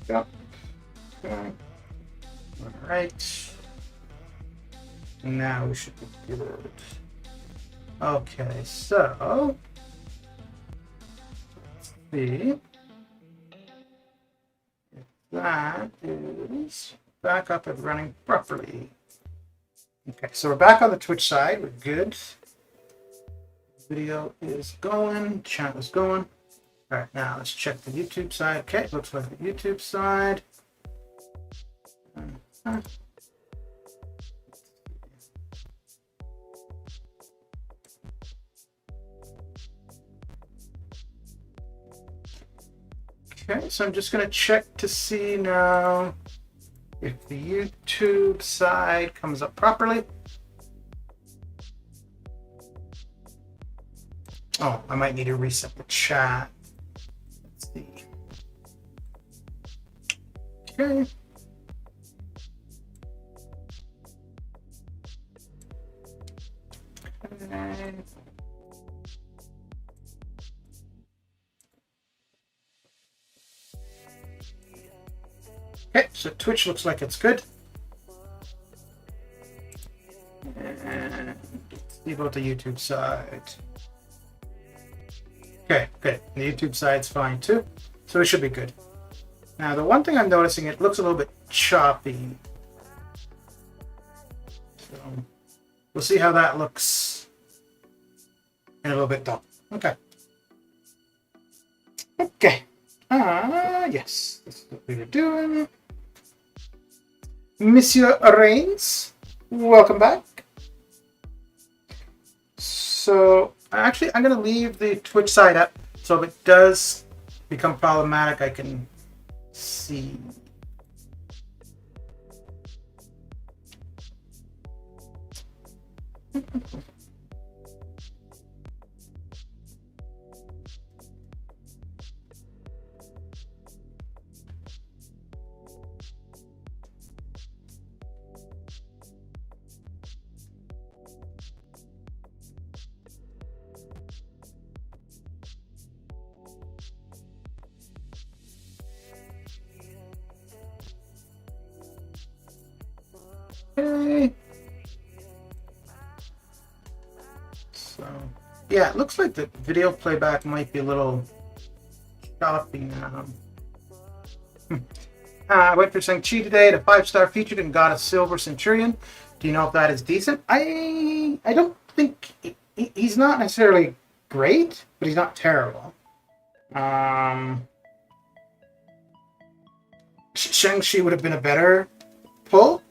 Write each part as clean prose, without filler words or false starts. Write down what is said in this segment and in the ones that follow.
Yep. Okay. All right. Now we should be good. Okay, so let's see if that is back up and running properly. Okay, so we're back on the Twitch side. We're good. Video is going. Chat is going. All right, now let's check the YouTube side. Okay, looks like the YouTube side. Okay, so I'm just going to check to see now if the YouTube side comes up properly. Oh, I might need to reset the chat. Let's see. Okay. Okay, so Twitch looks like it's good. And let's see about the YouTube side. Okay, good. The YouTube side's fine too, so it should be good. Now, the one thing I'm noticing, it looks a little bit choppy. So we'll see how that looks in a little bit though. Okay. Okay. Yes, this is what we were doing. Monsieur Reigns, welcome back. So, actually, I'm going to leave the Twitch side up, so if it does become problematic, I can see. Okay. So, yeah, it looks like the video playback might be a little choppy now. I went for Shang-Chi today, the 5-star featured and got a silver centurion. Do you know if that is decent? I don't think he's not necessarily great, but he's not terrible. Shang-Chi would have been a better pull,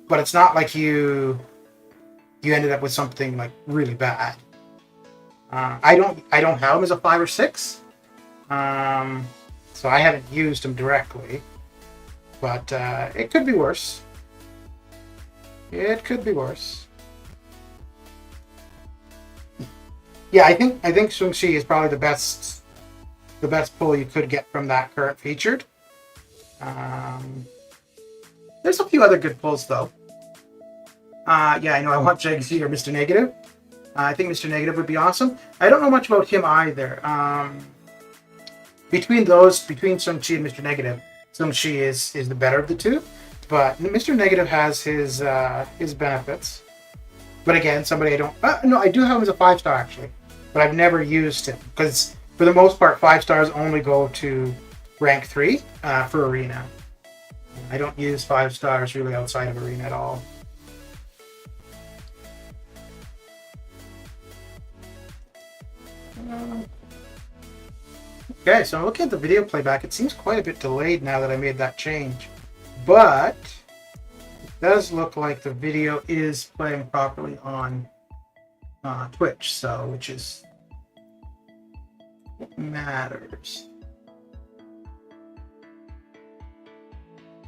but it's not like you ended up with something like really bad. I don't have him as a 5 or 6, so I haven't used him directly. But it could be worse. It could be worse. Yeah, I think Shang-Chi is probably the best pull you could get from that current featured. There's a few other good pulls though. Yeah, I know I want Shang-Chi or Mr. Negative. I think Mr. Negative would be awesome. I don't know much about him either. Between Shang-Chi and Mr. Negative, Shang-Chi is the better of the two, but Mr. Negative has his benefits. But again, somebody I don't... no, I do have him as a 5-star actually, but I've never used him because for the most part, 5-stars only go to rank 3 for Arena. I don't use 5-stars really outside of Arena at all. Okay, so I'm looking at the video playback. It seems quite a bit delayed now that I made that change. But it does look like the video is playing properly on Twitch, so which is what matters.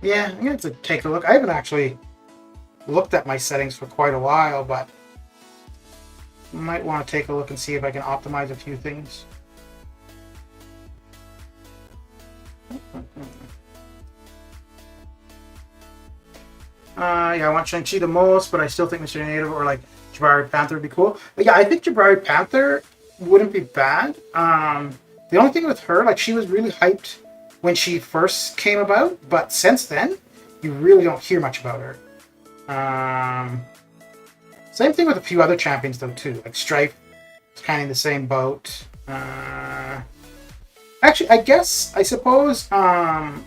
Yeah, I'm going to have to take a look. I haven't actually looked at my settings for quite a while, but I might want to take a look and see if I can optimize a few things. Yeah, I want Shang-Chi the most, but I still think Mr. Native or like Jabari Panther would be cool. But yeah, I think Jabari Panther wouldn't be bad. The only thing with her, like she was really hyped when she first came about, but since then, you really don't hear much about her. Same thing with a few other champions though too, like Strife is kind of the same boat. Actually, I suppose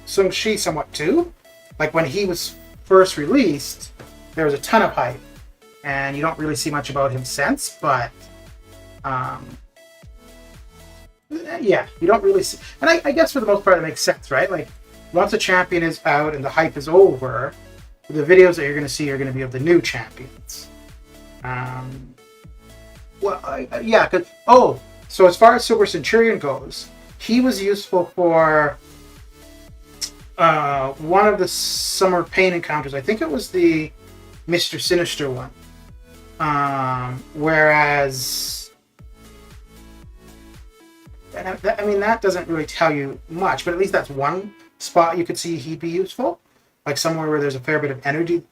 Sung Shi somewhat too. Like when he was first released, there was a ton of hype, and you don't really see much about him since. But yeah, you don't really see. And I guess for the most part, it makes sense, right? Like once a champion is out and the hype is over, the videos that you're going to see are going to be of the new champions. Yeah, because so as far as Silver Centurion goes, he was useful for one of the Summer Pain encounters. I think it was the Mr. Sinister one. Whereas, that doesn't really tell you much, but at least that's one spot you could see he'd be useful. Like somewhere where there's a fair bit of energy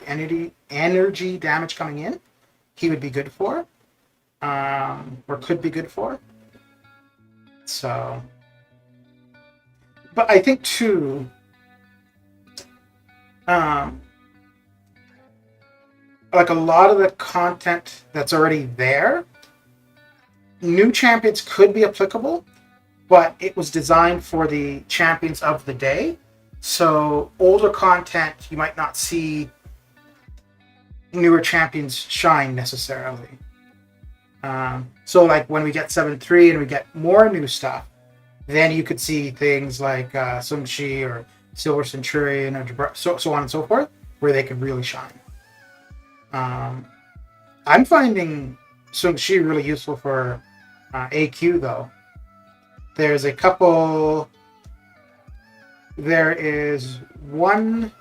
damage coming in, he would be good for, or could be good for. So, but I think too, like a lot of the content that's already there, new champions could be applicable, but it was designed for the champions of the day. So older content, you might not see newer champions shine necessarily. So like when we get 7.3 and we get more new stuff, then you could see things like Sung Shi or Silver Centurion or so on and so forth, where they could really shine. I'm finding Sung Shi really useful for AQ though. There's a couple. There is one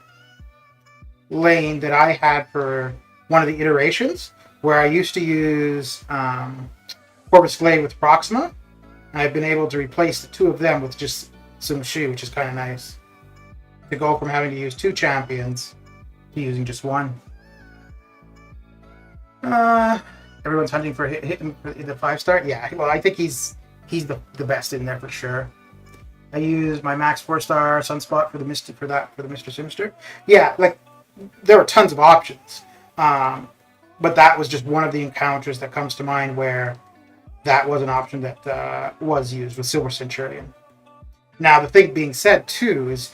lane that I had for one of the iterations where I used to use Corvus Glaive with Proxima. And I've been able to replace the two of them with just Sung Shi, which is kind of nice. To go from having to use two champions to using just one. Everyone's hunting for hitting the 5-star. Yeah, well, I think he's the best in there for sure. I use my max 4-star Sunspot for the Mr. Sinister. Yeah, like there were tons of options, but that was just one of the encounters that comes to mind where that was an option that was used with Silver Centurion. Now, the thing being said too is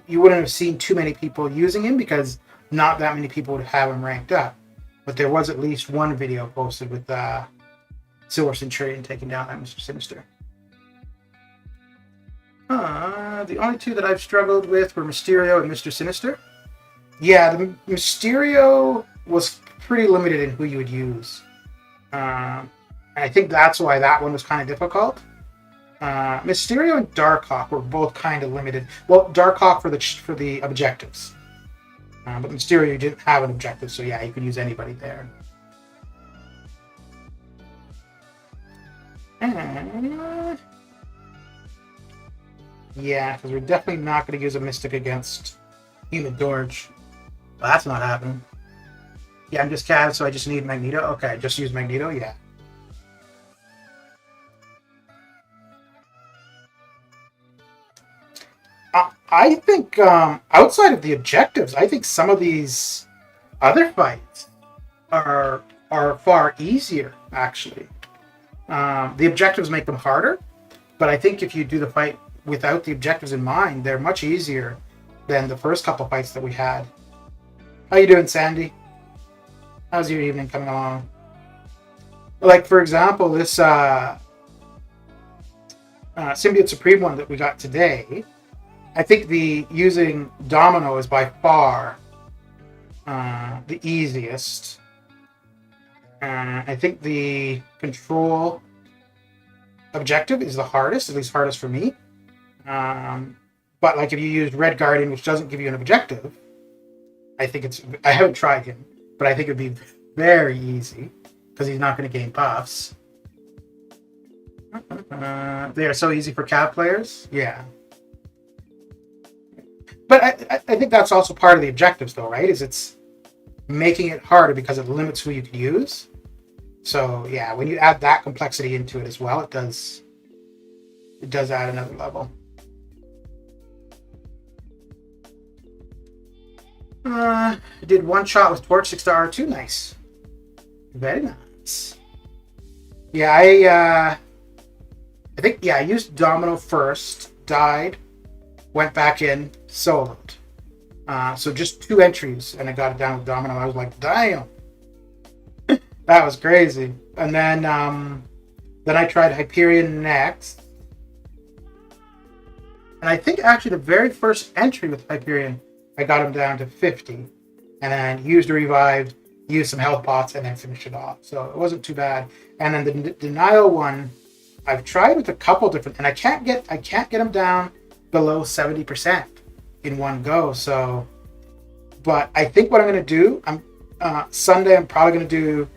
you wouldn't have seen too many people using him because not that many people would have him ranked up. But there was at least one video posted with Silver Centurion taking down that Mr. Sinister. The only two that I've struggled with were Mysterio and Mr. Sinister. Yeah, the Mysterio was pretty limited in who you would use. And I think that's why that one was kind of difficult. Mysterio and Darkhawk were both kind of limited. Well, Darkhawk for the objectives. But Mysterio didn't have an objective, so yeah, you could use anybody there. Yeah, because we're definitely not going to use a Mystic against Human Torch. Well, that's not happening. Yeah, I'm just Cav, so I just need Magneto. Okay, just use Magneto, yeah. I think outside of the objectives, I think some of these other fights are far easier, actually. The objectives make them harder, but I think if you do the fight without the objectives in mind, they're much easier than the first couple fights that we had. How you doing, Sandy? How's your evening coming along? Like, for example, this Symbiote Supreme one that we got today, I think using Domino is by far the easiest. I think the control objective is the hardest, at least hardest for me. But like if you use Red Guardian, which doesn't give you an objective, I haven't tried him, but I think it would be very easy because he's not going to gain buffs. They are so easy for Cav players. Yeah. But I think that's also part of the objectives, though, right? Is it's making it harder because it limits who you can use. So yeah, when you add that complexity into it as well, it does add another level. I did one shot with Torch 6 to R2. Nice. Very nice. Yeah, I think, yeah, I used Domino first, died, went back in, soloed. So just 2 entries, and I got it down with Domino. I was like, damn. That was crazy. And then I tried Hyperion next. And I think actually the very first entry with Hyperion, I got him down to 50. And then used a revived, used some health pots, and then finished it off. So it wasn't too bad. And then the Denial one, I've tried with a couple different, and I can't get him down below 70% in one go. So, but I think what I'm going to do, Sunday I'm probably going to do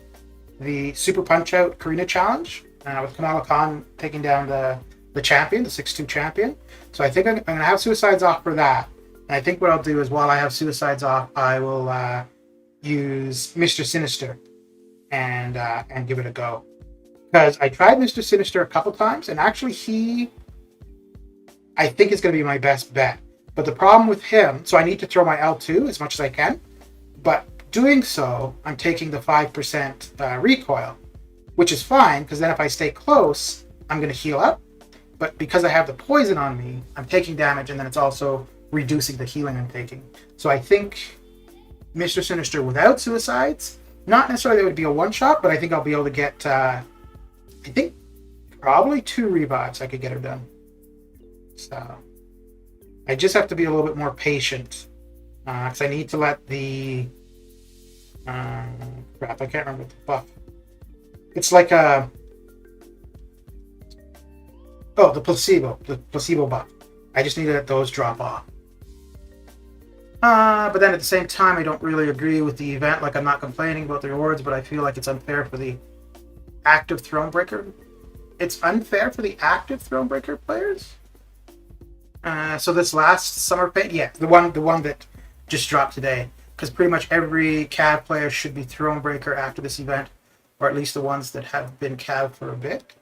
the Super Punch Out Karina Challenge with Kamala Khan taking down the champion, the 6-2 champion. So I think I'm going to have Suicides off for that. And I think what I'll do is while I have Suicides off, I will use Mr. Sinister and give it a go. Because I tried Mr. Sinister a couple times, and actually I think is going to be my best bet. But the problem with him, so I need to throw my L2 as much as I can, but doing so, I'm taking the 5% recoil, which is fine, because then if I stay close, I'm going to heal up. But because I have the poison on me, I'm taking damage, and then it's also reducing the healing I'm taking. So I think Mr. Sinister without Suicides, not necessarily it would be a one-shot, but I think I'll be able to get, I think, probably 2 revives I could get her done. So I just have to be a little bit more patient, because I need to let the crap, I can't remember the buff. It's like the placebo buff. I just need to let those drop off. But then at the same time, I don't really agree with the event. Like, I'm not complaining about the rewards, but I feel like it's unfair for the active Thronebreaker. It's unfair for the active Thronebreaker players. So this last Summer Pain, yeah, the one that just dropped today, because pretty much every Cav player should be Thronebreaker after this event, or at least the ones that have been Cav for a bit.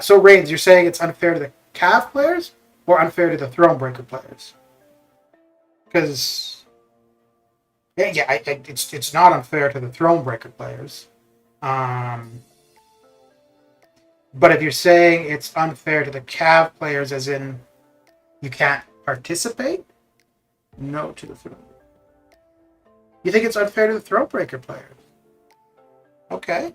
So Reigns, you're saying it's unfair to the Cav players or unfair to the Thronebreaker players? Because it's not unfair to the Thronebreaker players. But if you're saying it's unfair to the Cav players, as in you can't participate, no to the Thronebreaker. You think it's unfair to the Thronebreaker players? Okay.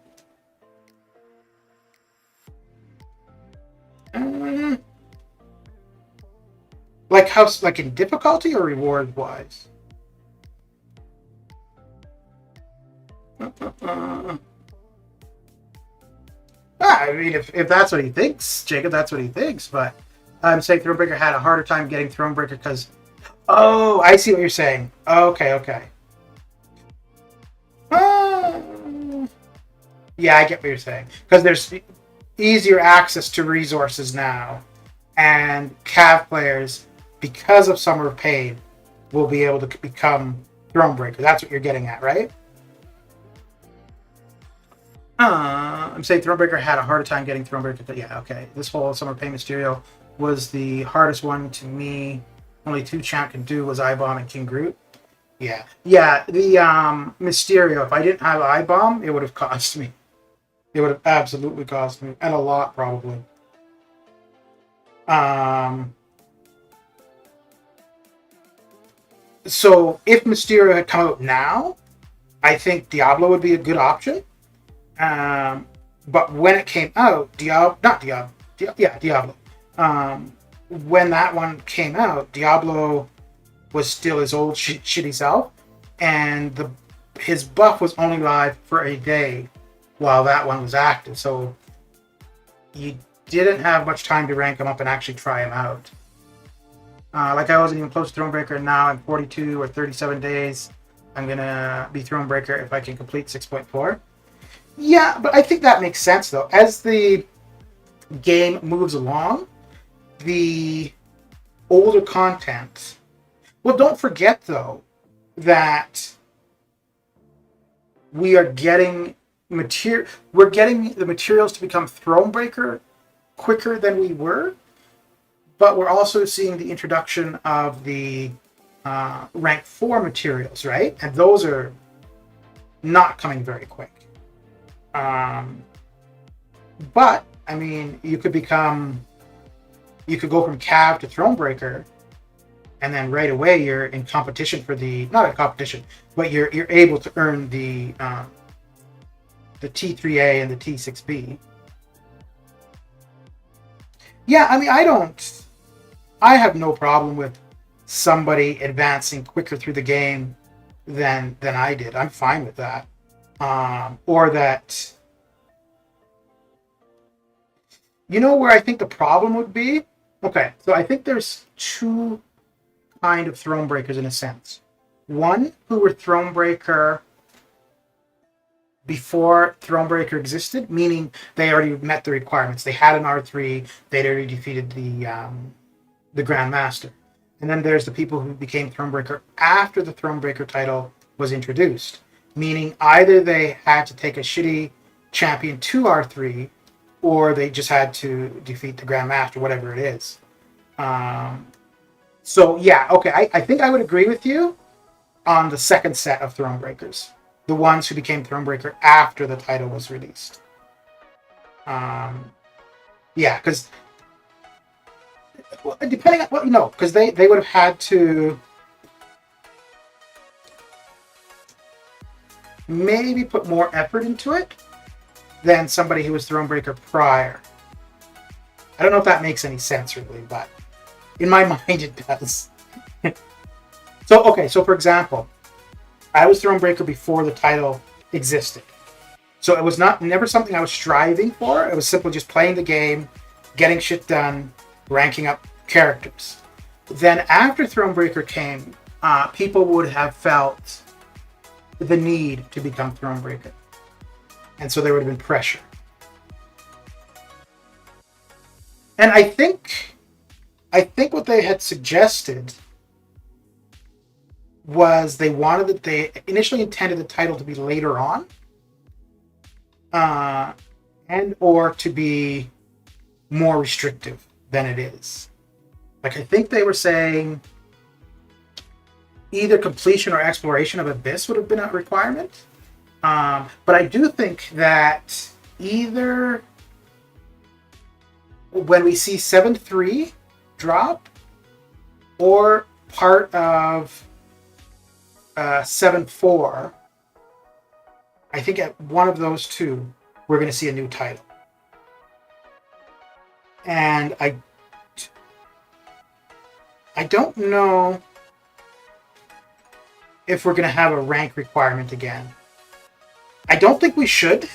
Like how, like in difficulty or reward wise? I mean, if that's what he thinks, Jacob, that's what he thinks. But I'm saying Thronebreaker had a harder time getting Thronebreaker because... Oh, I see what you're saying. Okay. Yeah, I get what you're saying. Because there's easier access to resources now. And Cav players, because of Summer of Pain, will be able to become Thronebreaker. That's what you're getting at, right? I'm saying Thronebreaker had a harder time getting Thronebreaker. Yeah, okay. This whole Summer Pain Mysterio was the hardest one to me. Only 2 champ can do was I-Bomb and King Groot. Yeah. The Mysterio, if I didn't have I-Bomb, it would have cost me. It would have absolutely cost me. And a lot, probably. So, if Mysterio had come out now, I think Diablo would be a good option. But when it came out, Diablo. When that one came out, Diablo was still his old shitty self, and his buff was only live for a day while that one was active. So you didn't have much time to rank him up and actually try him out. Like I wasn't even close to Thronebreaker, and now I'm 42 or 37 days. I'm gonna be Thronebreaker if I can complete 6.4. Yeah, but I think that makes sense though. As the game moves along, the older content. Well, don't forget though that we are getting the materials to become Thronebreaker quicker than we were. but we're also seeing the introduction of the rank 4 materials, right? And those are not coming very quick. But I mean, you could go from Cav to Thronebreaker, and then right away you're in competition for not in competition, but you're able to earn the T3A and the T6B. Yeah, I mean, I have no problem with somebody advancing quicker through the game than I did. I'm fine with that. Or that, you know where I think the problem would be? Okay, so I think there's two kind of Thronebreakers in a sense. One who were Thronebreaker before Thronebreaker existed, meaning they already met the requirements. They had an R3, they'd already defeated the Grandmaster. And then there's the people who became Thronebreaker after the Thronebreaker title was introduced, meaning either they had to take a shitty champion to R3, or they just had to defeat the Grandmaster, whatever it is. So yeah, okay, I think I would agree with you on the second set of Thronebreakers, the ones who became Thronebreaker after the title was released. Yeah, because depending on what, because they would have had to maybe put more effort into it than somebody who was Thronebreaker prior. I don't know if that makes any sense really, but in my mind it does. So for example, I was Thronebreaker before the title existed. So it was never something I was striving for. It was simply just playing the game, getting shit done, ranking up characters. Then after Thronebreaker came, people would have felt the need to become Thronebreaker. And so there would have been pressure. And I think what they had suggested was they initially intended the title to be later on, and or to be more restrictive than it is. Like, I think they were saying either completion or exploration of Abyss would have been a requirement. But I do think that either when we see 7-3 drop or part of 7-4, I think at one of those two, we're going to see a new title. And I don't know if we're going to have a rank requirement again. I don't think we should.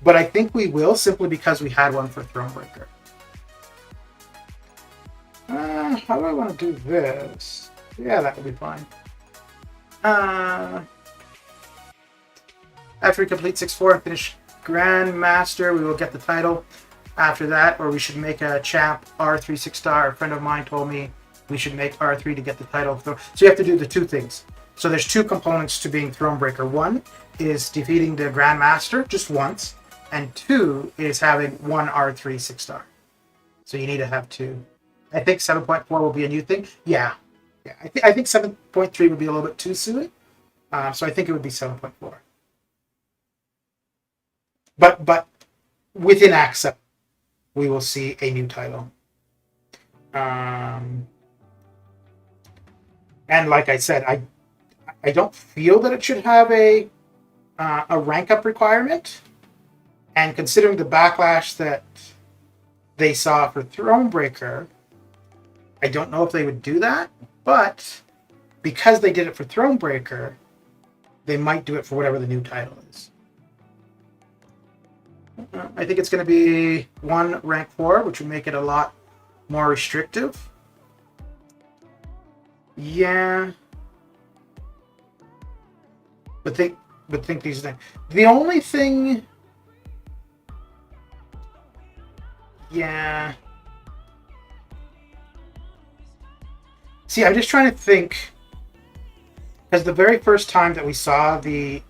But I think we will, simply because we had one for Thronebreaker. How do I want to do this? Yeah, that would be fine. After we complete 6-4 and finish Grandmaster, we will get the title. After that, or we should make a champ R3 6-star. A friend of mine told me we should make R3 to get the title. So you have to do the two things. So there's two components to being Thronebreaker. One is defeating the Grandmaster just once, and two is having one R3 6-star. So you need to have two. I think 7.4 will be a new thing. Yeah. I think 7.3 would be a little bit too soon. So I think it would be 7.4. But within Act 7, we will see a new title. And like I said, I don't feel that it should have a rank up requirement. And considering the backlash that they saw for Thronebreaker, I don't know if they would do that. But because they did it for Thronebreaker, they might do it for whatever the new title is. I think it's going to be one rank 4, which would make it a lot more restrictive. Yeah. But think these things. The only thing... Yeah. See, I'm just trying to think, because the very first time that we saw the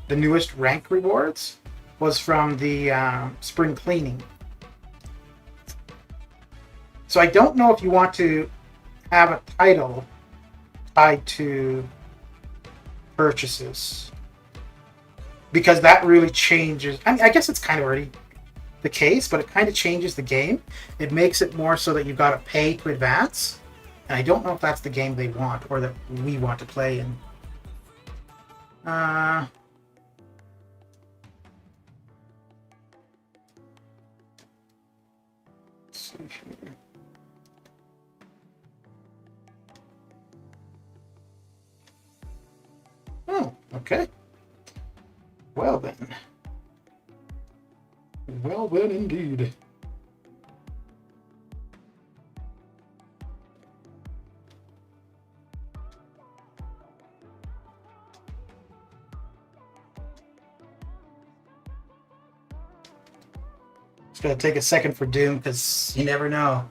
newest rank rewards was from the spring cleaning. So I don't know if you want to have a title tied to purchases, because that really changes. I mean, I guess it's kind of already the case, but it kind of changes the game. It makes it more so that you've got to pay to advance, and I don't know if that's the game they want or that we want to play in. Let's see here. Oh, okay. Well then. Well then, indeed. It's gonna take a second for Doom because you never know.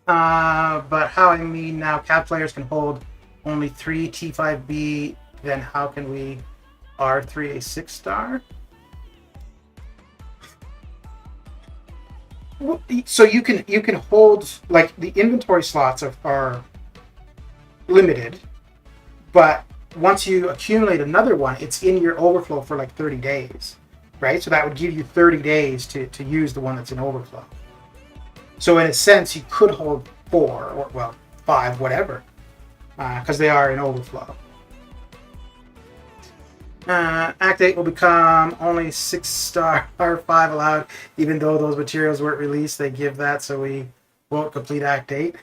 But how I mean now, CAD players can hold only 3 T5B. Then how can we R3 a 6-star? So you can hold, like, the inventory slots are limited, but once you accumulate another one, it's in your overflow for like 30 days, right? So that would give you 30 days to use the one that's in overflow. So in a sense, you could hold 4 or, well, 5, whatever, because they are in overflow. Act 8 will become only 6-star or 5 allowed, even though those materials weren't released. They give that so we won't complete Act 8.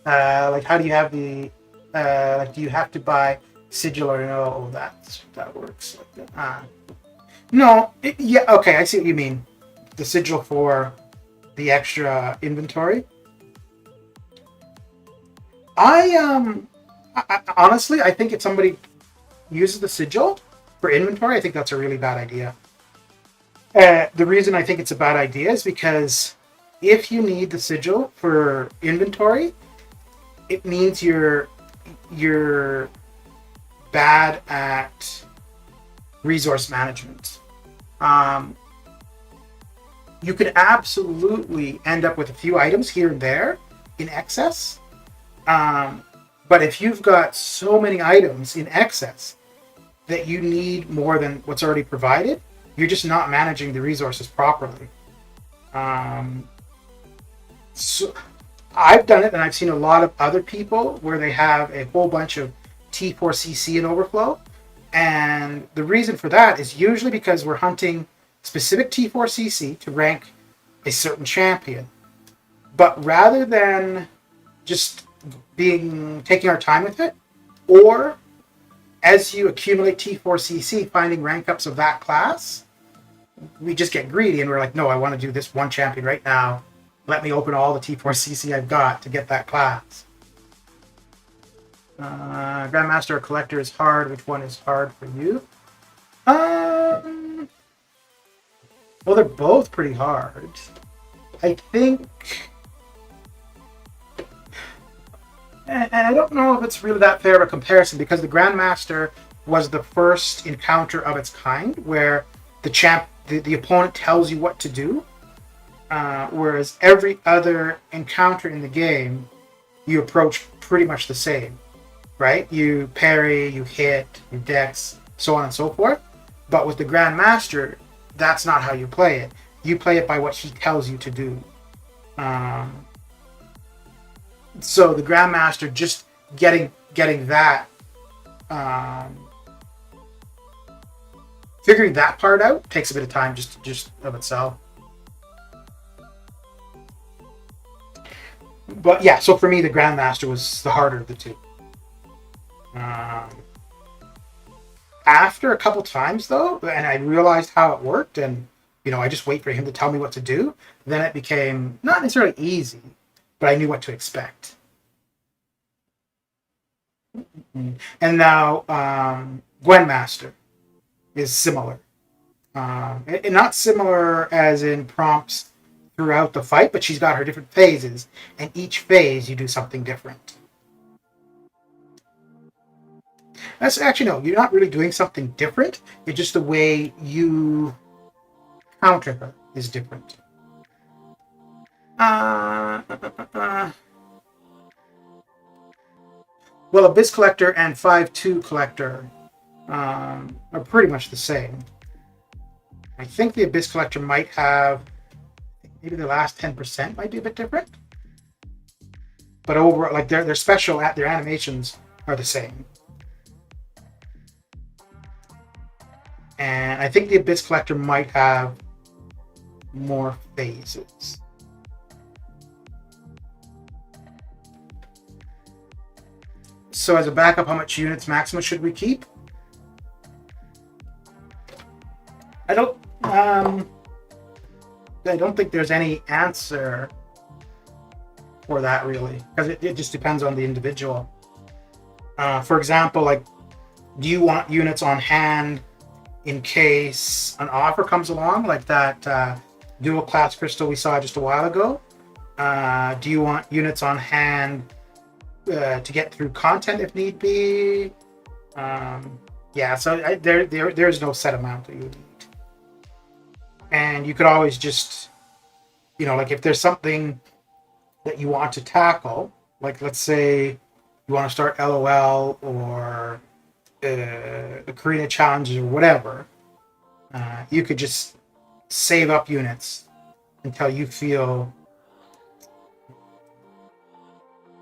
Like, how do you have the like, do you have to buy sigil or no? Oh, that works like that. No, yeah, okay, I see what you mean. The sigil for the extra inventory. I honestly, I think if somebody uses the sigil for inventory, I think that's a really bad idea. The reason I think it's a bad idea is because if you need the sigil for inventory, it means you're bad at resource management. You could absolutely end up with a few items here and there in excess. But if you've got so many items in excess that you need more than what's already provided, you're just not managing the resources properly. So I've done it, and I've seen a lot of other people where they have a whole bunch of T4CC in overflow. And the reason for that is usually because we're hunting specific T4CC to rank a certain champion. But rather than just taking our time with it, or as you accumulate T4CC, finding rank ups of that class, we just get greedy and we're like, no, I want to do this one champion right now. Let me open all the T4CC I've got to get that class. Grandmaster or Collector is hard. Which one is hard for you? Well, they're both pretty hard. I think... And I don't know if it's really that fair of a comparison, because the Grandmaster was the first encounter of its kind where the opponent tells you what to do, whereas every other encounter in the game, you approach pretty much the same, right? You parry, you hit, you dex, so on and so forth. But with the Grandmaster, that's not how you play it. You play it by what he tells you to do. So the Grandmaster, just getting that, figuring that part out takes a bit of time just of itself. But yeah, so for me, the Grandmaster was the harder of the two. After a couple times though, and I realized how it worked, and I just wait for him to tell me what to do, then it became not necessarily easy, but I knew what to expect. And now Gwenmaster is similar. And not similar as in prompts throughout the fight, but she's got her different phases, and each phase you do something different. That's actually, no, you're not really doing something different. It's just the way you counter her is different. Uh, uh, uh, uh. Well, Abyss Collector and 5-2 Collector are pretty much the same. I think the Abyss Collector might have, maybe the last 10% might be a bit different. But overall, like their special, their animations are the same. And I think the Abyss Collector might have more phases. So as a backup, how much units maximum should we keep? I don't think there's any answer for that really, because it just depends on the individual. For example, like, do you want units on hand in case an offer comes along, like that dual class crystal we saw just a while ago? Do you want units on hand to get through content if need be? Yeah, so there's no set amount that you would need. And you could always just, like if there's something that you want to tackle, like let's say you want to start LOL or the Karina challenges or whatever, you could just save up units until you feel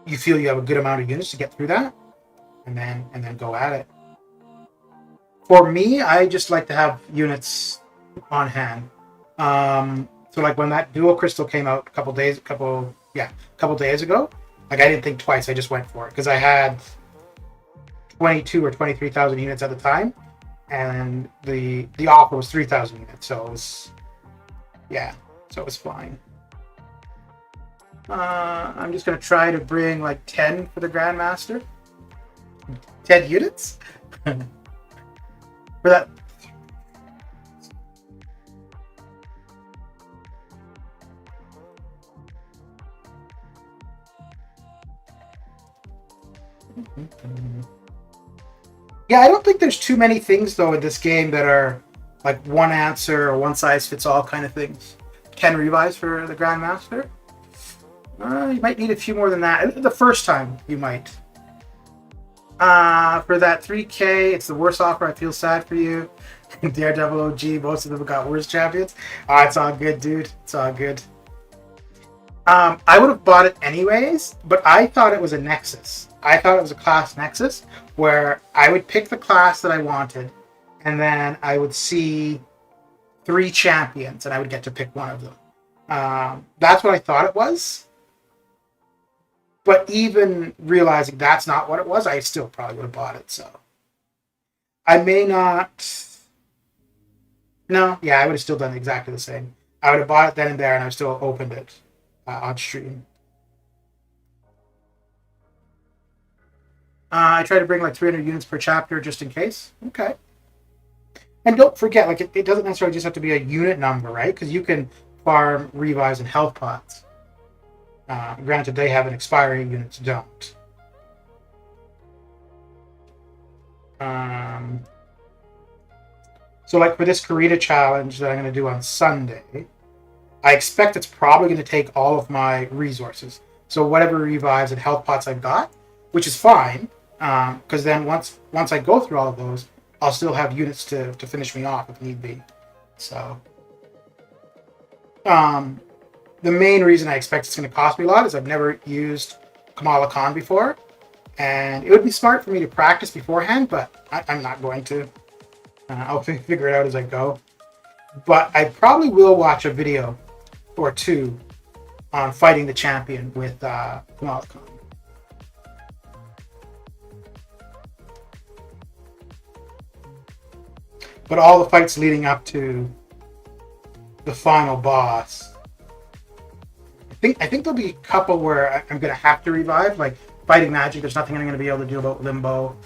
you have a good amount of units to get through that, and then go at it. For me, I just like to have units on hand. So like when that dual crystal came out a couple days ago, like I didn't think twice. I just went for it because I had 22 or 23,000 units at the time, and the offer was 3,000 units. So it was fine. I'm just gonna try to bring like 10 for the Grandmaster. 10 units for that. Yeah, I don't think there's too many things though in this game that are like one answer or one size fits all kind of things. 10 revives for the Grandmaster. You might need a few more than that. The first time you might. For that 3K, it's the worst offer. I feel sad for you. Daredevil OG, most of them got worse champions. It's all good, dude. It's all good. I would have bought it anyways, but I thought it was a Nexus. I thought it was a class Nexus where I would pick the class that I wanted, and then I would see 3 champions, and I would get to pick one of them. That's what I thought it was. But even realizing that's not what it was, I still probably would have bought it. So I may not. No, yeah, I would have still done exactly the same. I would have bought it then and there, and I would still opened it on stream. I try to bring like 300 units per chapter just in case. Okay. And don't forget, like it doesn't necessarily just have to be a unit number, right? Because you can farm revives and health pots. Granted, they have an expiry, units don't. So like for this Karita challenge that I'm going to do on Sunday, I expect it's probably going to take all of my resources. So whatever revives and health pots I've got, which is fine, because then once I go through all of those, I'll still have units to finish me off if need be. So, the main reason I expect it's going to cost me a lot is I've never used Kamala Khan before, and it would be smart for me to practice beforehand, but I'm not going to. I'll figure it out as I go. But I probably will watch a video or two on fighting the champion with Kamala Khan. But all the fights leading up to the final boss, I think there'll be a couple where I'm going to have to revive, like fighting magic. There's nothing I'm going to be able to do about Limbo.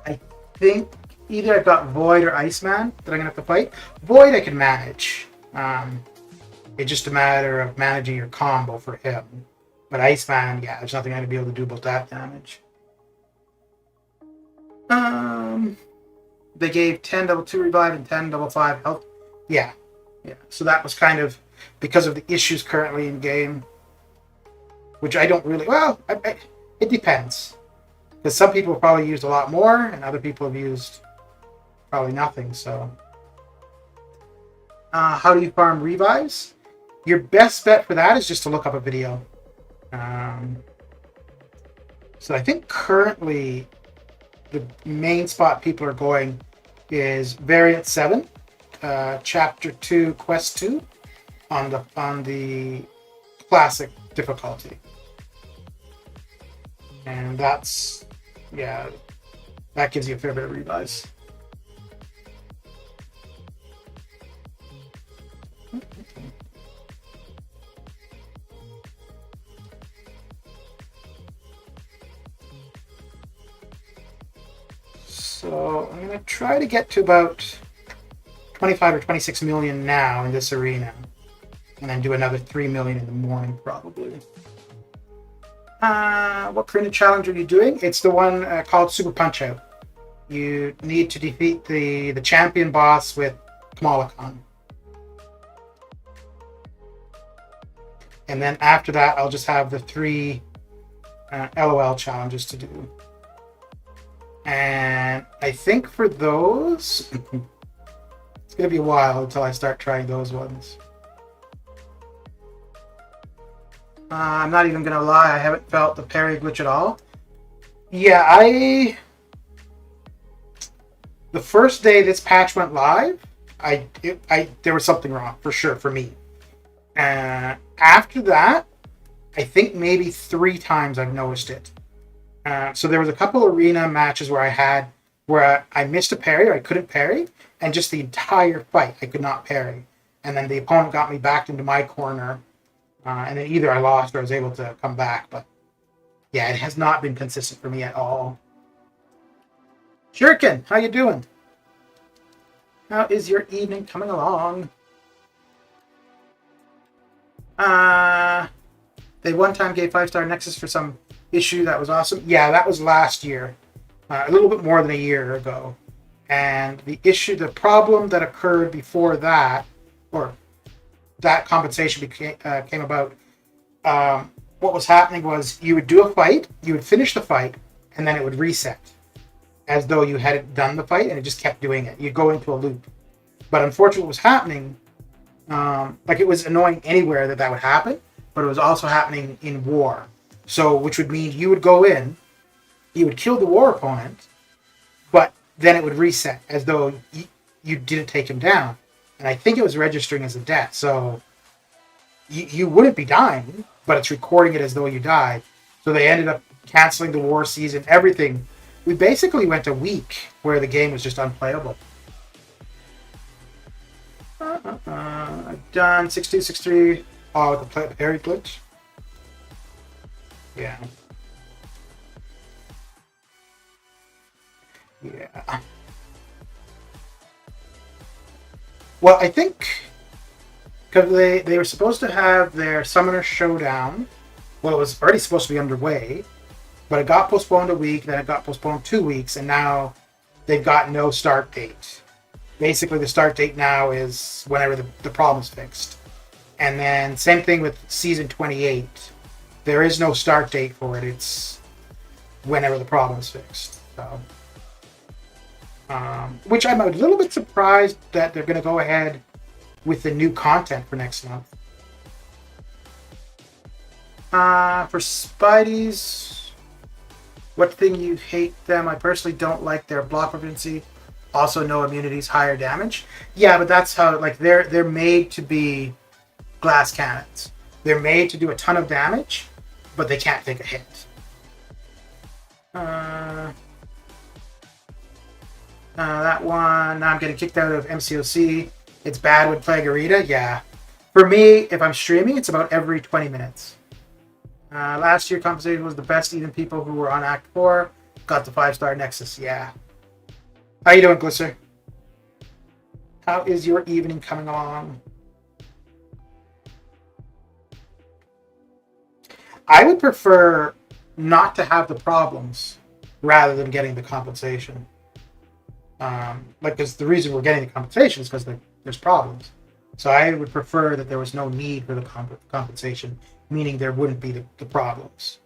I think either I've got Void or Iceman that I'm going to have to fight. Void I can manage. It's just a matter of managing your combo for him. But Iceman, yeah, there's nothing I'm going to be able to do about that damage. They gave 10 level 2 revive and 10 level 5 health. Yeah. So that was kind of because of the issues currently in game. which I don't really. Well, it depends, because some people have probably used a lot more, and other people have used probably nothing. So, how do you farm revives? Your best bet for that is just to look up a video. So I think currently the main spot people are going is Variant 7, Chapter 2, Quest 2 on the classic difficulty. And that's, yeah, that gives you a fair bit of revives. So I'm going to try to get to about 25 or 26 million now in this arena, and then do another 3 million in the morning probably. What kind of challenge are you doing? It's the one called Super Punch Out. You need to defeat the champion boss with Kamala Khan. And then after that, I'll just have the 3 LOL challenges to do. And I think for those, it's going to be a while until I start trying those ones. I'm not even going to lie, I haven't felt the parry glitch at all. Yeah, the first day this patch went live, there was something wrong, for sure, for me. After that, I think maybe 3 times I've noticed it. So there was a couple arena matches where I missed a parry, or I couldn't parry, and just the entire fight I could not parry. And then the opponent got me back into my corner, and then either I lost or I was able to come back. But yeah, it has not been consistent for me at all. Shuriken, how you doing? How is your evening coming along? They one time gave 5-star Nexus for some issue that was awesome. Yeah, that was last year, a little bit more than a year ago. And the problem that occurred before that, or that compensation came about, what was happening was you would do a fight, you would finish the fight, and then it would reset as though you hadn't done the fight, and it just kept doing it. You'd go into a loop. But unfortunately what was happening, like it was annoying anywhere that would happen, but it was also happening in war. So, which would mean you would go in, you would kill the war opponent, but then it would reset as though you didn't take him down. And I think it was registering as a death. So, you wouldn't be dying, but it's recording it as though you died. So they ended up canceling the war season, everything. We basically went a week where the game was just unplayable. I've done 6-2, 6-3, with the parry glitch. Yeah. Yeah. Well, I think because they were supposed to have their Summoner Showdown. Well, it was already supposed to be underway, but it got postponed a week, then it got postponed 2 weeks, and now they've got no start date. Basically, the start date now is whenever the problem is fixed. And then same thing with Season 28. There is no start date for it. It's whenever the problem is fixed. So, which I'm a little bit surprised that they're going to go ahead with the new content for next month. For Spideys, what thing you hate them? I personally don't like their block proficiency. Also, no immunities, higher damage. Yeah, but that's how, like, they're made to be glass cannons. They're made to do a ton of damage, but they can't take a hit. That one, now I'm getting kicked out of MCOC. It's bad with Plagarita. Yeah. For me, if I'm streaming, it's about every 20 minutes. Last year, compensation was the best. Even people who were on Act 4 got the 5-star Nexus. Yeah. How you doing, Glisser? How is your evening coming along? I would prefer not to have the problems rather than getting the compensation. Because the reason we're getting the compensation is because there's problems. So I would prefer that there was no need for the compensation, meaning there wouldn't be the problems.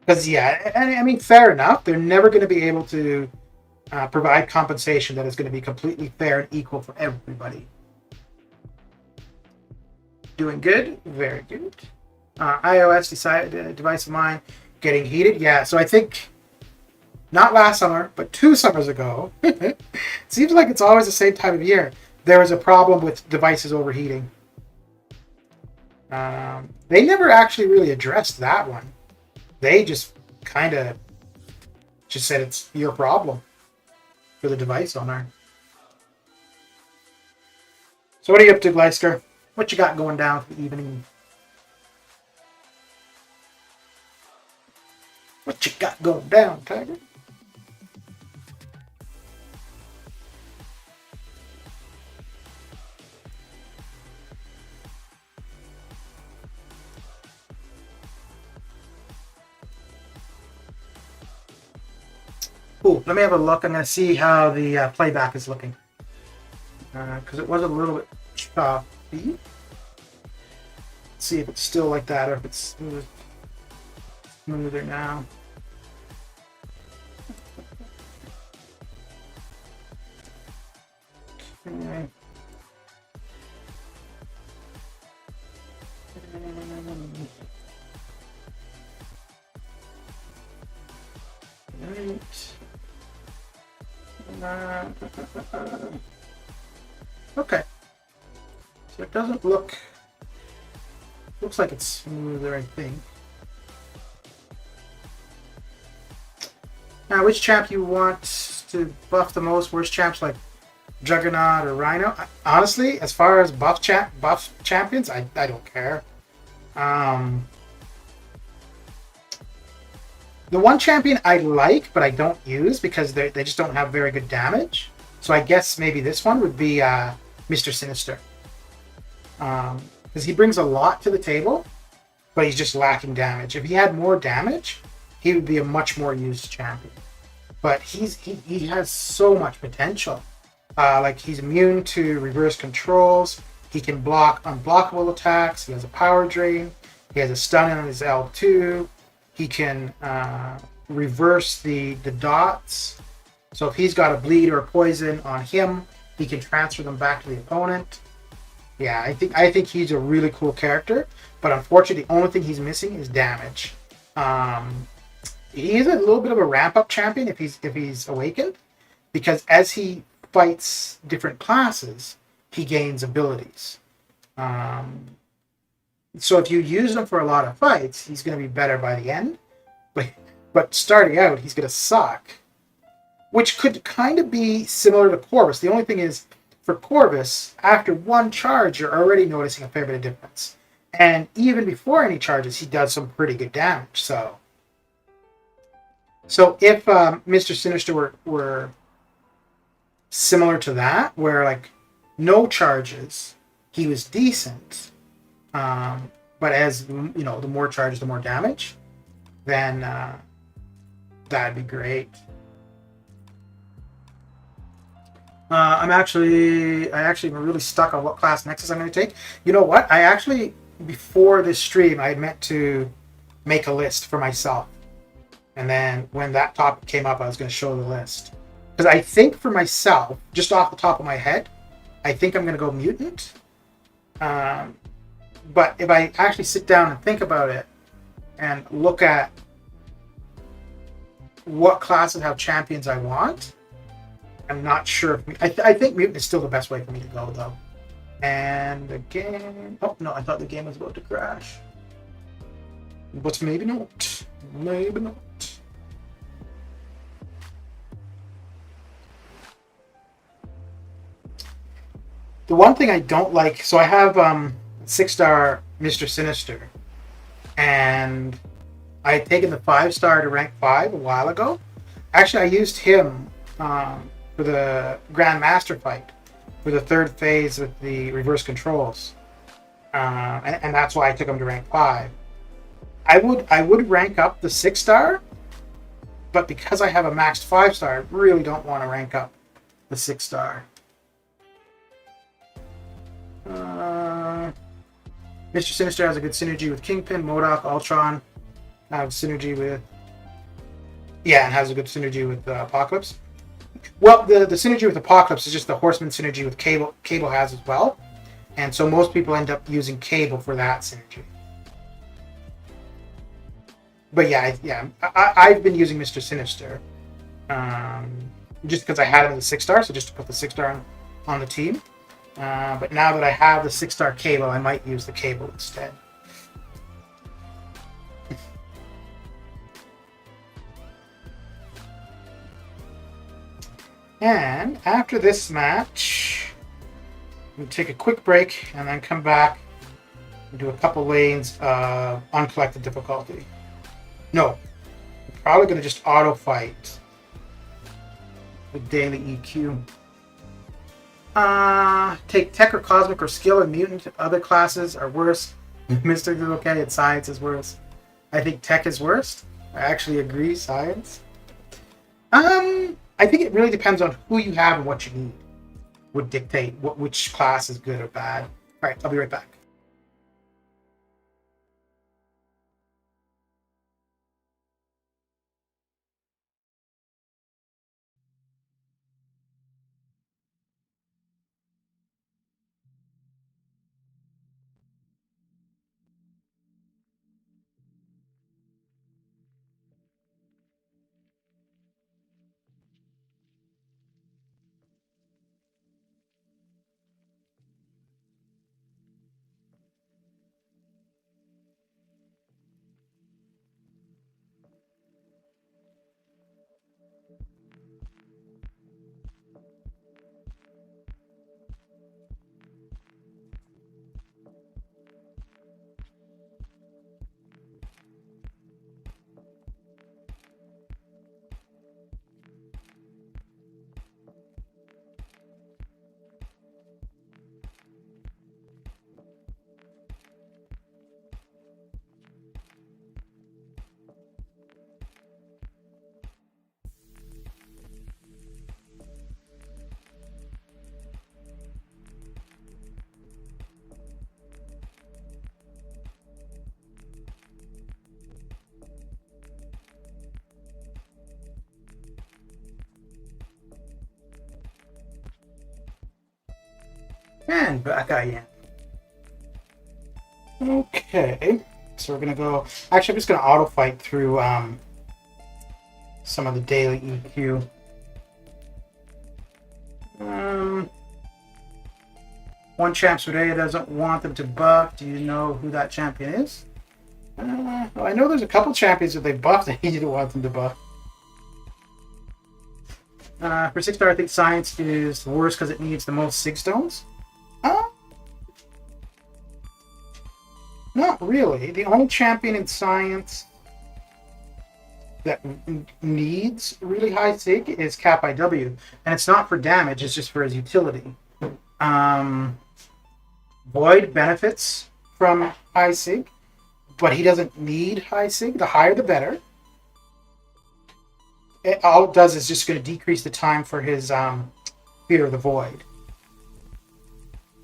Because I mean, fair enough. They're never going to be able to provide compensation that is going to be completely fair and equal for everybody. Doing good, very good. iOS device of mine getting heated. Yeah, so I think not last summer, but 2 summers ago. It seems like it's always the same time of year. There was a problem with devices overheating. They never actually really addressed that one. They just kind of just said it's your problem for the device owner. So what are you up to, Gleisker? What you got going down for the evening? What you got going down, Tiger? Ooh, let me have a look. I'm going to see how the playback is looking. Because it was a little bit choppy. Let's see if it's still like that or if it's smoother now. Okay. Okay. So it doesn't look... Looks like it's smoother, I think. Now, which champ you want to buff the most? Worst champs like Juggernaut or Rhino? Honestly, as far as buff champions, I don't care. The one champion I like, but I don't use because they just don't have very good damage. So I guess maybe this one would be Mr. Sinister. Because he brings a lot to the table, but he's just lacking damage. If he had more damage, he would be a much more used champion. But he has so much potential. Like he's immune to reverse controls. He can block unblockable attacks. He has a power drain. He has a stun on his L2. He can reverse the dots. So if he's got a bleed or a poison on him, he can transfer them back to the opponent. Yeah, I think he's a really cool character, but unfortunately, the only thing he's missing is damage. He is a little bit of a ramp-up champion if he's awakened, because as he fights different classes, he gains abilities. So if you use him for a lot of fights, he's going to be better by the end. But starting out, he's going to suck, which could kind of be similar to Corvus. The only thing is, for Corvus, after one charge, you're already noticing a fair bit of difference. And even before any charges, he does some pretty good damage. So if Mr. Sinister were similar to that, where like no charges, he was decent. But as you know, the more charges, the more damage, then that'd be great. I actually am really stuck on what class Nexus I'm going to take. You know what? I actually, before this stream, I meant to make a list for myself. And then when that topic came up, I was going to show the list. Because I think for myself, just off the top of my head, I think I'm going to go Mutant. But if I actually sit down and think about it and look at what classes have champions I want, I'm not sure. I think Mutant is still the best way for me to go, though. And the game... Oh, no, I thought the game was about to crash. But maybe not. Maybe not. The one thing I don't like... So I have 6-star Mr. Sinister. And I had taken the 5-star to rank 5 a while ago. Actually, I used him... for the Grand Master fight, for the 3rd phase with the reverse controls, and that's why I took him to rank 5. I would rank up the 6-star, but because I have a maxed 5-star, I really don't want to rank up the 6-star. Mr. Sinister has a good synergy with Kingpin, MODOK, Ultron. Have synergy with... Yeah, and has a good synergy with Apocalypse. Well, the synergy with Apocalypse is just the Horseman synergy with Cable. Cable has as well. And so most people end up using Cable for that synergy. But yeah, I've been using Mr. Sinister. Just because I had him as a 6-star, so just to put the 6-star on the team. But now that I have the 6-star Cable, I might use the Cable instead. And after this match, we'll take a quick break and then come back and do a couple lanes of uncollected difficulty. No, I'm probably going to just auto fight with daily EQ. Take Tech or Cosmic or Skill or Mutant. Other classes are worse. Mystic is okay, and Science is worse. I think Tech is worst. I actually agree, Science. I think it really depends on who you have and what you need. Would dictate which class is good or bad. Alright, I'll be right back. And back I am. Okay, so we're gonna go. Actually, I'm just gonna auto fight through some of the daily EQ. One champ Soraya doesn't want them to buff. Do you know who that champion is? Well, I know there's a couple champions that they buffed that you don't want them to buff. For 6-star, I think Science is the worst because it needs the most Sig Stones. Not really. The only champion in Science that needs really high Sig is Cap IW. And it's not for damage, it's just for his utility. Void benefits from high Sig, but he doesn't need high Sig. The higher the better. All it does is just going to decrease the time for his Fear of the Void.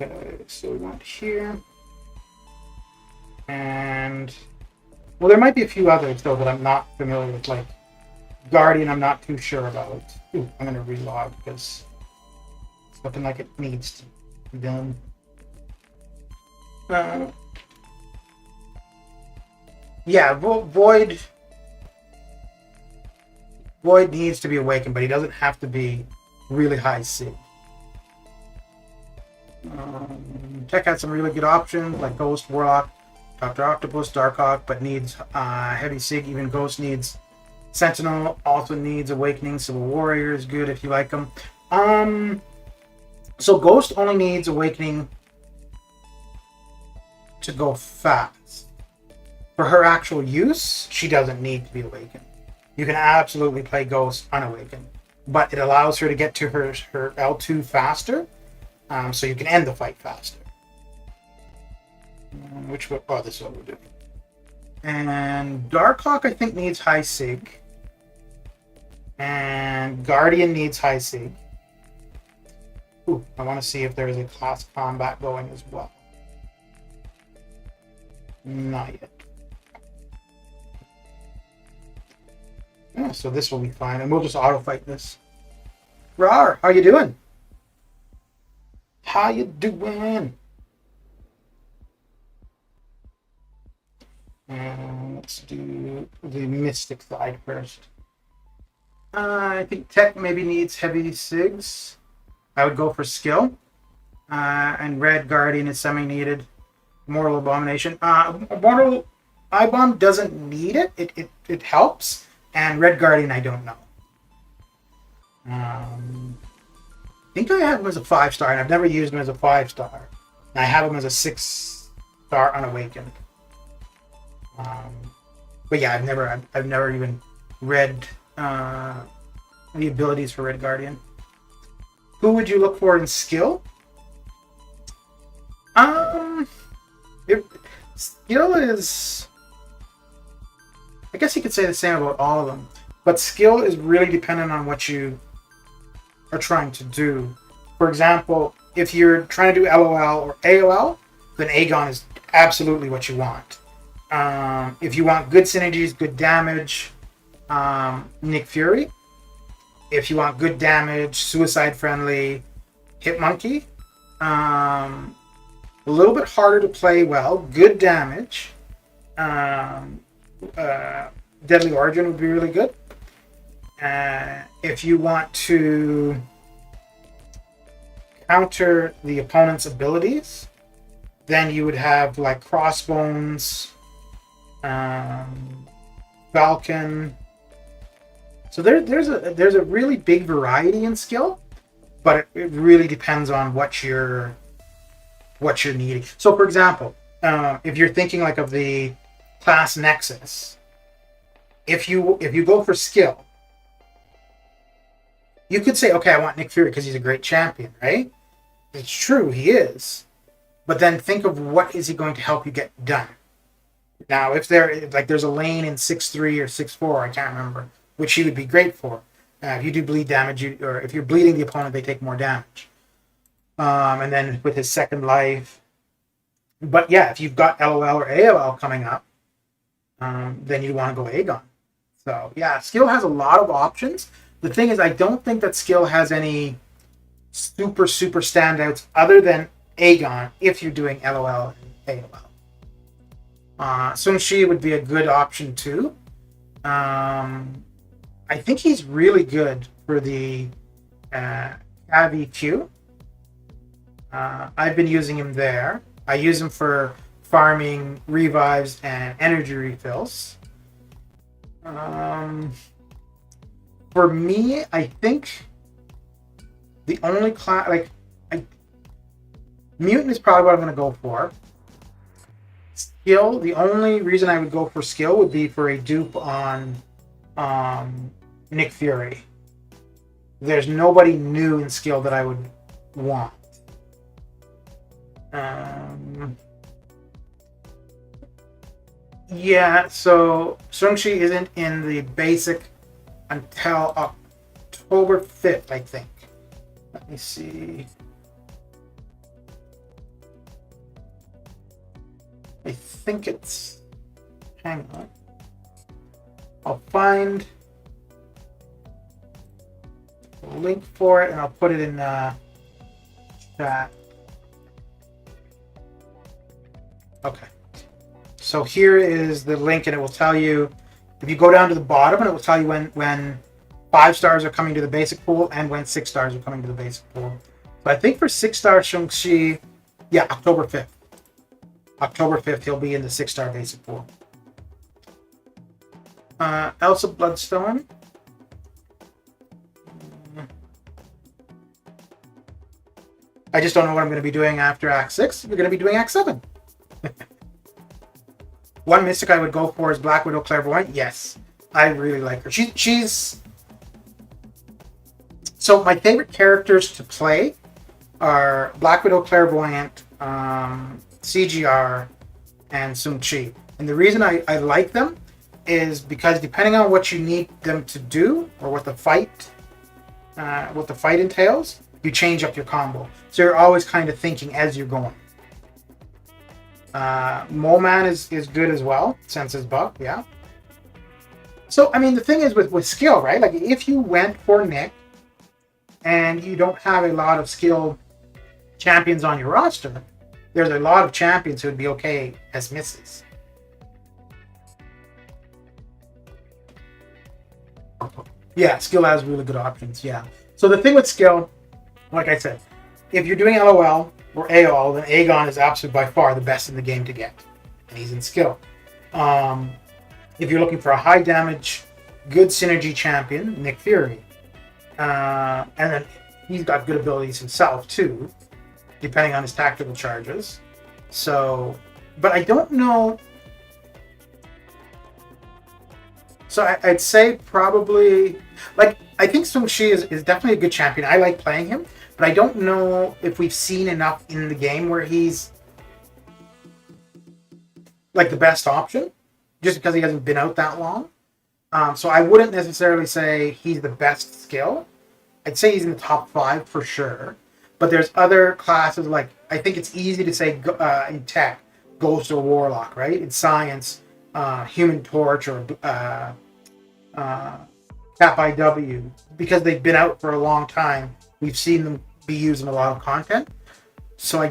Okay, so we want here. And, well, there might be a few others, though, that I'm not familiar with. Like, Guardian, I'm not too sure about. Ooh, I'm going to relog because it's looking like it needs to be done. Yeah, Void needs to be awakened, but he doesn't have to be really high Sig. Tech had some really good options, like Ghost, Warlock, Dr. Octopus, Darkhawk, but needs heavy Sig. Even Ghost needs Sentinel, also needs Awakening. Civil Warrior is good if you like them. So Ghost only needs Awakening to go fast. For her actual use, she doesn't need to be awakened. You can absolutely play Ghost unawakened, but it allows her to get to her L2 faster, so you can end the fight faster. Which one? Oh, this is what we'll do. And Darkhawk, I think, needs high Sig. And Guardian needs high Sig. Ooh, I want to see if there is a class combat going as well. Not yet. Yeah, so this will be fine, and we'll just auto fight this. Rar, how you doing? How you doing? Let's do the mystic side first. I think tech maybe needs heavy SIGs. I would go for skill. And red guardian is semi-needed. Mortal abomination. Mortal I-bomb doesn't need it. It helps. And red guardian I don't know. I think I have him as a 5-star, and I've never used him as a 5-star. And I have him as a 6-star unawakened. But yeah, I've never even read the abilities for Red Guardian. Who would you look for in skill? Skill is, I guess you could say the same about all of them, but skill is really dependent on what you are trying to do. For example, if you're trying to do LOL or AOL, then Aegon is absolutely what you want. If you want good synergies, good damage, Nick Fury. If you want good damage, suicide friendly, Hitmonkey. A little bit harder to play well, good damage. Deadly Origin would be really good. If you want to counter the opponent's abilities, then you would have like Crossbones, Falcon. So there's a really big variety in skill, but it really depends on what you're needing. So for example, if you're thinking like of the class Nexus, if you go for skill, you could say, okay, I want Nick Fury because he's a great champion, right? It's true, he is. But then think of what is he going to help you get done. Now, if there's a lane in 6-3 or 6-4, I can't remember, which he would be great for. If you do bleed damage, or if you're bleeding the opponent, they take more damage. And then with his second life. But yeah, if you've got LOL or AOL coming up, then you want to go Aegon. So yeah, skill has a lot of options. The thing is, I don't think that skill has any super standouts other than Aegon if you're doing LOL and AOL. Sun Shi would be a good option too. I think he's really good for the AVQ. I've been using him there. I use him for farming revives and energy refills. For me, I think the only class, Mutant is probably what I'm going to go for. Skill, the only reason I would go for skill would be for a dupe on Nick Fury. There's nobody new in skill that I would want. Yeah, so Sung-Chi isn't in the basic until October 5th, I think. Let me see. I think it's... Hang on. I'll find a link for it and I'll put it in chat. Okay. So here is the link and it will tell you, if you go down to the bottom, and it will tell you when 5 stars are coming to the basic pool and when 6 stars are coming to the basic pool. So I think for 6-star Shang-Chi, yeah, October 5th. October 5th, he'll be in the 6-star basic pool. Elsa Bloodstone. I just don't know what I'm going to be doing after Act 6. We're going to be doing Act 7. One mystic I would go for is Black Widow Clairvoyant. Yes, I really like her. She's... So my favorite characters to play are Black Widow Clairvoyant, CGR, and Sung-Chi. And the reason I like them is because depending on what you need them to do or what the fight entails, you change up your combo. So you're always kind of thinking as you're going. Mole Man is good as well, senses buff, yeah. So, I mean, the thing is with skill, right? Like, if you went for Nick and you don't have a lot of skill champions on your roster, there's a lot of champions who would be okay as misses. Yeah, skill has really good options, yeah. So the thing with skill, like I said, if you're doing LOL or AOL, then Aegon is absolutely by far the best in the game to get. And he's in skill. If you're looking for a high damage, good synergy champion, Nick Fury. And then he's got good abilities himself too, depending on his tactical charges. So, but I don't know. So I'd say probably, like, I think Sung Shi is definitely a good champion. I like playing him, but I don't know if we've seen enough in the game where he's like the best option, just because he hasn't been out that long. So I wouldn't necessarily say he's the best skill. I'd say he's in the top 5 for sure. But there's other classes, like, I think it's easy to say in tech, Ghost or Warlock, right? In science, Human Torch or Cap IW, because they've been out for a long time. We've seen them be used in a lot of content. So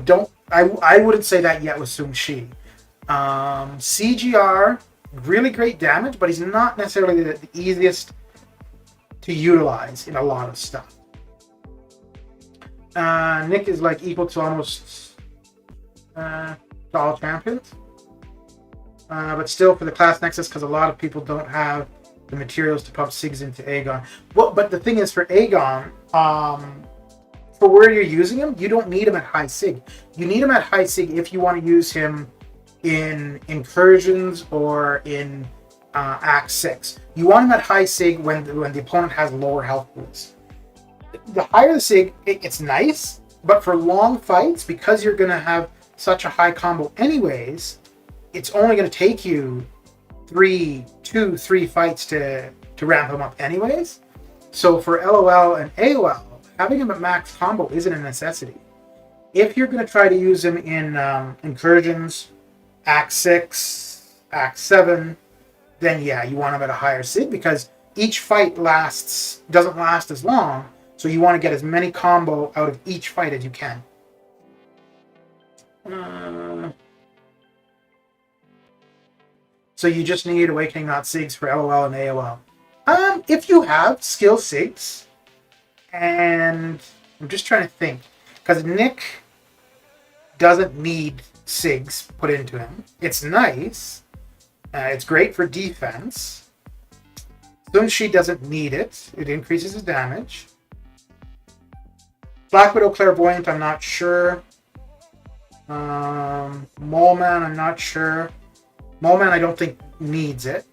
I wouldn't say that yet with Sung Shi. CGR, really great damage, but he's not necessarily the easiest to utilize in a lot of stuff. Nick is like equal to almost all champions. But still for the class nexus, because a lot of people don't have the materials to pump SIGs into Aegon. Well, but the thing is, for Aegon, for where you're using him, you don't need him at high SIG. You need him at high SIG if you want to use him in incursions or in Act 6. You want him at high SIG when the opponent has lower health pools. The higher the SIG, it's nice, but for long fights, because you're going to have such a high combo anyways, it's only going to take you 3 fights to ramp him up anyways. So for LOL and AOL, having him at max combo isn't a necessity. If you're going to try to use him in incursions, Act 6, Act 7, then yeah, you want him at a higher SIG, because each fight doesn't last as long, so you want to get as many combo out of each fight as you can. So you just need Awakening Not SIGs for LOL and AOL. If you have skill SIGs, and I'm just trying to think, because Nick doesn't need SIGs put into him. It's nice. It's great for defense. Sun Shi doesn't need it. It increases his damage. Black Widow Clairvoyant, I'm not sure. Mole Man, I'm not sure. Mole Man, I don't think needs it.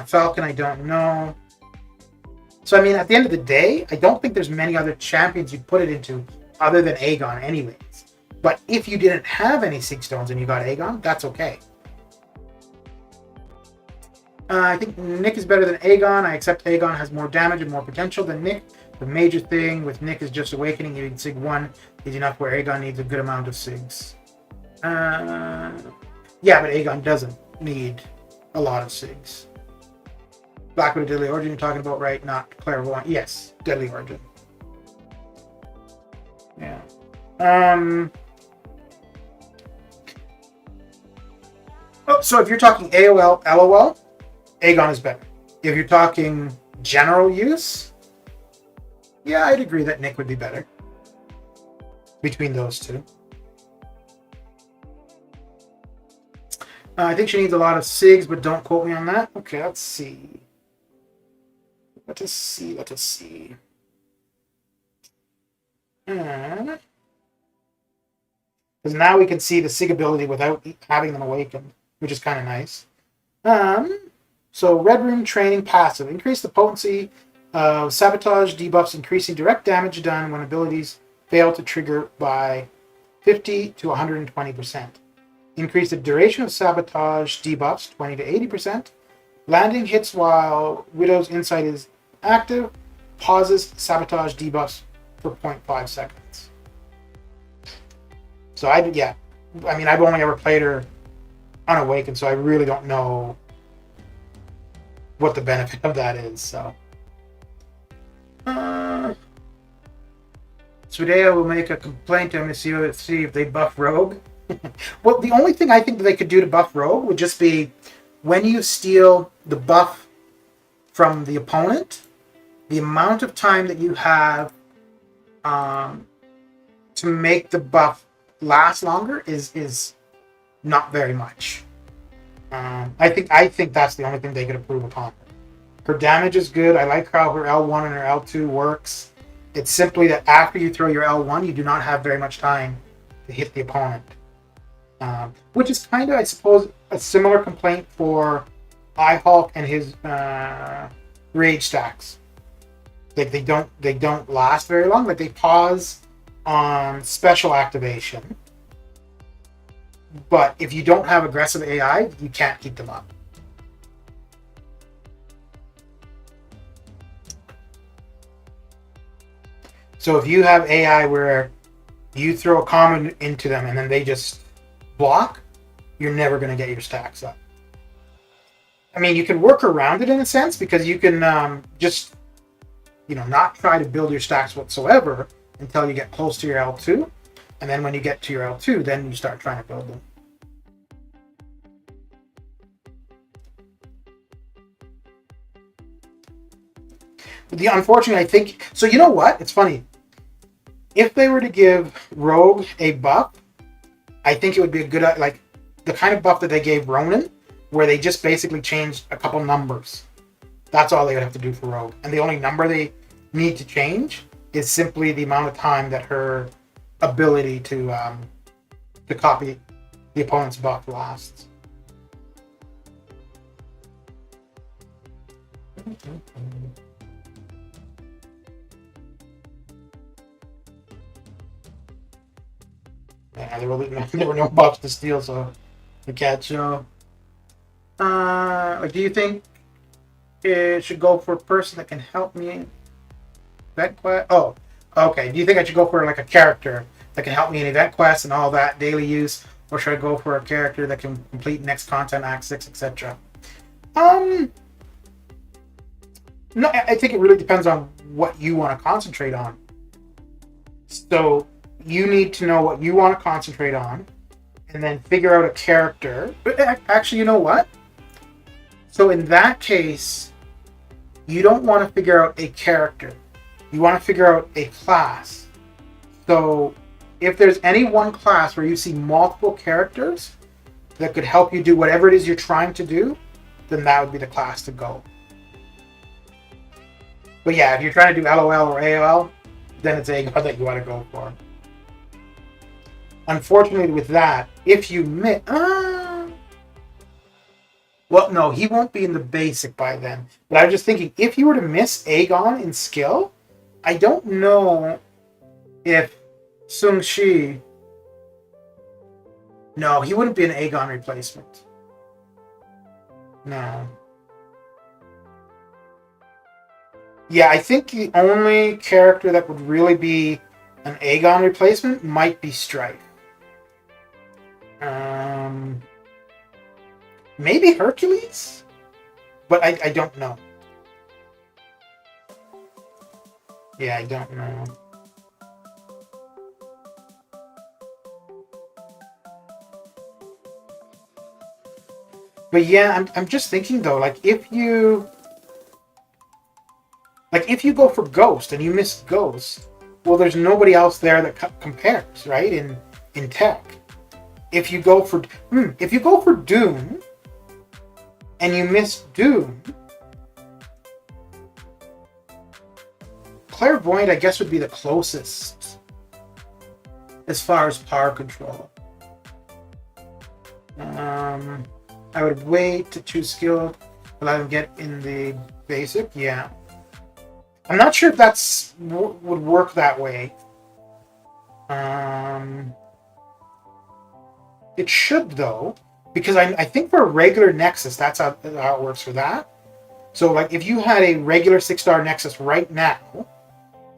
Falcon, I don't know. So, I mean, at the end of the day, I don't think there's many other champions you'd put it into other than Aegon anyways. But if you didn't have any SIG stones and you got Aegon, that's okay. I think Nick is better than Aegon. I accept Aegon has more damage and more potential than Nick. The major thing with Nick is just Awakening. Using SIG 1 is enough where Aegon needs a good amount of SIGs. Yeah, but Aegon doesn't need a lot of SIGs. Black Widow Deadly Origin you're talking about, right? Not Clairvoyant. Yes, Deadly Origin. Yeah. So if you're talking AOL, LOL, Aegon is better. If you're talking general use, yeah, I'd agree that Nick would be better between those two. I think she needs a lot of SIGs, but don't quote me on that. Okay, let's see. Let us see. Because now we can see the SIG ability without having them awakened, which is kind of nice. So Red Room Training passive. Increase the potency of sabotage debuffs, increasing direct damage done when abilities fail to trigger by 50 to 120%. Increase the duration of sabotage debuffs 20 to 80%. Landing hits while Widow's Insight is active. pauses sabotage debuffs for 0.5 seconds. So I mean, I've only ever played her unawakened, so I really don't know what the benefit of that is. So Swedea will make a complaint to MCOC if they buff Rogue. Well, the only thing I think that they could do to buff Rogue would just be when you steal the buff from the opponent, the amount of time that you have to make the buff last longer is not very much. I think that's the only thing they could improve upon. Her damage is good. I like how her L1 and her L2 works. It's simply that after you throw your L1, you do not have very much time to hit the opponent. Which is kind of, I suppose, a similar complaint for iHulk and his rage stacks. Like they don't last very long. Like they pause on special activation. But if you don't have aggressive AI, you can't keep them up. So if you have AI where you throw a common into them and then they just block, you're never going to get your stacks up. I mean, you can work around it in a sense because you can just, not try to build your stacks whatsoever until you get close to your L2. And then when you get to your L2, then you start trying to build them. But unfortunately, I think, so you know what? It's funny. If they were to give Rogue a buff, I think it would be a good, like the kind of buff that they gave Ronin, where they just basically changed a couple numbers. That's all they would have to do for Rogue. And the only number they need to change is simply the amount of time that her ability to copy the opponent's buff lasts. Yeah, there were no buffs to steal, so the cat show. Do you think it should go for a person that can help me? Event quest? Oh, okay. Do you think I should go for like a character that can help me in event quests and all that daily use, or should I go for a character that can complete next content, Act 6, etc.? No, I think it really depends on what you want to concentrate on. So you need to know what you want to concentrate on, and then figure out a character. Actually, you know what? So in that case, you don't want to figure out a character. You want to figure out a class. So if there's any one class where you see multiple characters that could help you do whatever it is you're trying to do, then that would be the class to go. But yeah, if you're trying to do LOL or AOL, then it's Aegon that you want to go for. Unfortunately, with that, if you miss... well, no, he won't be in the basic by then. But I was just thinking, if you were to miss Aegon in skill, I don't know if Sung Shi... No, he wouldn't be an Aegon replacement. No. Yeah, I think the only character that would really be an Aegon replacement might be Strife. Maybe Hercules? But I don't know. Yeah, I don't know. But yeah, I'm just thinking though, if you go for Ghost and you miss Ghost, well, there's nobody else there that compares, right? In tech. If you go for Doom and you miss Doom, Clairvoyant, I guess, would be the closest as far as power control. I would wait to choose skill, allow them get in the basic. Yeah, I'm not sure if that's would work that way. It should though, because I think for a regular Nexus, that's how it works for that. So like if you had a regular 6-star Nexus right now,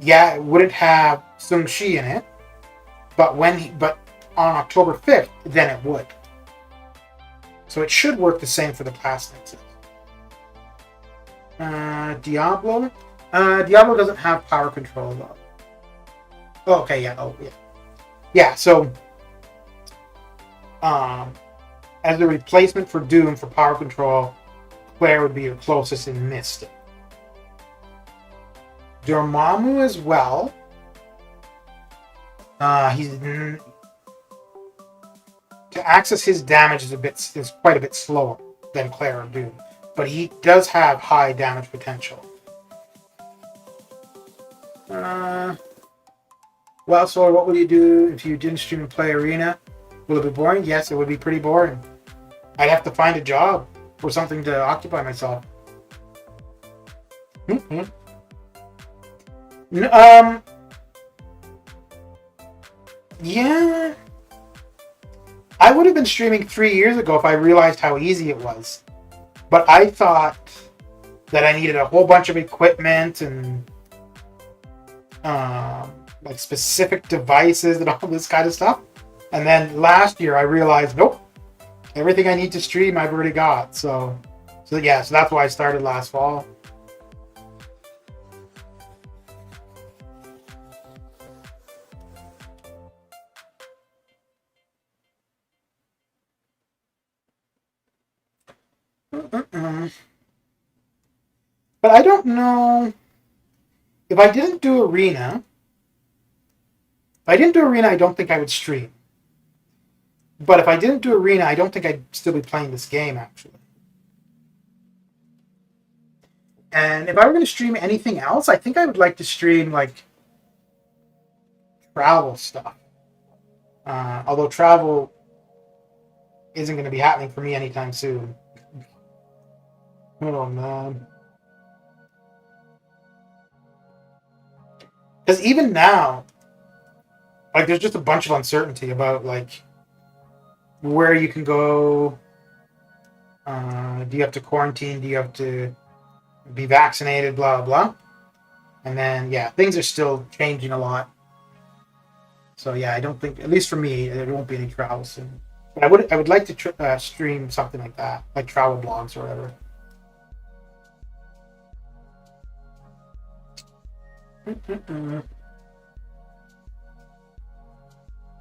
yeah, it wouldn't have Sung Shi in it, but on October 5th, then it would. So it should work the same for the class Nexus. Diablo? Diablo doesn't have power control though. Oh, okay, yeah, Yeah, so as a replacement for Doom for power control, Claire would be your closest in Mystic. Dormammu as well. To access his damage is quite a bit slower than Claire or Doom, but he does have high damage potential. Well, so what would you do if you didn't stream and play Arena? Will it be boring? Yes, it would be pretty boring. I'd have to find a job or something to occupy myself. Yeah. I would have been streaming 3 years ago if I realized how easy it was. But I thought that I needed a whole bunch of equipment and like specific devices and all this kind of stuff. And then last year I realized, nope, everything I need to stream I've already got. So that's why I started last fall. But I don't know if I didn't do Arena. If I didn't do Arena, I don't think I would stream. But if I didn't do Arena, I don't think I'd still be playing this game, actually. And if I were going to stream anything else, I think I would like to stream, like, travel stuff. Although travel isn't going to be happening for me anytime soon. Oh, man. Because even now, like, there's just a bunch of uncertainty about, like, where you can go. Do you have to quarantine? Do you have to be vaccinated? Blah, blah. And then, yeah, things are still changing a lot. So, yeah, I don't think, at least for me, there won't be any travel soon. But I would like to stream something like that, like travel blogs or whatever.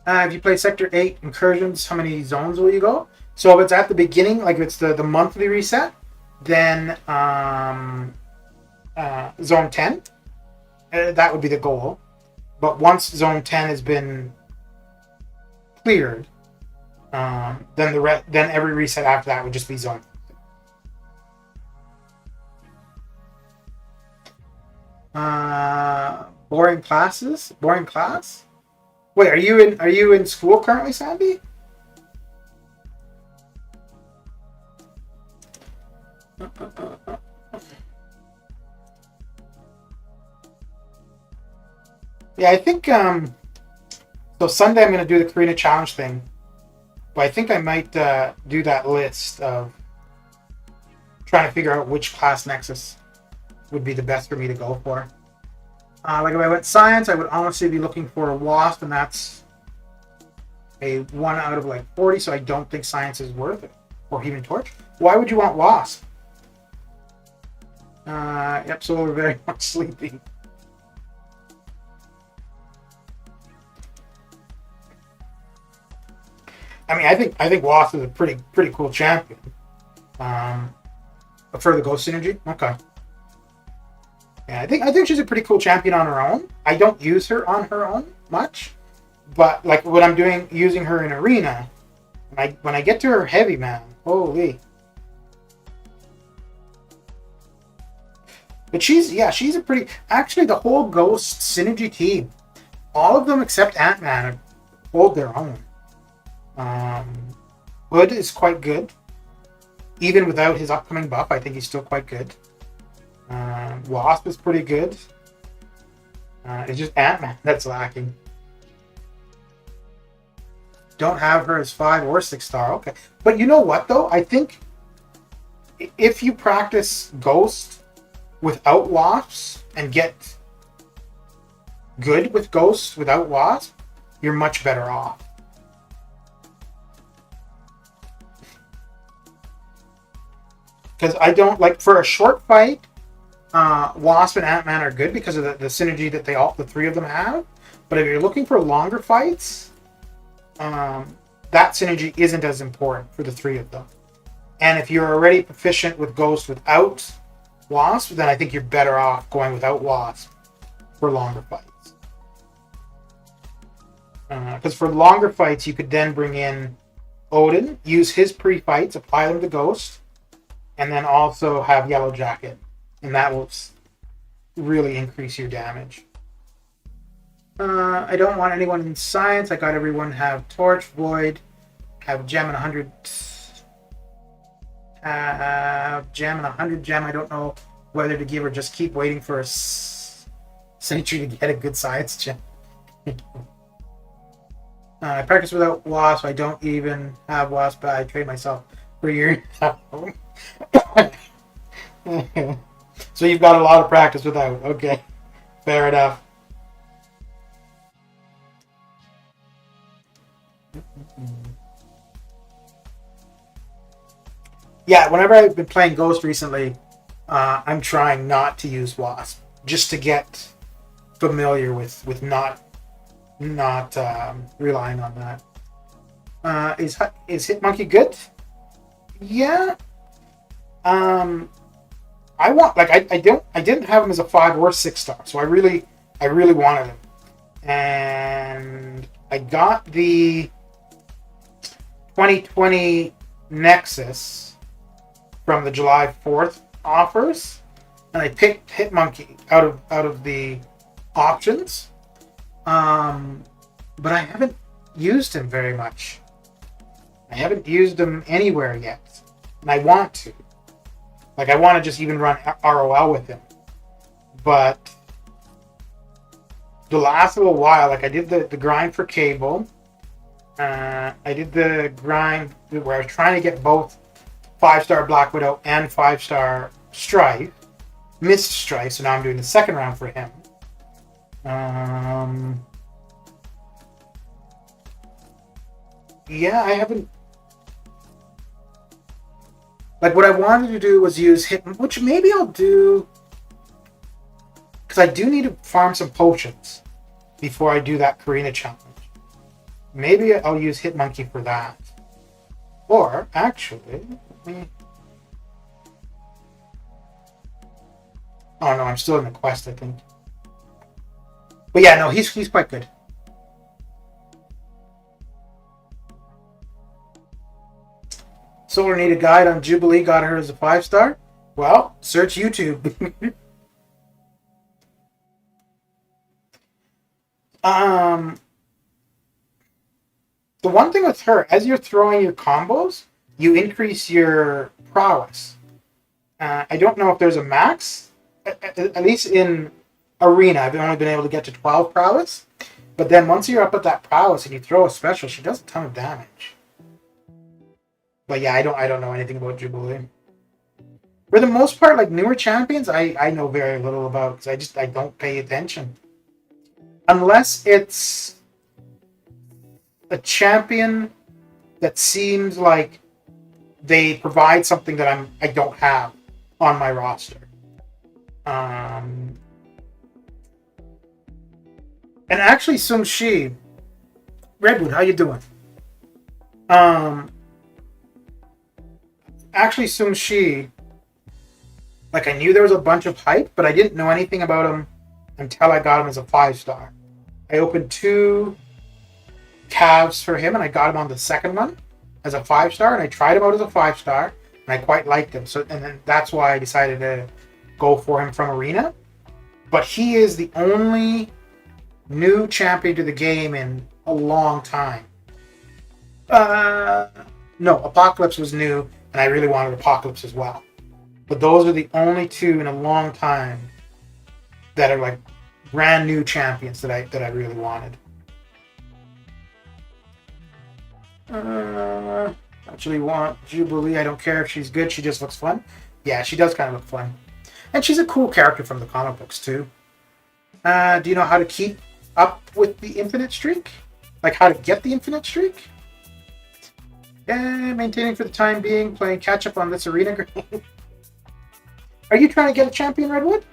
If you play Sector 8 Incursions, how many zones will you go? So if it's at the beginning, like if it's the monthly reset, then Zone 10, that would be the goal. But once Zone 10 has been cleared, then every reset after that would just be Zone. Boring classes? Boring class? Wait, are you in school currently, Sandy? Yeah, I think so Sunday I'm gonna do the Karina Challenge thing. But I think I might do that list of trying to figure out which class Nexus would be the best for me to go for. Like if I went science, I would honestly be looking for a WASP, and that's a 1 out of like 40, so I don't think science is worth it. Or Human Torch. Why would you want WASP? Yep, so we're very much sleepy. I mean, I think WASP is a pretty cool champion. For the Ghost Synergy? Okay. Yeah, I think she's a pretty cool champion on her own. I don't use her on her own much, but like when I'm using her in Arena, when I get to her heavy, man, holy. But she's a pretty, actually the whole Ghost Synergy team, all of them except Ant-Man hold their own. Hood is quite good. Even without his upcoming buff, I think he's still quite good. Wasp is pretty good. It's just Ant-Man that's lacking. Don't have her as 5 or 6 star. Okay. But you know what, though? I think if you practice Ghost without Wasps and get good with Ghost without Wasp, you're much better off. Because I don't like for a short fight, Wasp and Ant-Man are good because of the synergy that the three of them have. But if you're looking for longer fights, that synergy isn't as important for the three of them. And if you're already proficient with Ghost without Wasp, then I think you're better off going without Wasp for longer fights. Because for longer fights, you could then bring in Odin, use his pre-fights, apply them to Ghost, and then also have Yellow Jacket. And that will really increase your damage. I don't want anyone in Science. I got everyone have Torch, Void, have Gem and 100... Gem and 100 Gem. I don't know whether to give or just keep waiting for a Sentry to get a good Science Gem. I practice without Wasp. I don't even have Wasp, but I trade myself for a year. So you've got a lot of practice without. Okay, fair enough. Yeah, whenever I've been playing Ghost recently, I'm trying not to use Wasp just to get familiar with not relying on that. Is Hitmonkey good? Yeah. I want I didn't have him as a 5 or 6 star, so I really wanted him, and I got the 2020 Nexus from the July 4th offers, and I picked Hitmonkey out of the options. But I haven't used him very much. I haven't used him anywhere yet, and I want to. Like, I want to just even run ROL with him. But the last little while, like I did the grind for Cable. I did the grind where I was trying to get both 5-star Black Widow and 5-star Strife. Missed Strife, so now I'm doing the second round for him. Yeah, I haven't... Like, what I wanted to do was use Hit... Which maybe I'll do... Because I do need to farm some potions before I do that Karina challenge. Maybe I'll use Hitmonkey for that. Or, actually... Oh, no, I'm still in the quest, I think. But yeah, no, he's quite good. Solar need a guide on Jubilee, got her as a 5-star. Well, search YouTube. The one thing with her, as you're throwing your combos, you increase your prowess. I don't know if there's a max. At least in Arena, I've only been able to get to 12 prowess. But then once you're up at that prowess and you throw a special, she does a ton of damage. But yeah, I don't know anything about Jubilee. For the most part, like newer champions, I know very little about because I don't pay attention. Unless it's a champion that seems like they provide something that I don't have on my roster. And actually, Sung Shi, Redwood, how you doing? Actually, Sung Shi, like I knew there was a bunch of hype, but I didn't know anything about him until I got him as a 5-star. I opened 2 calves for him, and I got him on the second one as a 5-star, and I tried him out as a 5-star, and I quite liked him. So, and then that's why I decided to go for him from Arena. But he is the only new champion to the game in a long time. No, Apocalypse was new, and I really wanted Apocalypse as well. But those are the only 2 in a long time that are like brand new champions that I really wanted. actually want Jubilee. I don't care if she's good. She just looks fun. Yeah, she does kind of look fun. And she's a cool character from the comic books, too. Do you know how to keep up with the infinite streak? Like how to get the infinite streak? Yeah, maintaining for the time being, playing catch up on this arena game. Are you trying to get a champion, Redwood?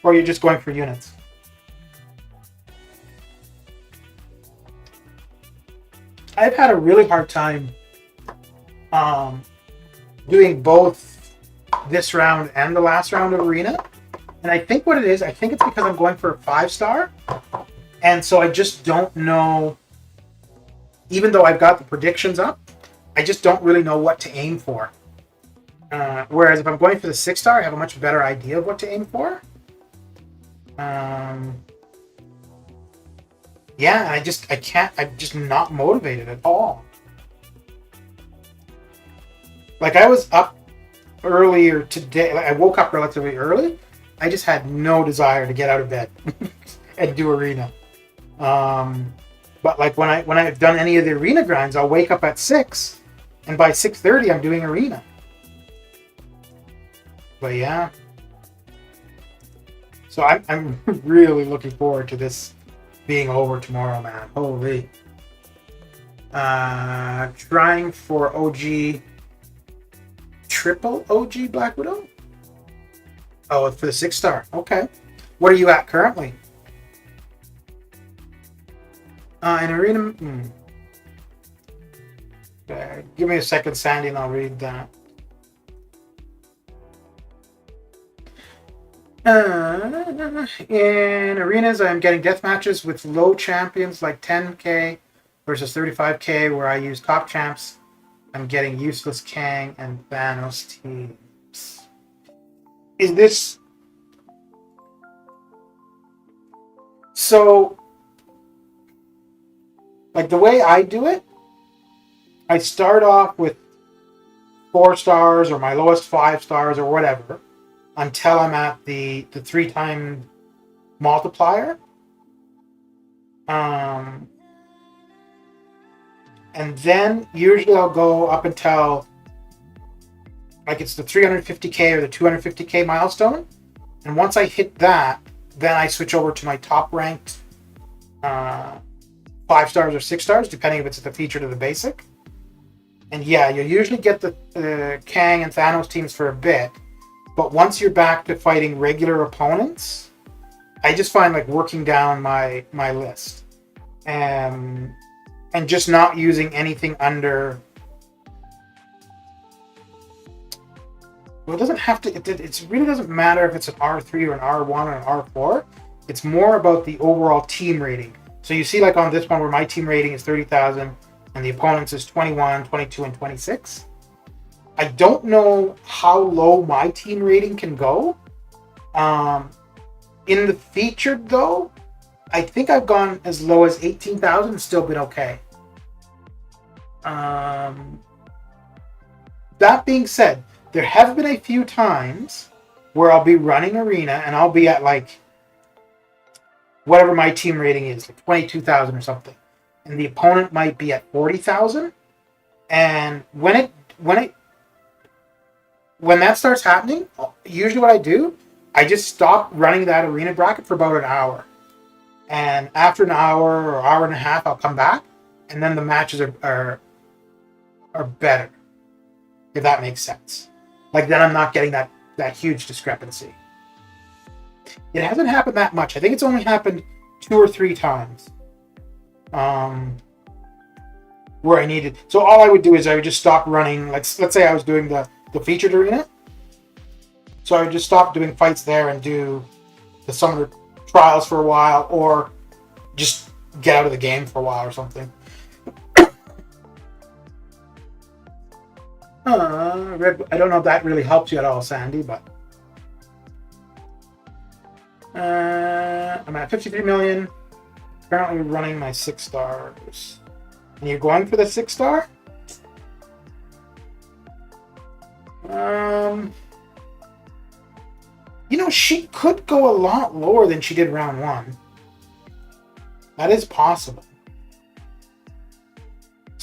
Or are you just going for units? I've had a really hard time doing both this round and the last round of arena. And I think what it is, I think it's because I'm going for a 5-star. And so I just don't know, even though I've got the predictions up, I just don't really know what to aim for. Whereas if I'm going for the 6-star, I have a much better idea of what to aim for. Yeah, I'm just not motivated at all. Like I was up earlier today, like I woke up relatively early. I just had no desire to get out of bed and do arena. But like when I've done any of the arena grinds, I'll wake up at 6, and by 6:30 I'm doing arena. But yeah. So I'm really looking forward to this being over tomorrow, man. Holy. Trying for OG, triple OG Black Widow? Oh, for the 6-star. Okay. What are you at currently? In arena. Okay. Give me a second, Sandy, and I'll read that. In arenas, I'm getting death matches with low champions like 10k versus 35k, where I use top champs. I'm getting useless Kang and Thanos teams. Is this so? Like the way I do it, I start off with 4 stars or my lowest 5 stars or whatever until I'm at the 3-time multiplier. And then usually I'll go up until like it's the 350k or the 250k milestone. And once I hit that, then I switch over to my top ranked 5 stars or 6 stars, depending if it's the featured or the basic. And yeah, you usually get the Kang and Thanos teams for a bit, but once you're back to fighting regular opponents, I just find like working down my list and just not using anything under. Well, it doesn't have to. It really doesn't matter if it's an R3 or an R1 or an R4. It's more about the overall team rating. So you see like on this one where my team rating is 30,000 and the opponent's is 21, 22, and 26. I don't know how low my team rating can go. In the featured though, I think I've gone as low as 18,000 and still been okay. That being said, there have been a few times where I'll be running arena and I'll be at like whatever my team rating is, like 22,000 or something, and the opponent might be at 40,000. And when that starts happening, usually what I do, I just stop running that arena bracket for about an hour. And after an hour or hour and a half, I'll come back, and then the matches are better, if that makes sense. Like then I'm not getting that huge discrepancy. It hasn't happened that much. I think it's only happened 2 or 3 times. Where I needed. So all I would do is I would just stop running. Let's say I was doing the featured arena. So I would just stop doing fights there and do the summer trials for a while, or just get out of the game for a while or something. I don't know if that really helps you at all, Sandy, but I'm at 53 million. Currently running my 6 stars. And you're going for the 6-star? You know, she could go a lot lower than she did round 1. That is possible.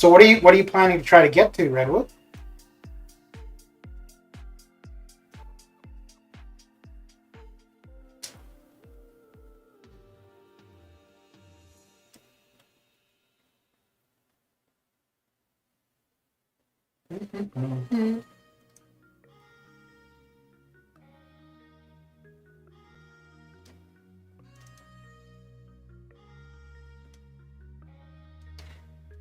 So what are you planning to try to get to, Redwood?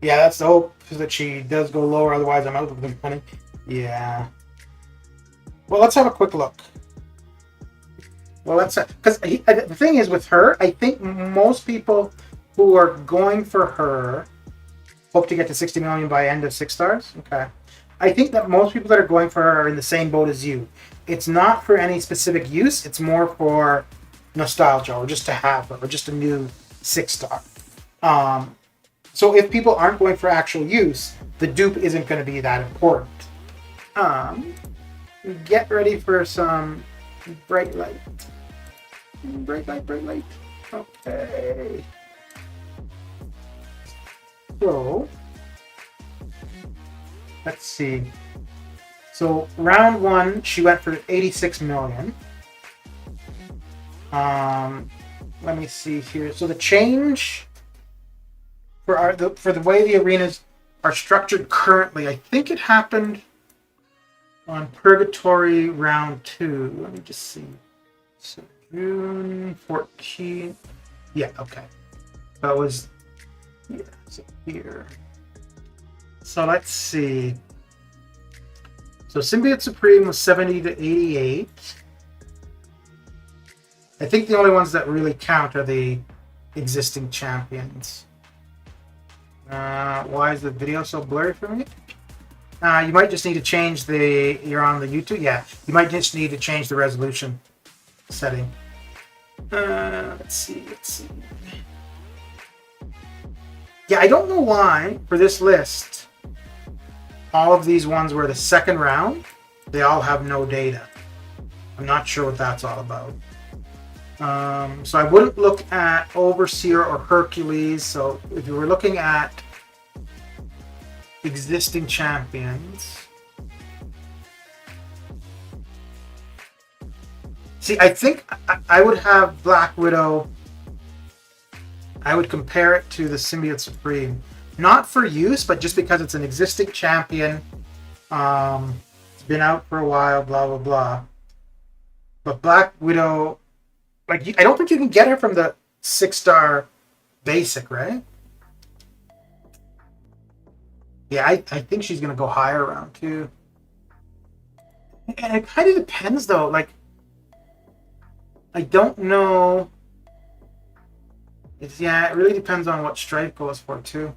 Yeah, that's the hope, is that she does go lower. Otherwise, I'm out of the money. Yeah. Well, let's have a quick look. Well, let's because the thing is with her, I think most people who are going for her hope to get to 60 million by end of 6 stars. Okay. I think that most people that are going for her are in the same boat as you. It's not for any specific use. It's more for nostalgia, or just to have her, or just a new 6 star. So if people aren't going for actual use, the dupe isn't going to be that important. Get ready for some bright light. Bright light, bright light. Okay. So, let's see. So round 1, she went for 86 million. Let me see here. So the change for the way the arenas are structured currently, I think it happened on Purgatory round 2. Let me just see. So June 14th. Yeah, okay. That was so here. So let's see. So Symbiote Supreme was 70 to 88. I think the only ones that really count are the existing champions. Why is the video so blurry for me? You might just need to change you're on the YouTube? Yeah. You might just need to change the resolution setting. Let's see. Yeah, I don't know why, for this list, all of these ones were the second round, they all have no data. I'm not sure what that's all about. So I wouldn't look at Overseer or Hercules. So if you were looking at existing champions, see, I think I would have Black Widow. I would compare it to the Symbiote Supreme, not for use, but just because it's an existing champion. It's been out for a while, blah blah blah. But Black Widow, like, I don't think you can get her from the 6-star basic, right? Yeah, I think she's gonna go higher around 2. And it kind of depends, though. Like, I don't know. It really depends on what Strife goes for, too.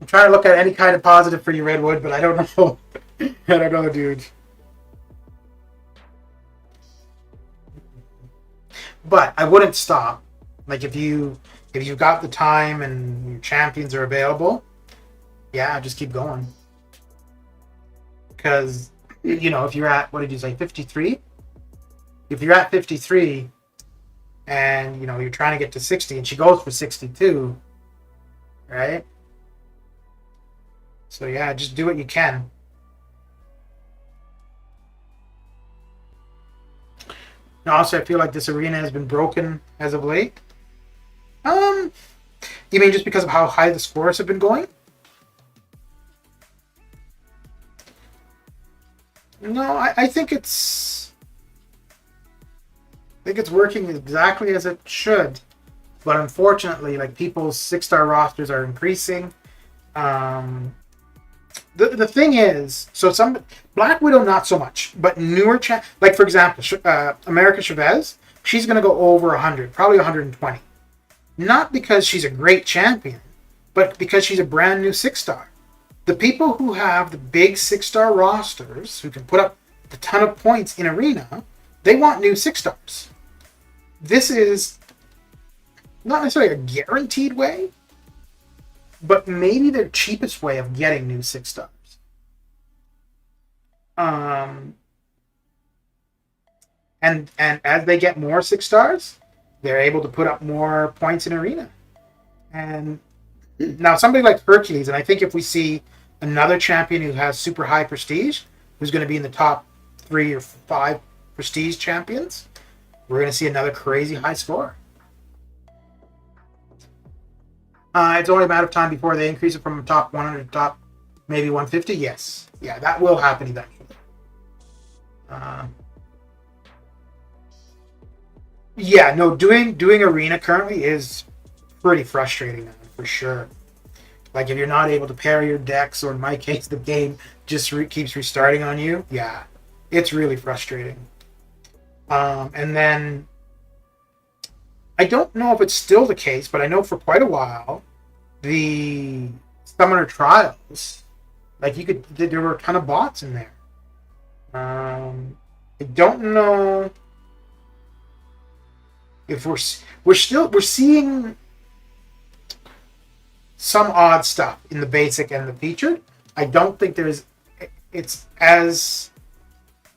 I'm trying to look at any kind of positive for you, Redwood, but I don't know. I don't know, dude. But I wouldn't stop. Like, if you've got the time and your champions are available, yeah, just keep going. Because, if you're at, what did you say, 53? If you're at 53 and, you're trying to get to 60 and she goes for 62, right? So, yeah, just do what you can. And also, I feel like this arena has been broken as of late. You mean just because of how high the scores have been going? No, I think it's working exactly as it should. But unfortunately, like, people's 6-star rosters are increasing. The thing is, so some Black Widow not so much, but newer like, for example, America Chavez, she's going to go over 100, probably 120. Not because she's a great champion, but because she's a brand new 6-star. The people who have the big 6-star rosters, who can put up a ton of points in arena, they want new 6-stars. This is not necessarily a guaranteed way, but maybe the cheapest way of getting new 6-stars. And as they get more 6-stars, they're able to put up more points in arena. And now somebody like Hercules, and I think if we see another champion who has super high prestige, who's going to be in the top 3 or 5 prestige champions, we're going to see another crazy high score. It's only a matter of time before they increase it from top 100 to top maybe 150. Yes. Yeah, that will happen eventually. Yeah, no, doing arena currently is pretty frustrating, man, for sure. Like, if you're not able to pair your decks, or in my case, the game just keeps restarting on you, yeah, it's really frustrating. And then, I don't know if it's still the case, but I know for quite a while, the Summoner Trials, like, there were a ton of bots in there. I don't know if we're seeing some odd stuff in the basic and the featured. I don't think it's as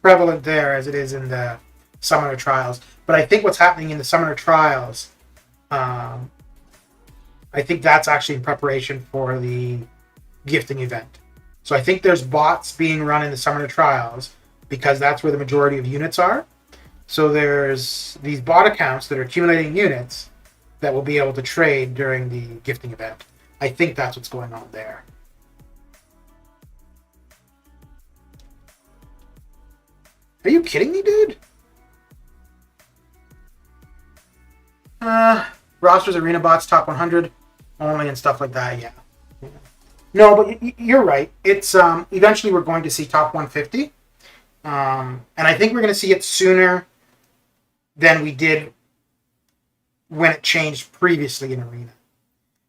prevalent there as it is in the Summoner Trials. But I think what's happening in the Summoner Trials, I think that's actually in preparation for the gifting event. So I think there's bots being run in the Summoner Trials because that's where the majority of units are. So there's these bot accounts that are accumulating units that will be able to trade during the gifting event. I think that's what's going on there. Are you kidding me, dude? Rosters, arena bots, top 100 only, and stuff like that. Yeah. No, but you're right. It's eventually we're going to see top 150, and I think we're going to see it sooner than we did when it changed previously in arena.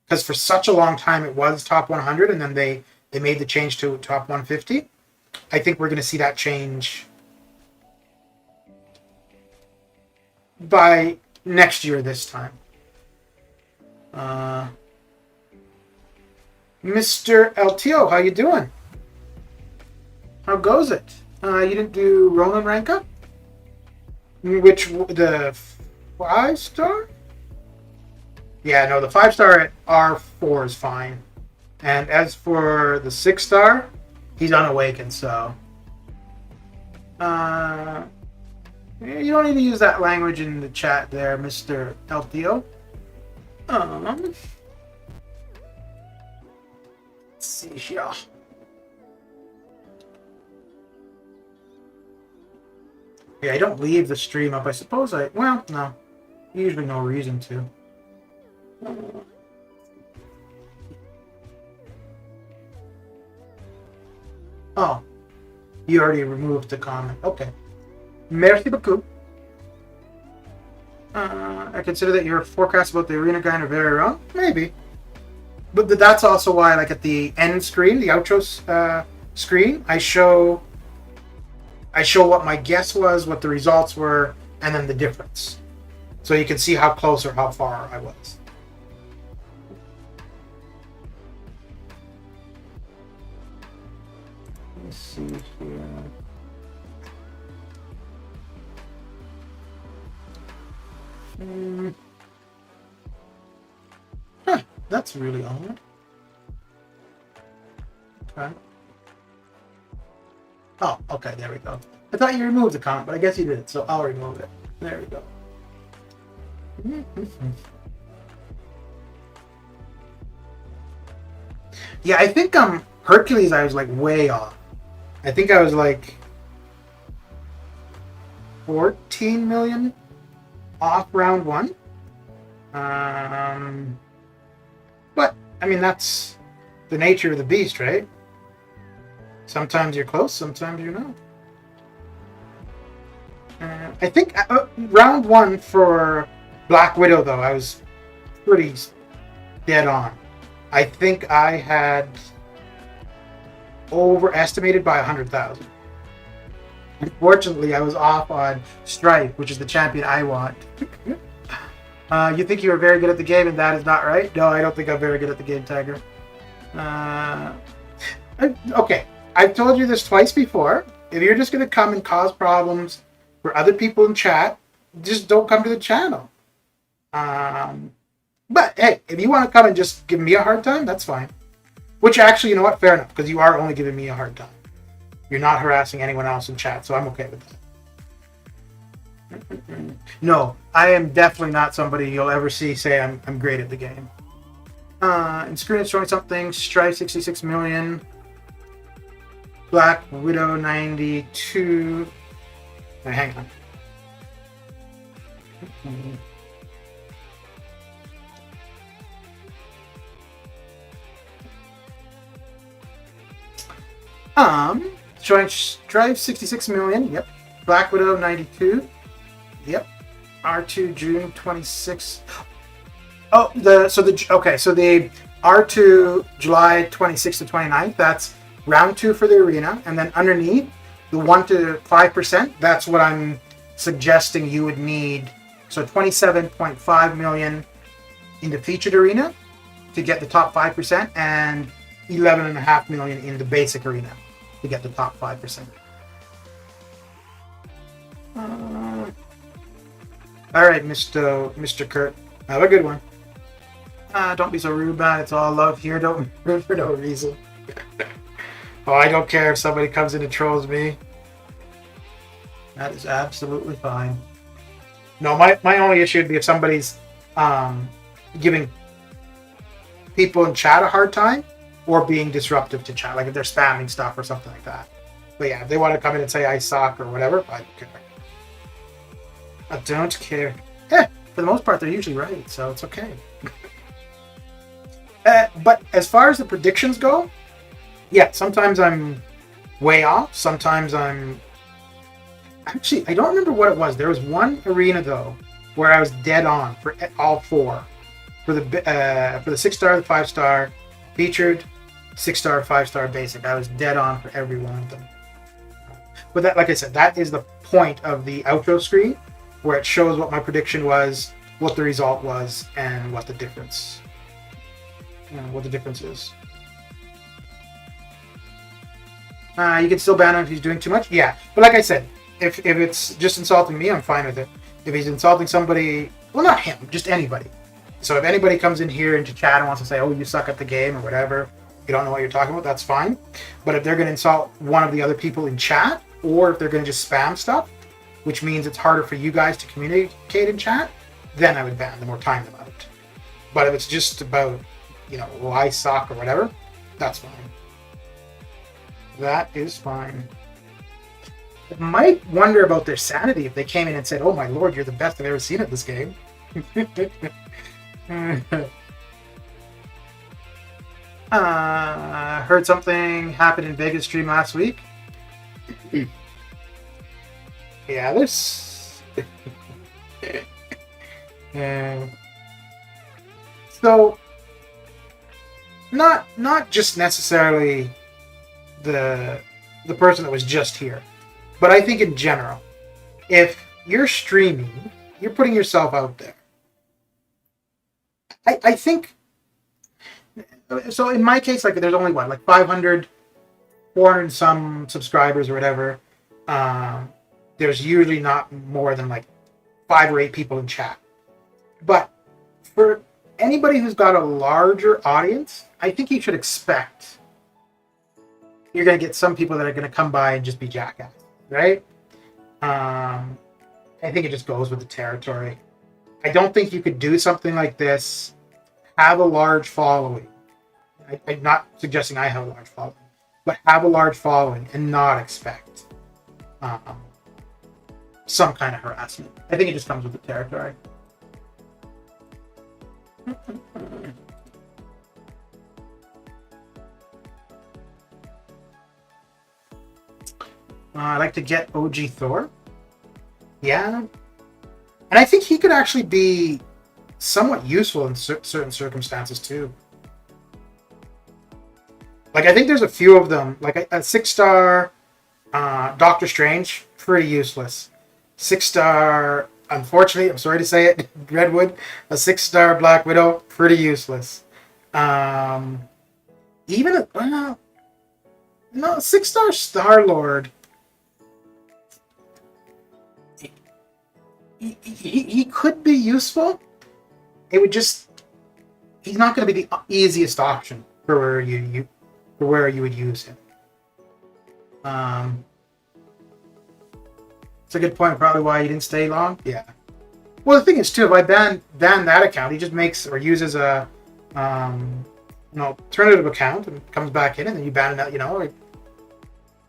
Because for such a long time it was top 100, and then they made the change to top 150. I think we're going to see that change by next year this time. Mr. LTO, how you doing? How goes it? You didn't do Roland rank up? Which, the 5-star? Yeah, no, the 5-star at R4 is fine. And as for the 6-star, he's unawakened, so... you don't need to use that language in the chat there, Mr. LTO. Let's see here. Yeah, I don't leave the stream up. I suppose well, no. Usually no reason to. Oh. You already removed the comment. Okay. Merci beaucoup. I consider that your forecasts about the arena grind are very wrong. Maybe. But that's also why, like, at the end screen, the outro screen, I show what my guess was, what the results were, and then the difference. So you can see how close or how far I was. Let's see here. Huh, that's really odd. Okay. Oh, okay, there we go. I thought you removed the comment, but I guess you did, so I'll remove it. There we go. Yeah, I think Hercules I was like way off. I think I was like 14 million off round 1. But I mean, that's the nature of the beast, right? Sometimes you're close, sometimes you're not. I think round 1 for Black Widow, though, I was pretty dead on. I think I had overestimated by 100,000. Unfortunately, I was off on Strife, which is the champion I want. You think you are very good at the game, and that is not right? No, I don't think I'm very good at the game, Tiger. Okay, I've told you this twice before. If you're just going to come and cause problems for other people in chat, just don't come to the channel. But hey, if you want to come and just give me a hard time, that's fine. Which actually, you know what? Fair enough, because you are only giving me a hard time. You're not harassing anyone else in chat, so I'm okay with that. No, I am definitely not somebody you'll ever see say I'm great at the game. And screen is showing something. Strife 66 million. Black Widow 92. Wait, hang on. Showing Strife 66 million. Yep. Black Widow 92. Yep. R2 June 26. Oh, the R2 July 26th to 29th. That's round 2 for the arena, and then underneath the 1 to 5%. That's what I'm suggesting you would need. So 27.5 million in the featured arena to get the top 5%, and 11.5 million in the basic arena to get the top 5%. All right, Mr. Kurt, have a good one. Don't be so rude, man. It's all love here. Don't be rude for no reason. Oh, I don't care if somebody comes in and trolls me. That is absolutely fine. No, my only issue would be if somebody's giving people in chat a hard time or being disruptive to chat, like if they're spamming stuff or something like that. But yeah, if they want to come in and say I suck or whatever, I don't care. I don't care. Yeah, for the most part, they're usually right, so it's okay. But as far as the predictions go, yeah, sometimes I'm way off. Sometimes I'm... Actually, I don't remember what it was. There was one arena, though, where I was dead on for all 4. For the 6-star, the 5-star, featured, 6-star, 5-star, basic. I was dead on for every one of them. But that, like I said, that is the point of the outro screen, where it shows what my prediction was, what the result was, and what the difference is. You can still ban him if he's doing too much. Yeah, but like I said, if it's just insulting me, I'm fine with it. If he's insulting somebody, well, not him, just anybody. So if anybody comes in here into chat and wants to say, "Oh, you suck at the game" or whatever, you don't know what you're talking about, that's fine. But if they're going to insult one of the other people in chat, or if they're going to just spam stuff, which means it's harder for you guys to communicate in chat, then I would ban them or time them out. But if it's just about, well, I suck or whatever, that's fine. That is fine. I might wonder about their sanity if they came in and said, "Oh my lord, you're the best I've ever seen at this game." Heard something happened in Vegas stream last week. Yeah, there's... So, not just necessarily the person that was just here, but I think in general, if you're streaming, you're putting yourself out there. I think, so in my case, like there's only 500, 400 some subscribers or whatever. There's usually not more than 5 or 8 people in chat. But for anybody who's got a larger audience, I think you should expect you're going to get some people that are going to come by and just be jackass, right? I think it just goes with the territory. I don't think you could do something like this, have a large following. I'm not suggesting I have a large following, but have a large following and not expect some kind of harassment. I think it just comes with the territory. I like to get OG Thor. Yeah. And I think he could actually be somewhat useful in certain circumstances too. I think there's a few of them. A 6-star Doctor Strange, pretty useless. 6-star, unfortunately, I'm sorry to say it, Redwood. A 6-star Black Widow, pretty useless. Even a 6-star Star-Lord. He could be useful. It would just he's not going to be the easiest option for where you would use him. It's a good point. Probably why he didn't stay long. Yeah. Well, the thing is too, if I ban that account, he just makes or uses a alternative account and comes back in, and then you ban it.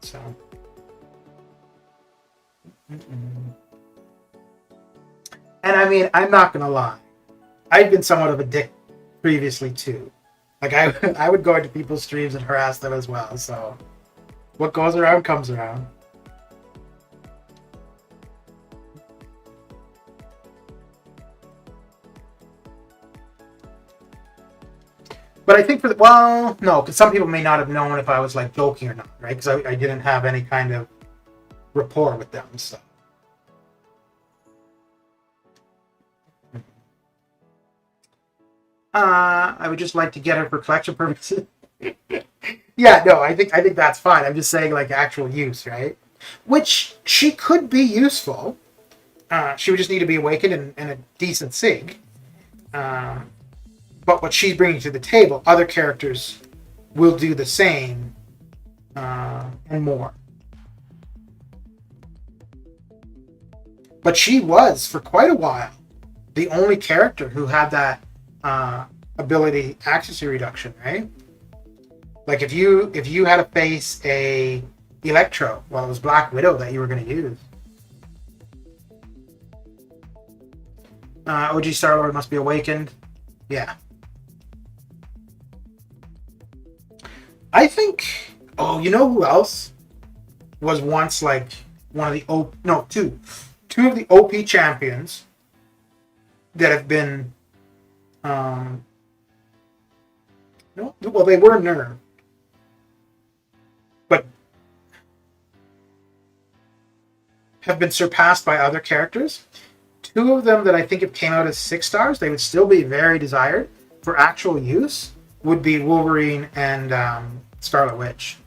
So. And I mean, I'm not gonna lie, I've been somewhat of a dick previously too. Like I would go into people's streams and harass them as well. So what goes around comes around. But I think no, because some people may not have known if I was like joking or not, right? Because I didn't have any kind of rapport with them, so. I would just like to get her for collection purposes. Yeah, no, I think that's fine. I'm just saying like actual use, right? Which she could be useful. She would just need to be awakened and a decent sig. But what she's bringing to the table, other characters will do the same and more. But she was, for quite a while, the only character who had that ability accuracy reduction, right? Like if you had to face a Electro, well, it was Black Widow that you were going to use. OG Star-Lord must be awakened. Yeah. I think. Oh, you know who else was once like one of the two of the OP champions that have been. Well, they were nerfed, but have been surpassed by other characters. Two of them that I think have came out as 6 stars, they would still be very desired for actual use, would be Wolverine and Scarlet Witch.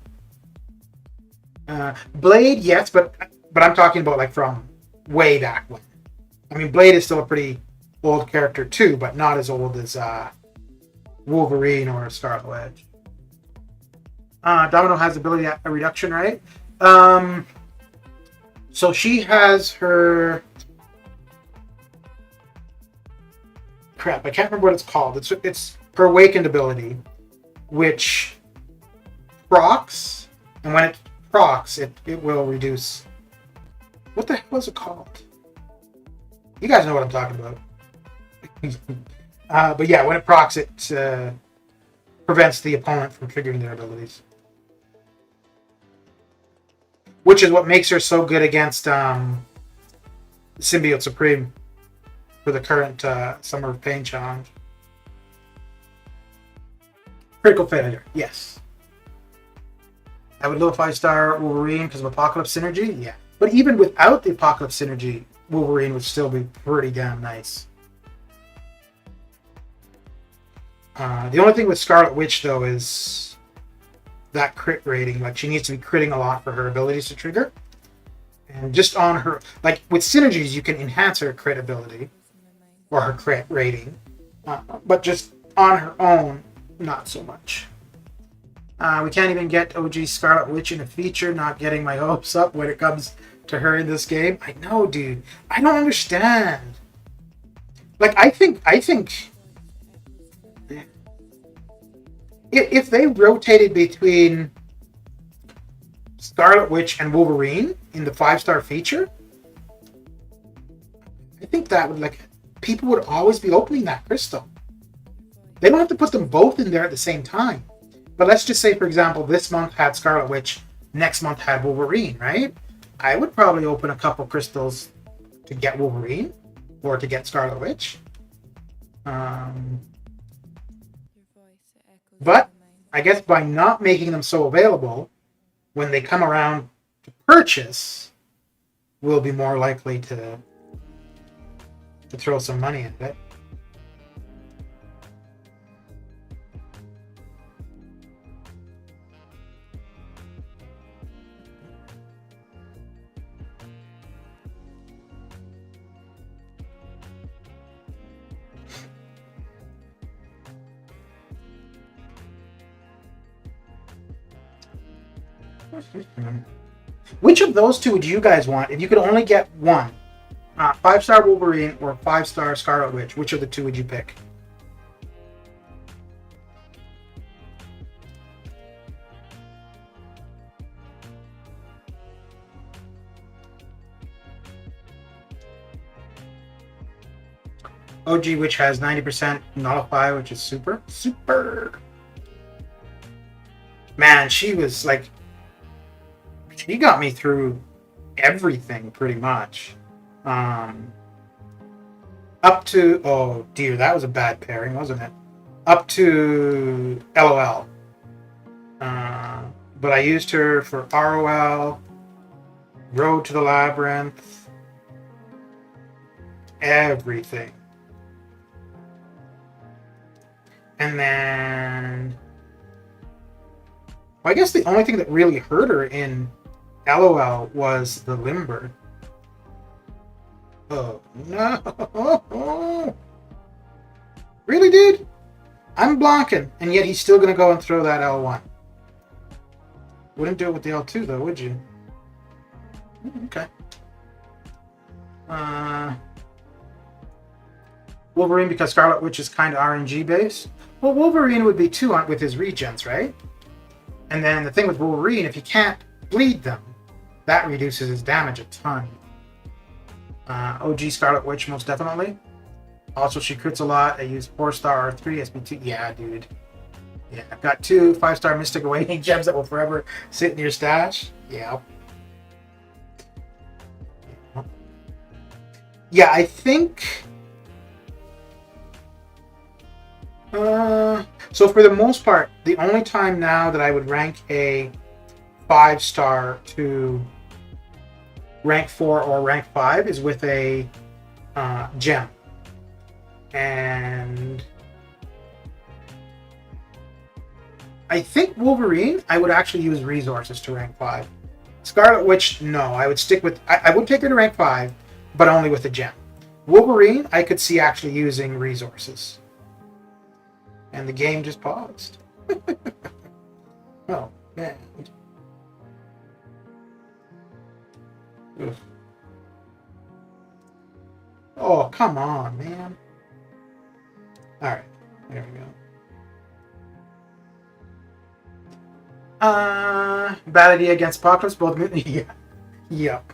Blade, yes, but I'm talking about like from way back when. I mean, Blade is still a pretty old character too, but not as old as Wolverine or Scarlet Witch. Domino has ability reduction, right? So she has her. Crap, I can't remember what it's called. It's her awakened ability, which procs, and when it procs, it will reduce. What the hell is it called? You guys know what I'm talking about. But yeah, when it procs, it prevents the opponent from triggering their abilities, which is what makes her so good against Symbiote Supreme for the current Summer of Pain challenge. Critical failure, yes. I would love 5-star Wolverine because of Apocalypse synergy, yeah. But even without the Apocalypse synergy, Wolverine would still be pretty damn nice. The only thing with Scarlet Witch, though, is that crit rating. Like, she needs to be critting a lot for her abilities to trigger. And just on her... Like, with synergies, you can enhance her crit ability. Or her crit rating. But just on her own, not so much. We can't even get OG Scarlet Witch in a feature, not getting my hopes up when it comes to her in this game. I know, dude. I don't understand. Like, I think if they rotated between Scarlet Witch and Wolverine in the 5-star feature, I think that would, like, people would always be opening that crystal. They don't have to put them both in there at the same time. But let's just say, for example, this month had Scarlet Witch, next month had Wolverine, right? I would probably open a couple crystals to get Wolverine or to get Scarlet Witch. But I guess by not making them so available, when they come around to purchase, we'll be more likely to throw some money at it. Which of those two would you guys want if you could only get one? 5-star Wolverine or 5-star Scarlet Witch? Which of the two would you pick? OG, which has 90% nullify, which is super. Man, she was like, she got me through everything pretty much. Up to, oh dear, that was a bad pairing, wasn't it? Up to LOL. But I used her for ROL, Road to the Labyrinth, everything. And then, well, I guess the only thing that really hurt her in LOL was the Limber. Oh, no. Really, dude? I'm blocking, and yet he's still going to go and throw that L1. Wouldn't do it with the L2, though, would you? Okay. Wolverine, because Scarlet Witch is kind of RNG based. Well, Wolverine would be too with his regens, right? And then the thing with Wolverine, if you can't bleed them, that reduces his damage a ton. OG Scarlet Witch, most definitely. Also, she crits a lot. I use 4-star R3, SB2. Yeah, dude. Yeah, I've got 2 5-star Mystic Awakening gems that will forever sit in your stash. Yeah. Yeah, I think... so for the most part, the only time now that I would rank a 5-star to rank 4 or rank 5 is with a gem. And I think Wolverine, I would actually use resources to rank 5. Scarlet Witch, no. I would stick with... I would take her to rank 5, but only with a gem. Wolverine, I could see actually using resources. And the game just paused. Oh, man. Ugh. Oh, come on, man. Alright, there we go. Bad idea against Apocalypse, both... Yeah. Yep.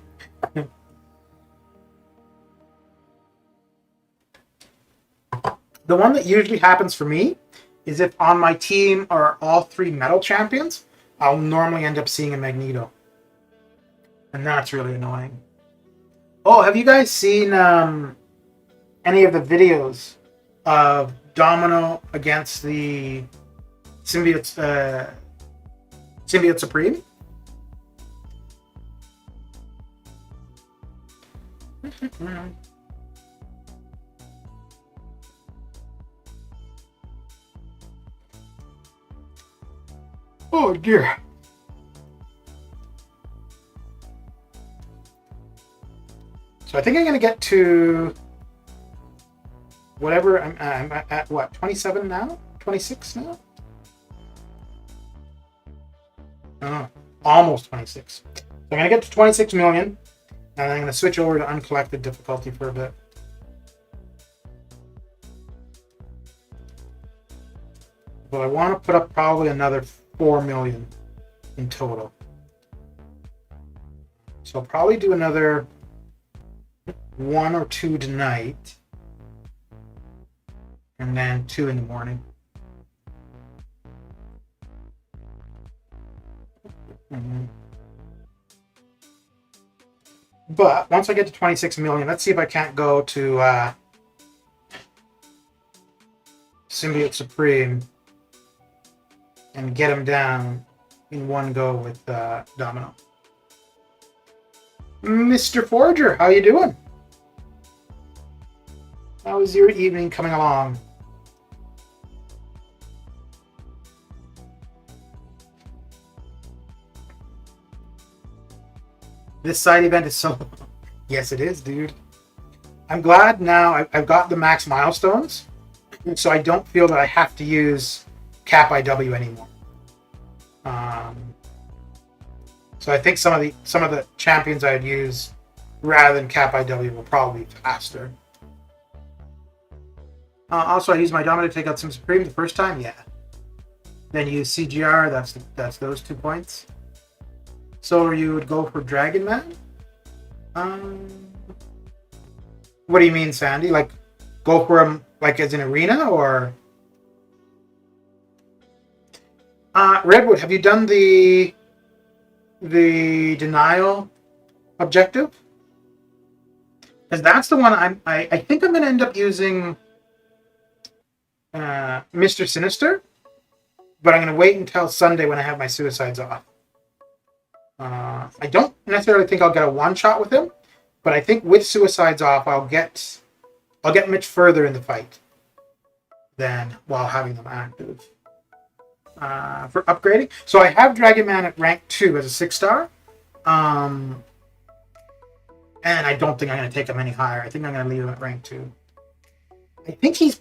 The one that usually happens for me is if on my team are all 3 metal champions, I'll normally end up seeing a Magneto. And that's really annoying. Oh, have you guys seen any of the videos of Domino against the Symbiote Supreme? Oh dear. So I think I'm going to get to whatever. I'm at what, 27 now? 26 now? Oh, almost 26. So I'm going to get to 26 million, and then I'm going to switch over to uncollected difficulty for a bit. But I want to put up probably another 4 million in total. So I'll probably do another 1 or 2 tonight, and then 2 in the morning. But once I get to 26 million, let's see if I can't go to Symbiote Supreme and get him down in one go with Domino. Mr. Forger, how you doing? How is your evening coming along? This side event is so... Yes, it is, dude. I'm glad now I've got the max milestones, so I don't feel that I have to use Cap IW anymore. So I think some of the champions I'd use rather than Cap IW will probably be faster. Also, I used my Dominator to take out Sim Supreme the first time. Yeah. Then use CGR. That's those 2 points. So you would go for Dragon Man. What do you mean, Sandy? Like, go for him like as an arena or? Redwood, have you done the denial objective? Because that's the one I think I'm gonna end up using Mr. Sinister, but I'm gonna wait until Sunday when I have my suicides off. I don't necessarily think I'll get a one shot with him, but I think with suicides off I'll get much further in the fight than while having them active. For upgrading, so I have Dragon Man at rank 2 as a 6-star, and I don't think I'm going to take him any higher. I think I'm going to leave him at rank 2. I think he's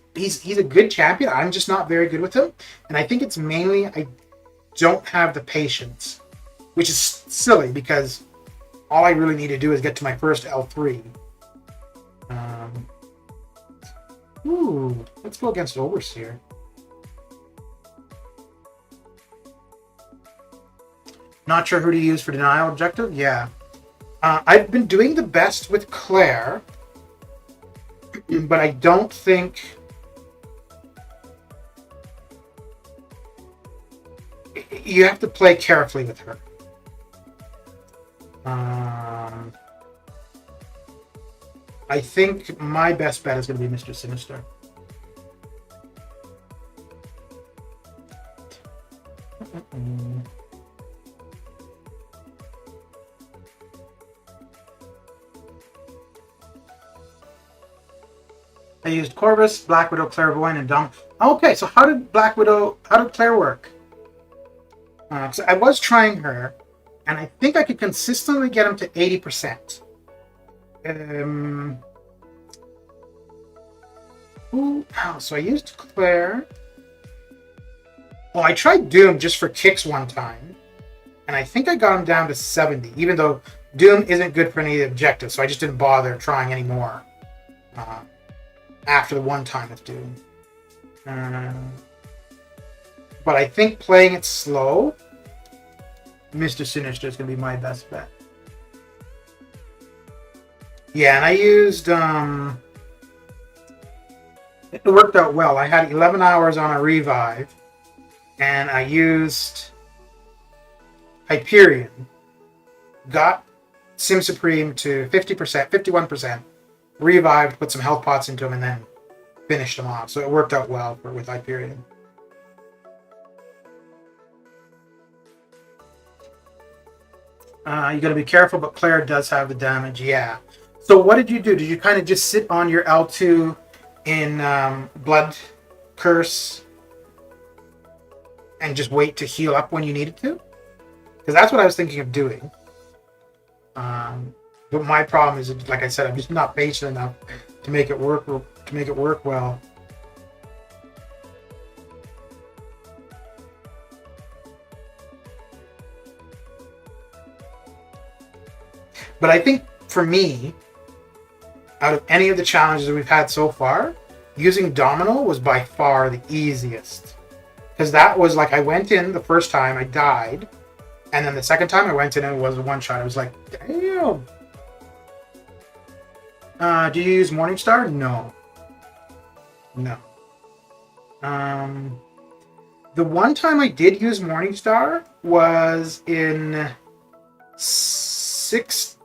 a good champion. I'm just not very good with him, and I think it's mainly I don't have the patience, which is silly because all I really need to do is get to my first L3. Let's go against Overseer. Not sure who to use for denial objective? Yeah. I've been doing the best with Claire, but I don't think... You have to play carefully with her. I think my best bet is going to be Mr. Sinister. I used Corvus, Black Widow, Clairvoyant, and Dom. Okay, so how did Claire work? So I was trying her, and I think I could consistently get him to 80%. So I used Claire. Well, I tried Doom just for kicks one time, and I think I got him down to 70, even though Doom isn't good for any of the objectives, so I just didn't bother trying anymore after the one time with Doom. But I think playing it slow, Mr. Sinister is going to be my best bet. Yeah, and I used... it worked out well. I had 11 hours on a revive, and I used Hyperion. Got Sim Supreme to 50%, 51%, revived, put some health pots into him, and then finished him off. So it worked out well with Hyperion. You got to be careful, but Claire does have the damage. Yeah. So what did you do? Did you kind of just sit on your L2 in Blood Curse and just wait to heal up when you needed to? Because that's what I was thinking of doing. But my problem is, like I said, I'm just not patient enough to make it work. Well. But I think for me, out of any of the challenges we've had so far, using Domino was by far the easiest. Because that was like, I went in the first time, I died, and then the second time I went in and it was a one-shot. I was like, damn. Do you use Morningstar? No. The one time I did use Morningstar was in 6-2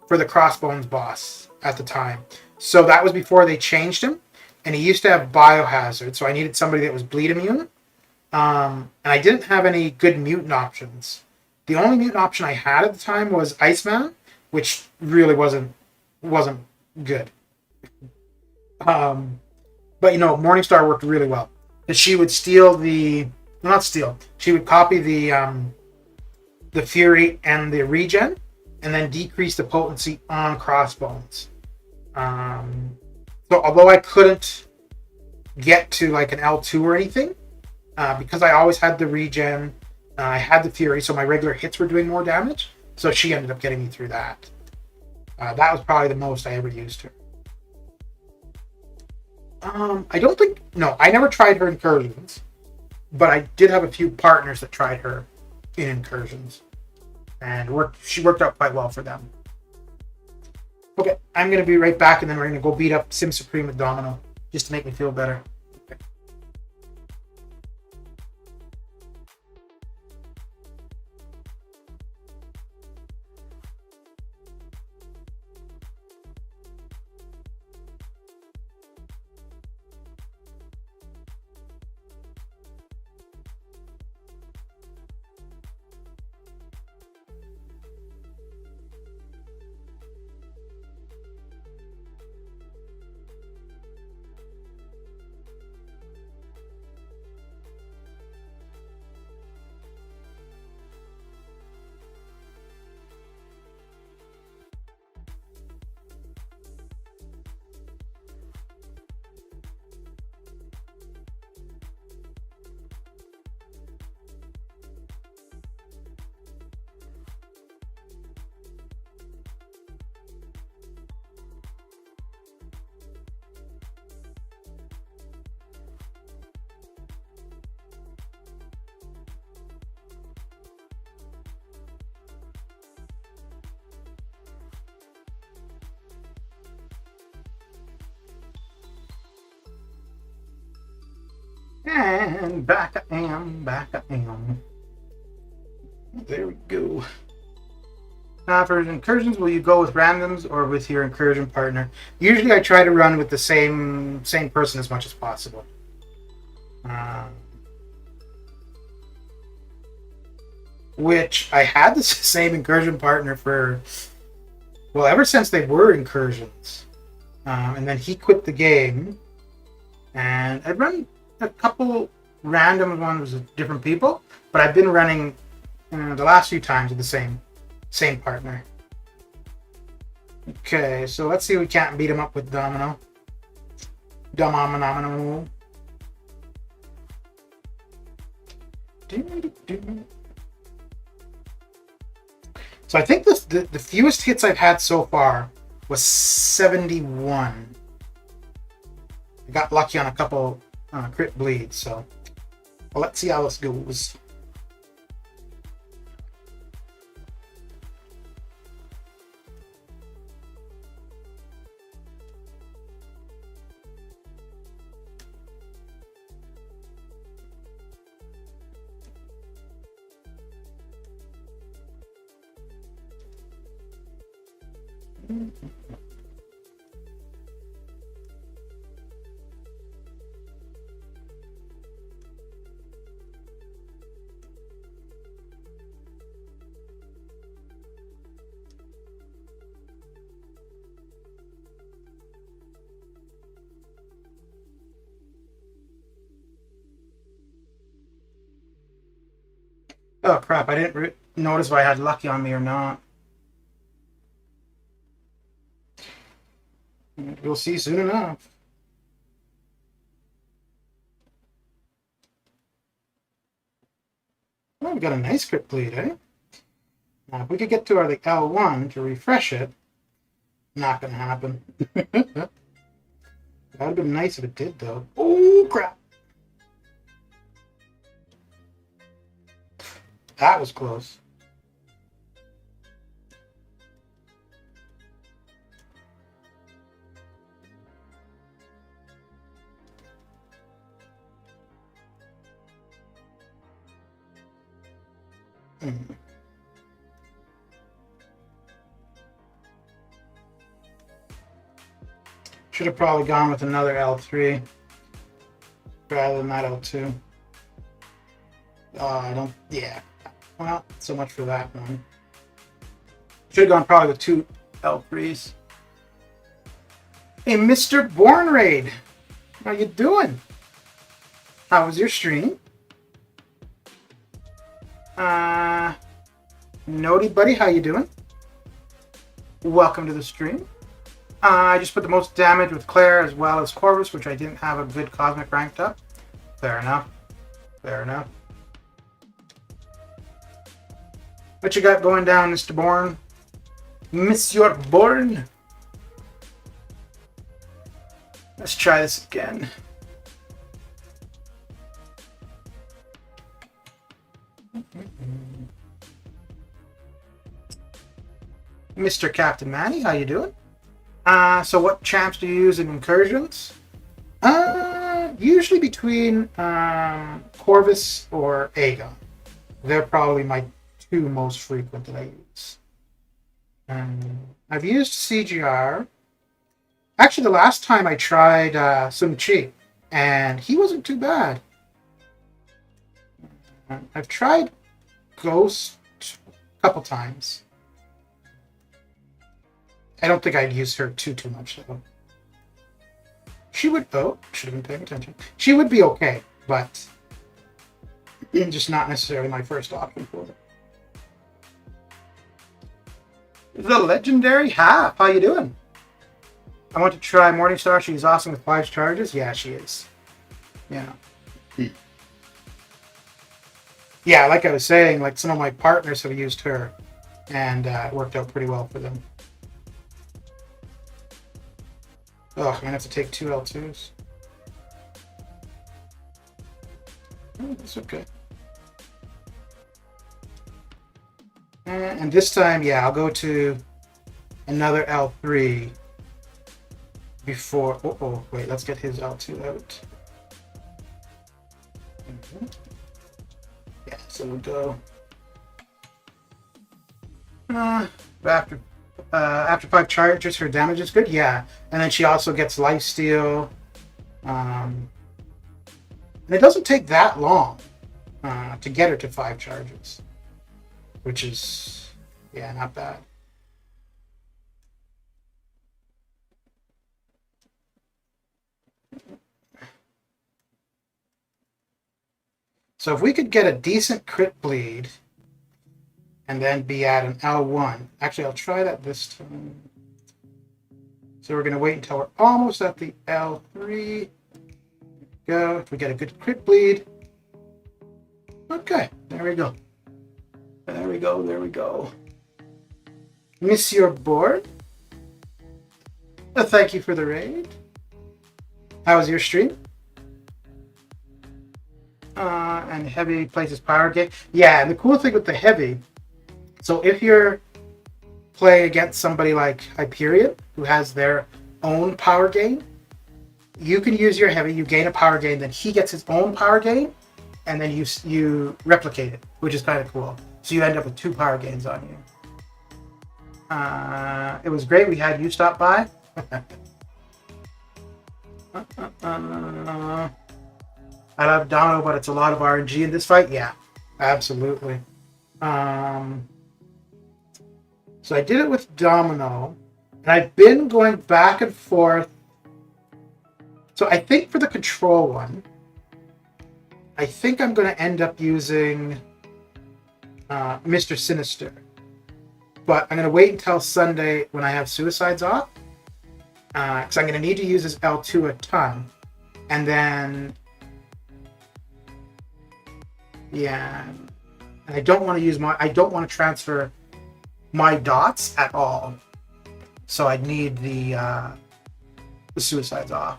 for the Crossbones boss at the time. So that was before they changed him, and he used to have Biohazard, so I needed somebody that was bleed immune. And I didn't have any good mutant options. The only mutant option I had at the time was Iceman, which really wasn't good. But Morningstar worked really well. Because she would she would copy the Fury and the regen, and then decrease the potency on Crossbones. So although I couldn't get to like an L2 or anything, because I always had the regen, I had the fury, so my regular hits were doing more damage. So she ended up getting me through that. That was probably the most I ever used her. I don't think... No, I never tried her incursions. But I did have a few partners that tried her in incursions. And she worked out quite well for them. Okay, I'm going to be right back, and then we're going to go beat up Sim Supreme with Domino, just to make me feel better. Okay. And back I am. There we go. Now, for incursions, will you go with randoms or with your incursion partner? Usually, I try to run with the same person as much as possible. Which I had the same incursion partner for, well, ever since they were incursions. And then he quit the game, and I've run a couple random ones with different people, but I've been running the last few times with the same partner. Okay, so let's see if we can't beat him up with Domino. Domino. So I think the fewest hits I've had so far was 71. I got lucky on a couple crit bleeds, so well, let's see how this goes. Oh crap, I didn't notice if I had lucky on me or not. We'll see soon enough. Oh, we got a nice crit bleed, eh? Now, if we could get to our L1 to refresh it, not gonna happen. That would have been nice if it did, though. Oh, crap. That was close. Should have probably gone with another L3 rather than that L2. Yeah. Well, so much for that one. Should have gone probably with two L3s. Hey, Mr. Born Raid. How you doing? How was your stream? Nody buddy, how you doing? Welcome to the stream. I just put the most damage with Claire as well as Corvus, which I didn't have a good Cosmic ranked up. Fair enough. Fair enough. What you got going down, Mr. Bourne? Monsieur Bourne? Let's try this again. Mr. Captain Manny, how you doing? So what champs do you use in incursions? Usually between Corvus or Aegon. They're probably my two most frequent that I use. I've used CGR. Actually, the last time I tried Sun Chi, and he wasn't too bad. I've tried Ghost a couple times. I don't think I'd use her too much though. She would, oh, should have been paying attention. She would be okay, but just not necessarily my first option for it. The legendary Half, how you doing? I want to try Morningstar. She's awesome with 5 charges. Yeah, she is. Yeah. Yeah, like I was saying, like some of my partners have used her, and it worked out pretty well for them. Oh, I'm gonna have to take 2 L2s. Oh, that's okay. And this time, yeah, I'll go to another L3 before. Oh, wait, let's get his L2 out. Yeah, so we'll go. After 5 charges, her damage is good. Yeah, and then she also gets lifesteal. And it doesn't take that long to get her to 5 charges, which is, yeah, not bad. So if we could get a decent crit bleed and then be at an L1. Actually, I'll try that this time. So we're going to wait until we're almost at the L3. Go. If we get a good crit bleed. Okay, there we go. There we go, there we go. Monsieur Board. Thank you for the raid. How was your stream? And heavy places power gain. Yeah, and the cool thing with the heavy, so if you're playing against somebody like Hyperion, who has their own power gain, you can use your heavy, you gain a power gain, then he gets his own power gain, and then you replicate it, which is kind of cool. So you end up with 2 power gains on you. It was great. We had you stop by. I love Domino, but it's a lot of RNG in this fight. Yeah, absolutely. So I did it with Domino, and I've been going back and forth. So I think for the control one, I think I'm going to end up using Mr. Sinister. But I'm going to wait until Sunday when I have Suicides off, because I'm going to need to use his L2 a ton. And then, yeah, and I don't want to transfer my dots at all. So I need the Suicides off.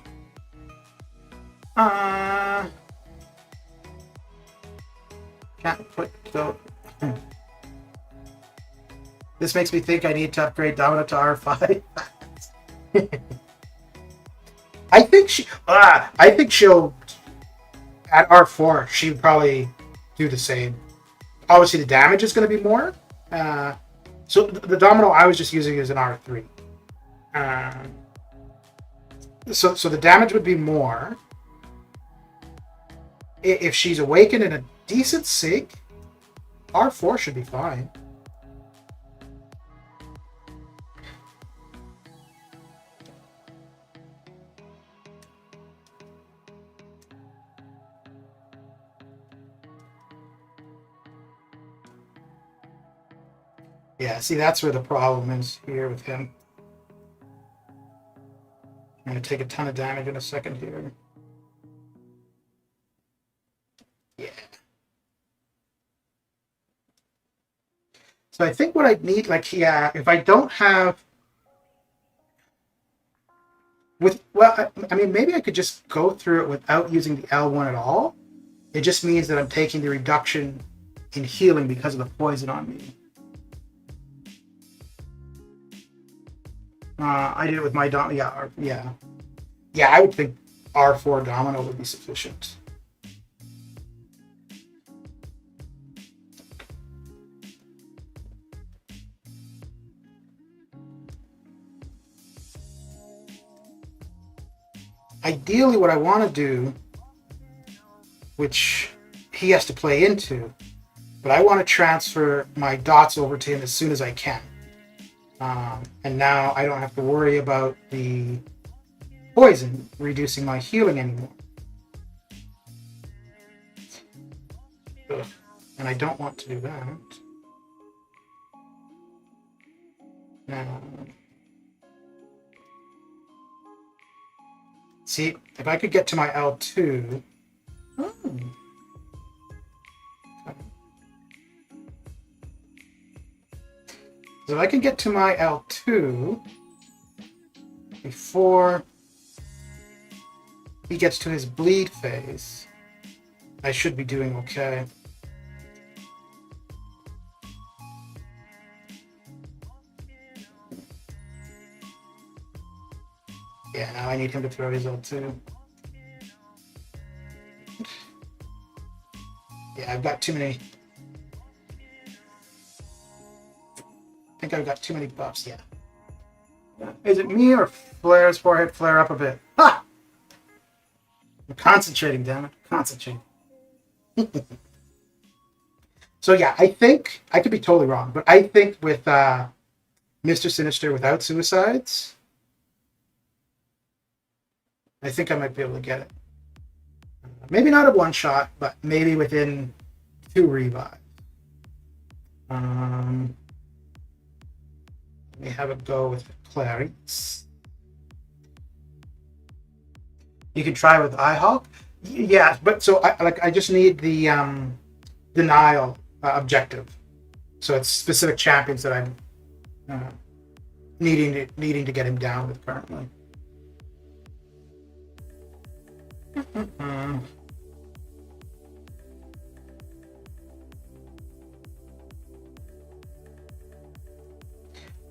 Can't put the. This makes me think I need to upgrade Domino to R5. I think she'll at R4. She would probably do the same. Obviously, the damage is going to be more. So the Domino I was just using is an R3. So the damage would be more. If she's awakened in a decent sig, R4 should be fine. Yeah, see, that's where the problem is here with him. I'm going to take a ton of damage in a second here. Yeah. So I think what I need, like, yeah, if I don't have I mean, maybe I could just go through it without using the L1 at all. It just means that I'm taking the reduction in healing because of the poison on me. I did it with my domino. Yeah. I would think R4 domino would be sufficient. Ideally, what I want to do, which he has to play into, but I want to transfer my dots over to him as soon as I can. And now I don't have to worry about the poison reducing my healing anymore. Ugh. And I don't want to do that. Now, see, if I could get to my L2. Oh. So if I can get to my L2 before he gets to his bleed phase, I should be doing okay. Yeah, now I need him to throw his L2. Yeah, I've got too many. I think I've got too many buffs, yeah. Is it me or Flair's forehead flare up a bit? Ha! I'm concentrating, damn it. Concentrating. So yeah, I think, I could be totally wrong, but I think with Mr. Sinister without suicides, I think I might be able to get it. Maybe not a one shot, but maybe within 2 revives. Let me have a go with Clarence. You can try with iHawk. Yeah, but so I just need the denial objective. So it's specific champions that I'm needing to get him down with currently.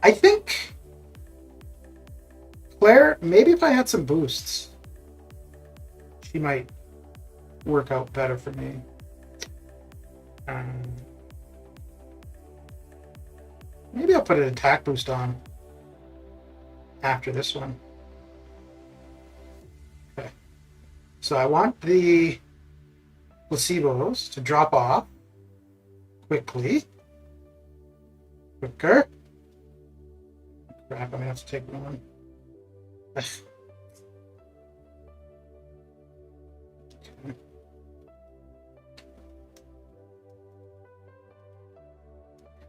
I think Claire, maybe if I had some boosts, she might work out better for me. Maybe I'll put an attack boost on after this one. Okay. So I want the placebos to drop off quickly. Quicker. Crap, I'm gonna have to take one.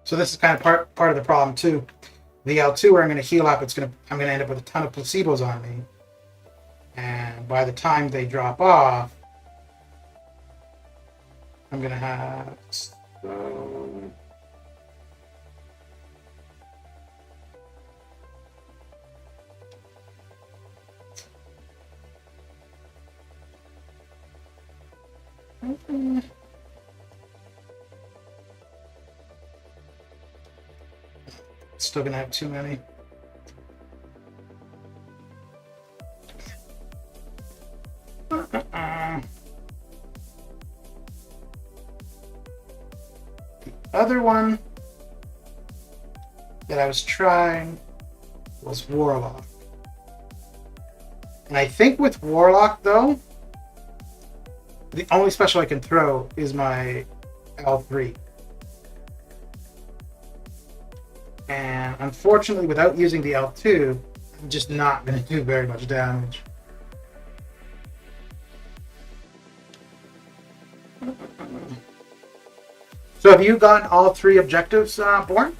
So this is kind of part of the problem too. The L2 where I'm going to heal up, I'm going to end up with a ton of placebos on me, and by the time they drop off, I'm going to have so. Still gonna have too many. The other one that I was trying was Warlock. And I think with Warlock though, the only special I can throw is my L3. And unfortunately, without using the L2, I'm just not going to do very much damage. So have you gotten all 3 objectives, Born?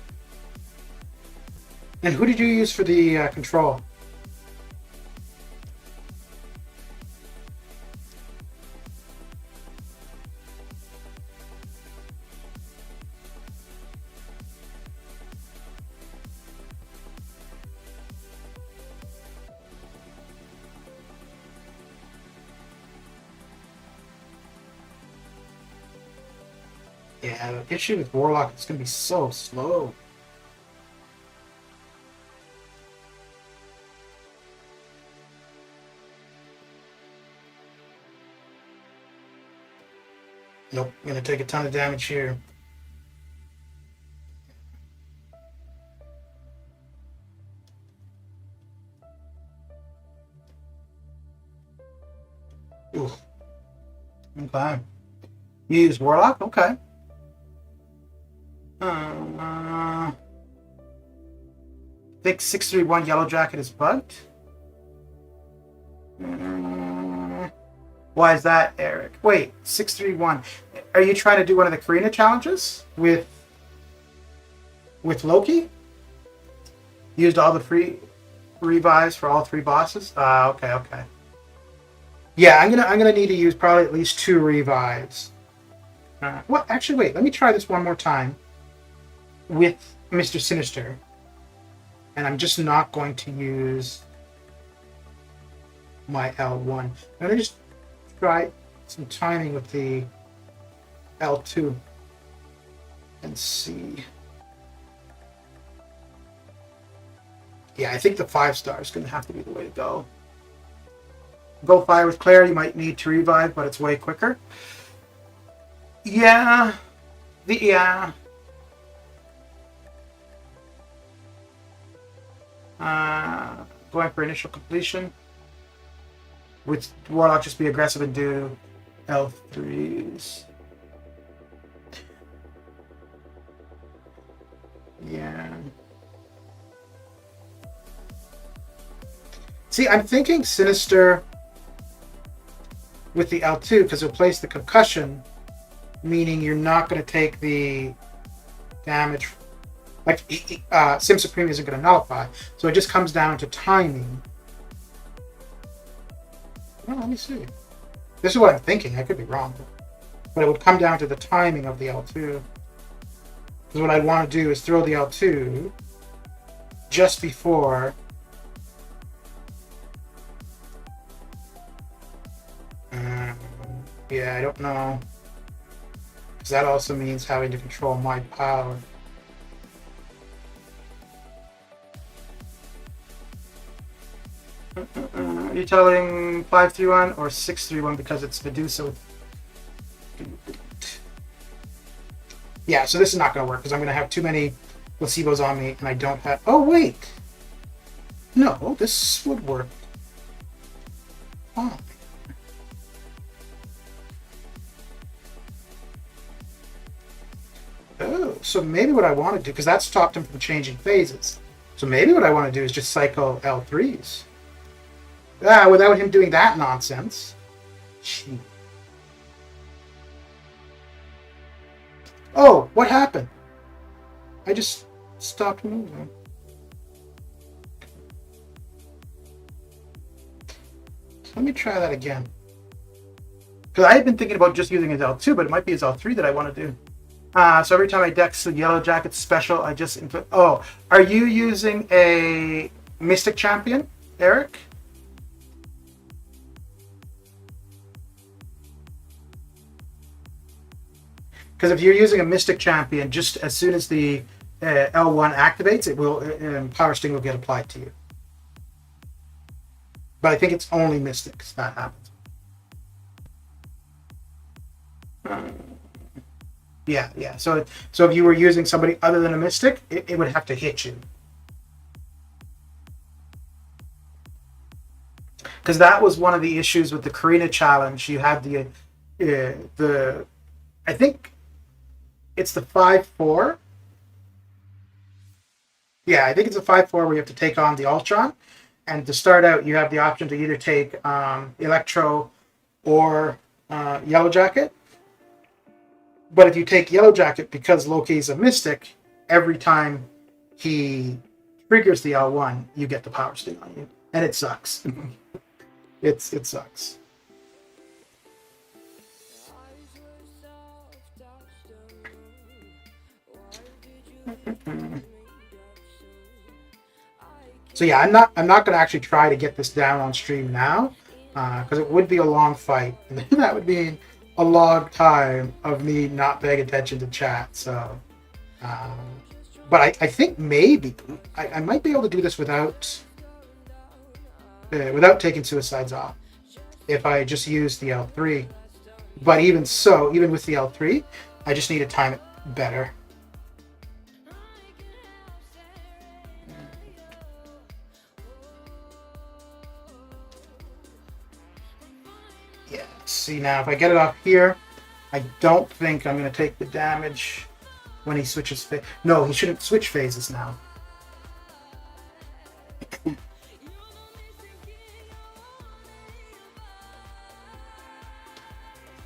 And who did you use for the control? Yeah, the issue with Warlock is going to be so slow. Nope, I'm going to take a ton of damage here. Ooh. Okay. You use Warlock? Okay. I think 631 Yellow Jacket is bugged. Why is that, Eric? Wait, 631. Are you trying to do one of the Karina challenges with Loki? Used all the free revives for all 3 bosses? Okay. Yeah, I'm gonna need to use probably at least 2 revives. Well, actually, wait. Let me try this one more time with Mr. Sinister, and I'm just not going to use my L1. I'm gonna just try some timing with the L2 and see. Yeah, I think the 5-star is going to have to be the way to go. Go Fire with Claire, you might need to revive, but it's way quicker. Yeah. Going for initial completion. With Warlock, just be aggressive and do L3s. Yeah. See, I'm thinking Sinister with the L2 because it'll place the concussion, meaning you're not going to take the damage. Like, Sim Supreme isn't going to nullify. So it just comes down to timing. Well, let me see. This is what I'm thinking. I could be wrong. But it would come down to the timing of the L2. Because what I'd want to do is throw the L2 just before yeah, I don't know. Because that also means having to control my power. Are you telling 531 or 631 because it's Medusa? Yeah, so this is not going to work because I'm going to have too many placebos on me and I don't have... Oh, wait! No, this would work. Oh. Oh, so maybe what I want to do, because that stopped him from changing phases. So maybe what I want to do is just cycle L3s. Without him doing that nonsense. Gee. Oh, what happened? I just stopped moving. Let me try that again. Because I had been thinking about just using his L2, but it might be his L3 that I want to do. So every time I dex the Yellow Jacket special, I just... Oh, are you using a Mystic Champion, Eric? Because if you're using a Mystic Champion, just as soon as the L1 activates, it will Power Sting will get applied to you. But I think it's only Mystics that happens. Yeah. So if you were using somebody other than a Mystic, it would have to hit you. Because that was one of the issues with the Karina challenge. You had the I think it's the 5-4. Yeah, I think it's a 5-4 where you have to take on the Ultron. And to start out, you have the option to either take Electro or Yellow Jacket. But if you take Yellow Jacket, because Loki's a Mystic, every time he triggers the L1, you get the Power Sting on you. And it sucks. It sucks. So yeah, I'm not going to actually try to get this down on stream now, because it would be a long fight, and that would mean a long time of me not paying attention to chat. So, um, but I think maybe I might be able to do this without taking suicides off if I just use the L3. But even so, even with the L3, I just need to time it better. Yeah, see now, if I get it off here, I don't think I'm going to take the damage when he switches phase. No, he shouldn't switch phases now.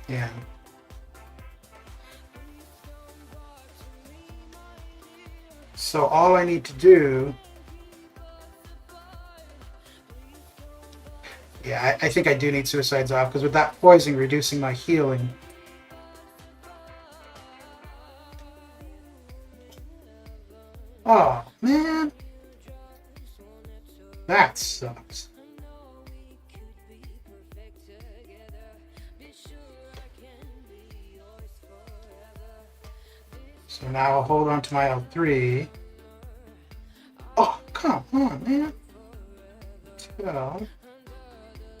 Yeah. So all I need to do... Yeah, I think I do need suicides off, because with that poison reducing my healing... Oh, man. That sucks. So now I'll hold on to my L3. Oh, come on, man. 12.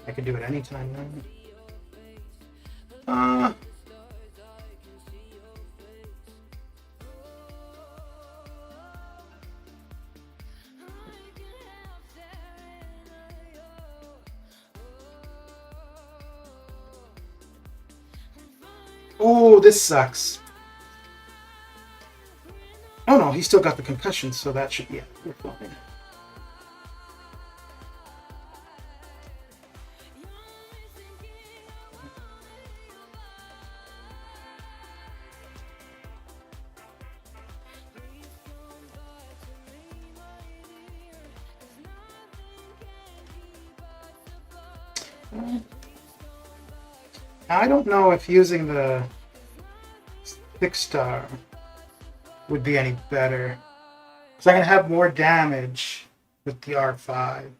I can do it anytime then. Oh, this sucks. Oh no, he still got the concussion, so that should, yeah, we're fine. I don't know if using the 6-star would be any better, because I'm going to have more damage with the R5.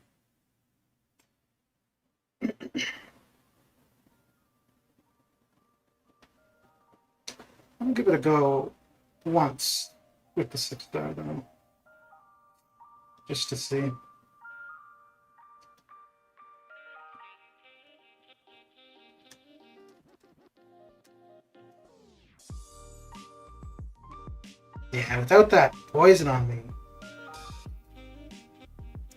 I'll give it a go once with the 6-star though, just to see. Yeah, without that poison on me.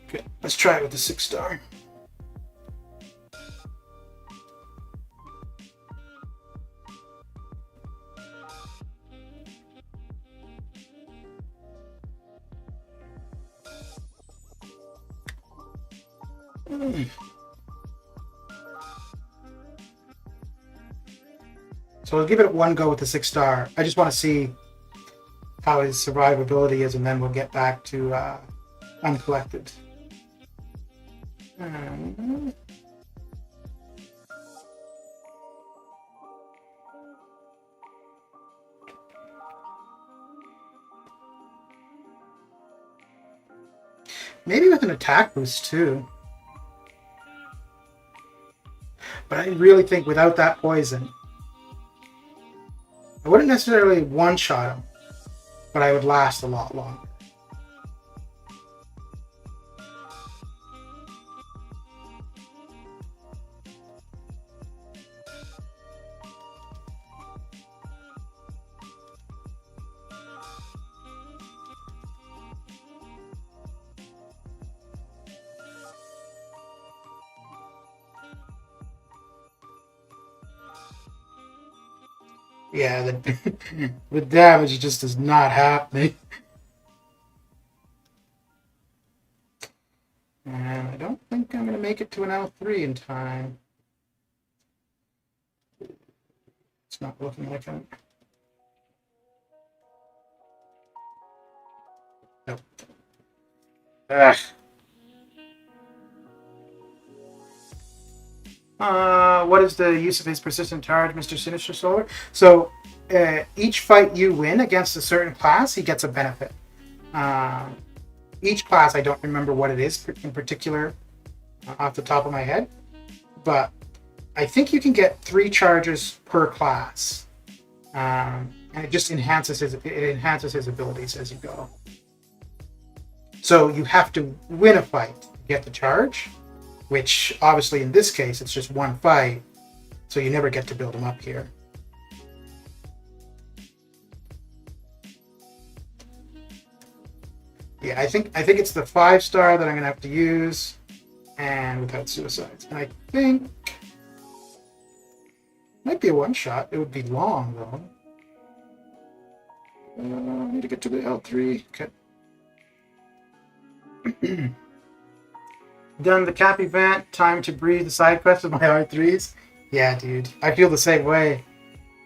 Okay, let's try it with the 6-star. So I'll give it one go with the 6-star. I just want to see how his survivability is, and then we'll get back to uncollected. Maybe with an attack boost too. But I really think without that poison, I wouldn't necessarily one-shot him, but I would last a lot longer. Yeah, the damage just is not happening. And I don't think I'm going to make it to an L3 in time. It's not looking like it. Nope. Ugh. What is the use of his persistent charge, Mr. Sinister Solar? So, each fight you win against a certain class, he gets a benefit. Each class, I don't remember what it is in particular off the top of my head, but I think you can get 3 charges per class, and it just enhances his abilities as you go. So you have to win a fight to get the charge, which obviously in this case it's just one fight, so you never get to build him up here. Yeah, I think it's the 5-star that I'm gonna have to use, and without suicides. And I think might be a one-shot. It would be long though. I need to get to the L3. Okay. Done the cap event. Time to breathe the side quest with my R3s. Yeah, dude. I feel the same way.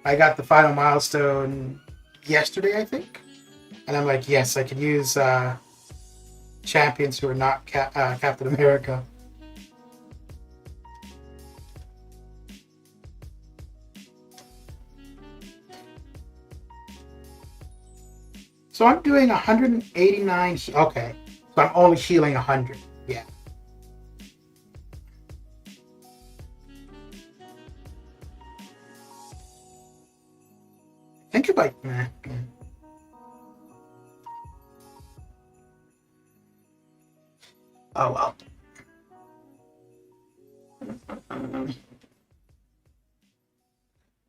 I got the final milestone yesterday, I think. And I'm like, yes, I can use champions who are not Captain America. So I'm doing 189. Okay. So I'm only healing 100. Yeah. Think about it. Oh well.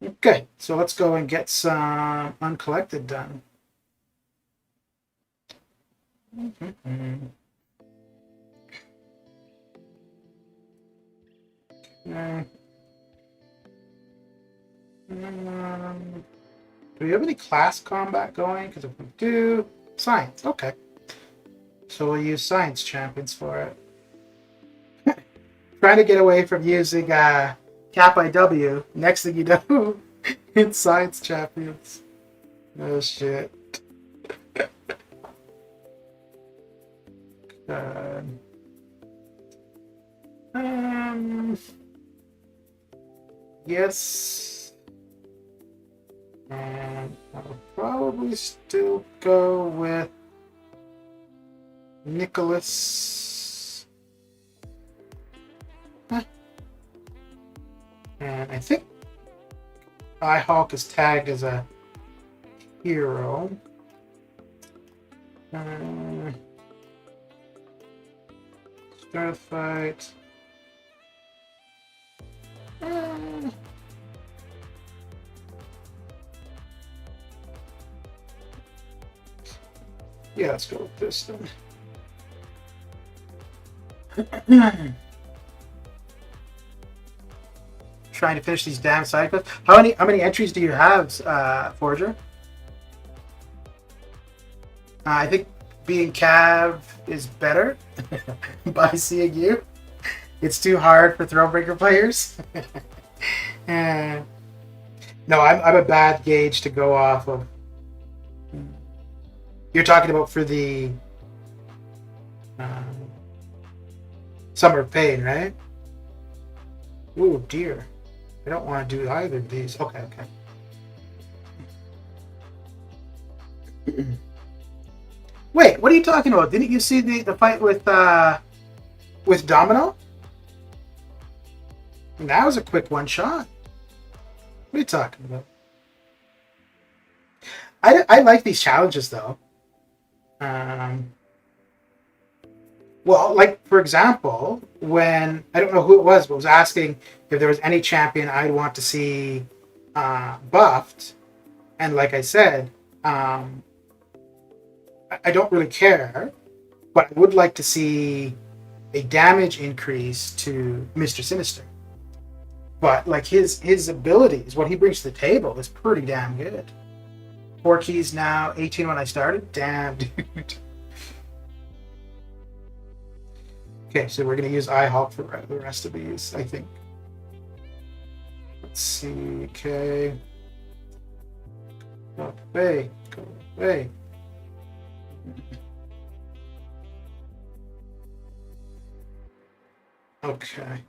Okay, so let's go and get some uncollected done. Okay. Do we have any class combat going? Because if we do, science. Okay. So we'll use science champions for it. Trying to get away from using Cap IW. Next thing you know, it's science champions. Oh shit. Yes. And I'll probably still go with Nicholas. Huh. And I think I-Hulk is tagged as a hero. Start a fight. Yeah, let's go with this then. Trying to finish these damn side quests. How many entries do you have, Forger? I think being Cav is better by seeing you. It's too hard for Thronebreaker players. No, I'm a bad gauge to go off of. You're talking about for the Summer of Pain, right? Ooh, dear. I don't want to do either of these. Okay. Wait, what are you talking about? Didn't you see the fight with Domino? That was a quick one shot. What are you talking about? I like these challenges though. Well, like for example, when I don't know who it was, but was asking if there was any champion I'd want to see buffed, and like I said, I don't really care, but I would like to see a damage increase to Mr. Sinister. But like his abilities, what he brings to the table is pretty damn good. 4 keys now, 18 when I started. Damn, dude. Okay, so we're gonna use I-Hulk for the rest of these, I think. Let's see. Okay. Go away. Go away. Okay.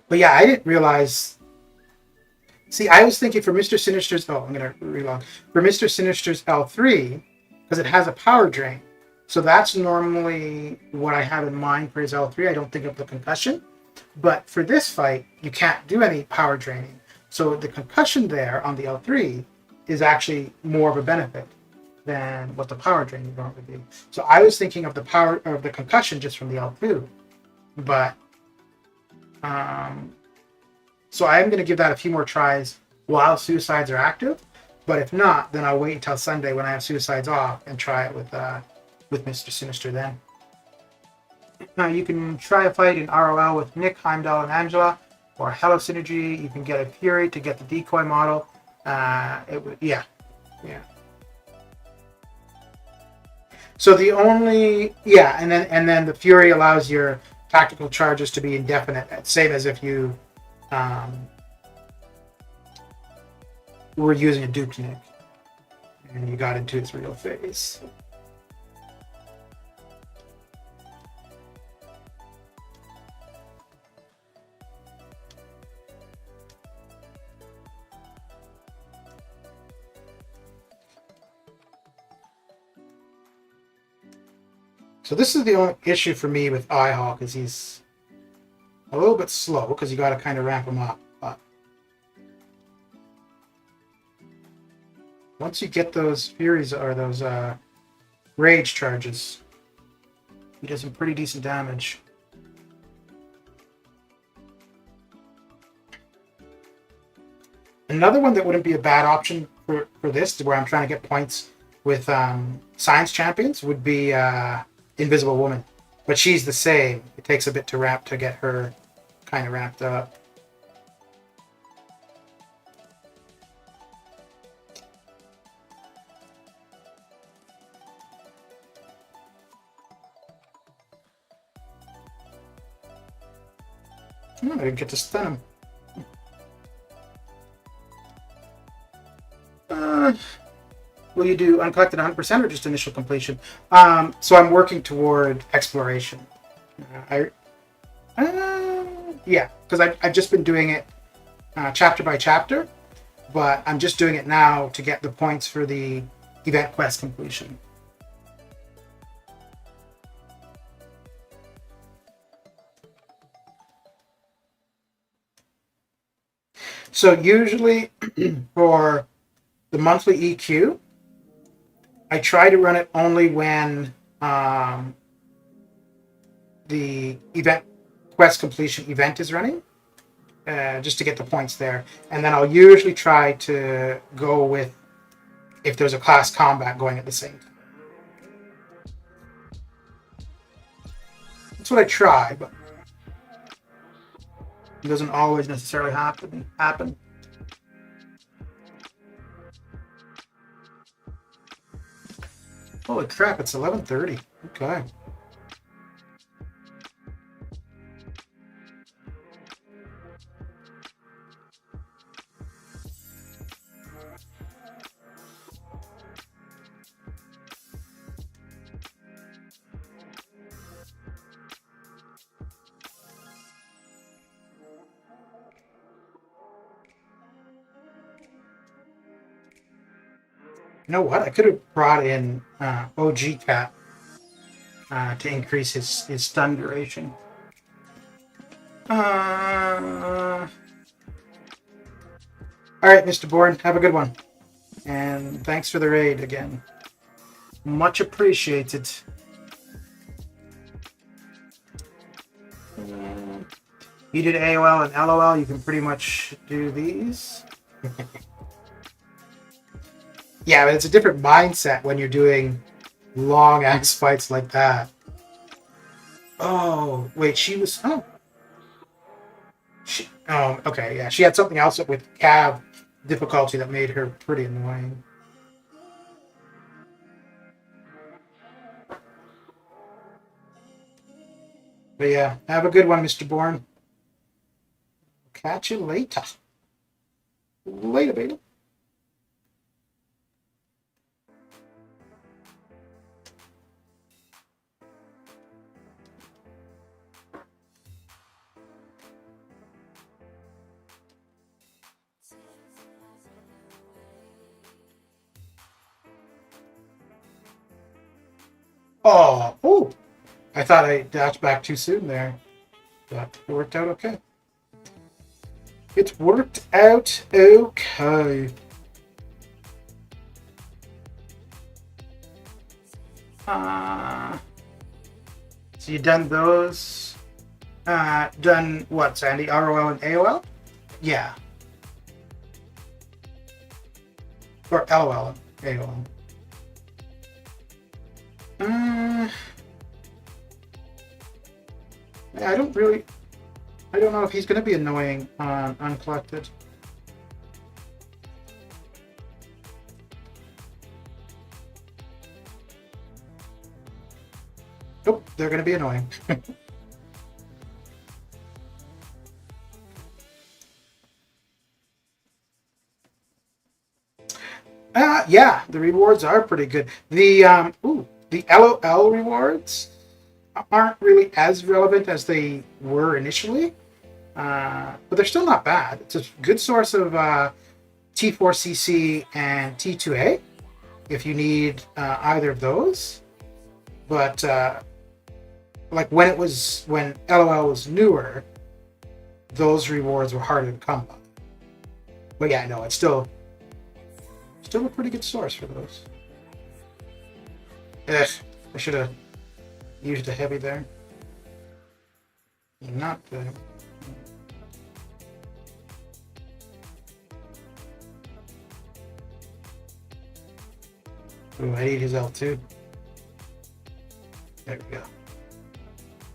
But yeah, I didn't realize See, I was thinking for Mr. Sinister's. Oh, I'm gonna relog. For Mr. Sinister's L3, because it has a power drain. So that's normally what I have in mind for his L3. I don't think of the concussion. But for this fight, you can't do any power draining. So the concussion there on the L3 is actually more of a benefit than what the power drain would normally be. So I was thinking of the power of the concussion just from the L2. But so I am going to give that a few more tries while suicides are active. But if not, then I'll wait until Sunday when I have suicides off and try it with Mr. Sinister then. Now you can try a fight in ROL with Nick, Heimdall, and Angela, or Hello Synergy. You can get a Fury to get the decoy model. Yeah. So the only and then the Fury allows your tactical charges to be indefinite, same as if you were using a Duke Nick and you got into its real phase. So this is the only issue for me with iHawk, is he's a little bit slow because you got to kind of ramp him up. But once you get those Furies or those Rage charges, he does some pretty decent damage. Another one that wouldn't be a bad option for this, where I'm trying to get points with Science Champions, would be Invisible Woman. But she's the same. It takes a bit to get her kind of ramped up. I didn't get to stun him. Will you do uncollected 100% or just initial completion? So I'm working toward exploration. Yeah, because I've just been doing it chapter by chapter, but I'm just doing it now to get the points for the event quest completion. So usually for the monthly EQ, I try to run it only when the event quest completion event is running, just to get the points there. And then I'll usually try to go with if there's a class combat going at the same time. That's what I try, but it doesn't always necessarily happen. Holy crap, it's 11:30. Okay. You know what? I could have brought in OG Cat to increase his stun duration. All right, Mr. Bourne, have a good one. And thanks for the raid again. Much appreciated. You did AOL and LOL, you can pretty much do these. Yeah, but it's a different mindset when you're doing long axe fights like that. Oh, wait, she was... Oh. Okay, yeah. She had something else with Cav difficulty that made her pretty annoying. But yeah, have a good one, Mr. Bourne. Catch you later. Later, baby. Oh! I thought I dashed back too soon there. But it worked out okay. It worked out okay. So you done those? Done what, Sandy? ROL and AOL? Yeah. Or LOL and AOL. I don't know if he's going to be annoying on Uncollected. Nope, they're going to be annoying. Yeah, the rewards are pretty good. The LOL rewards aren't really as relevant as they were initially, but they're still not bad. It's a good source of T4CC and T2A if you need either of those. But like when LOL was newer, those rewards were harder to come by. But yeah, no, it's still a pretty good source for those. Ugh, I should have used a heavy there. Not good. Ooh, I need his L2. There we go.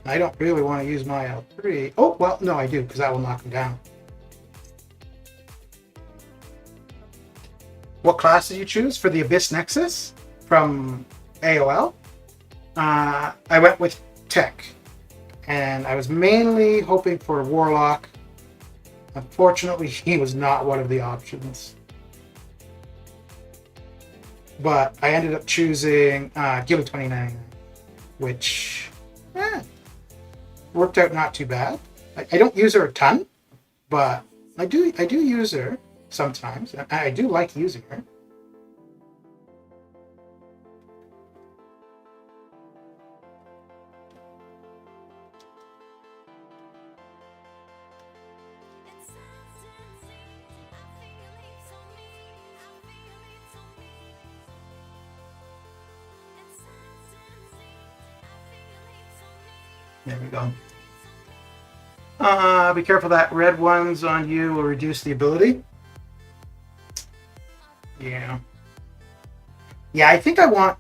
I don't really want to use my L3. Oh, well, no, I do, because that will knock him down. What class did you choose for the Abyss Nexus from AOL? I went with Tech, and I was mainly hoping for Warlock. Unfortunately, he was not one of the options. But I ended up choosing Gilly 29, which worked out not too bad. I don't use her a ton, but I do use her sometimes. I do like using her. There we go. Be careful, that red ones on you will reduce the ability. Yeah. Yeah, I think I want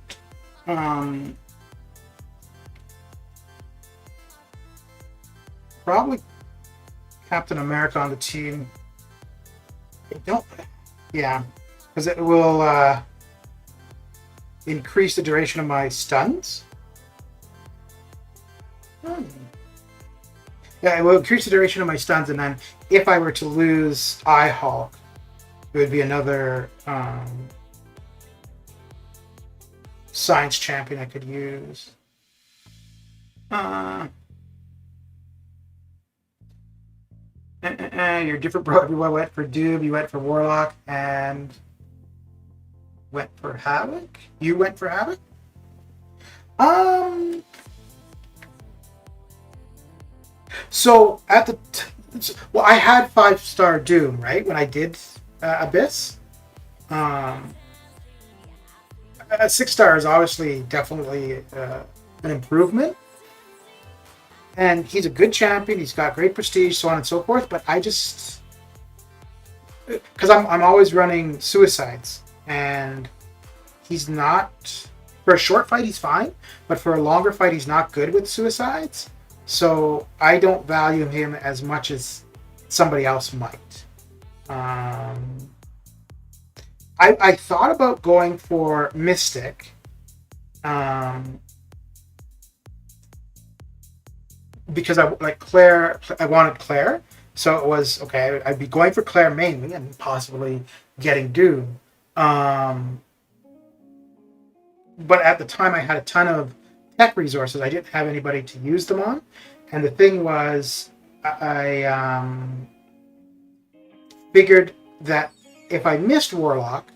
probably Captain America on the team. I don't. Yeah, because it will increase the duration of my stuns. Yeah, it will increase the duration of my stuns, and then if I were to lose Hulk, it would be another science champion I could use. You're different, bro. Everyone went for Doom, you went for Warlock, and went for Havoc? You went for Havoc? So at the well, I had 5-star Doom, right, when I did Abyss. A 6-star is obviously definitely an improvement, and he's a good champion. He's got great prestige, so on and so forth. But I just, because I'm always running suicides, and he's not, for a short fight he's fine, but for a longer fight he's not good with suicides. So I don't value him as much as somebody else might. I thought about going for Mystic, because I like Claire. I wanted Claire, so it was okay. I'd be going for Claire mainly, and possibly getting Doom. But at the time, I had a ton of tech resources. I didn't have anybody to use them on, and the thing was, I figured that if I missed Warlock,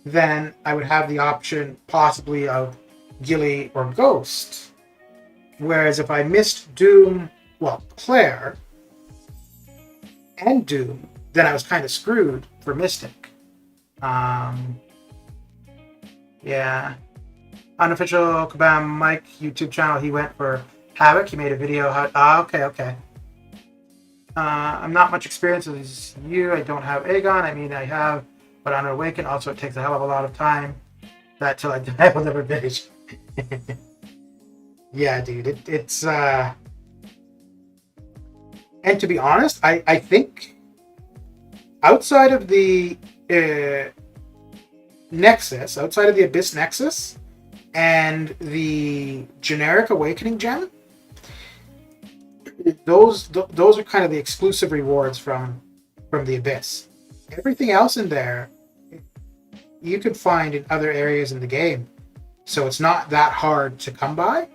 then I would have the option possibly of Gilly, or Ghost. Whereas if I missed Doom, well, Claire, and Doom, then I was kind of screwed for Mystic. Yeah. Unofficial Kabam Mike YouTube channel, he went for Havoc. He made a video. Okay. I'm not much experience as you. I don't have Aegon. I mean, I have, but on Awaken, also it takes a hell of a lot of time. That till I die will never finish. Yeah, dude. It's and to be honest, I think outside of the Nexus, outside of the Abyss Nexus and the generic Awakening gem, those are kind of the exclusive rewards from the Abyss. Everything else in there you can find in other areas in the game, so it's not that hard to come by.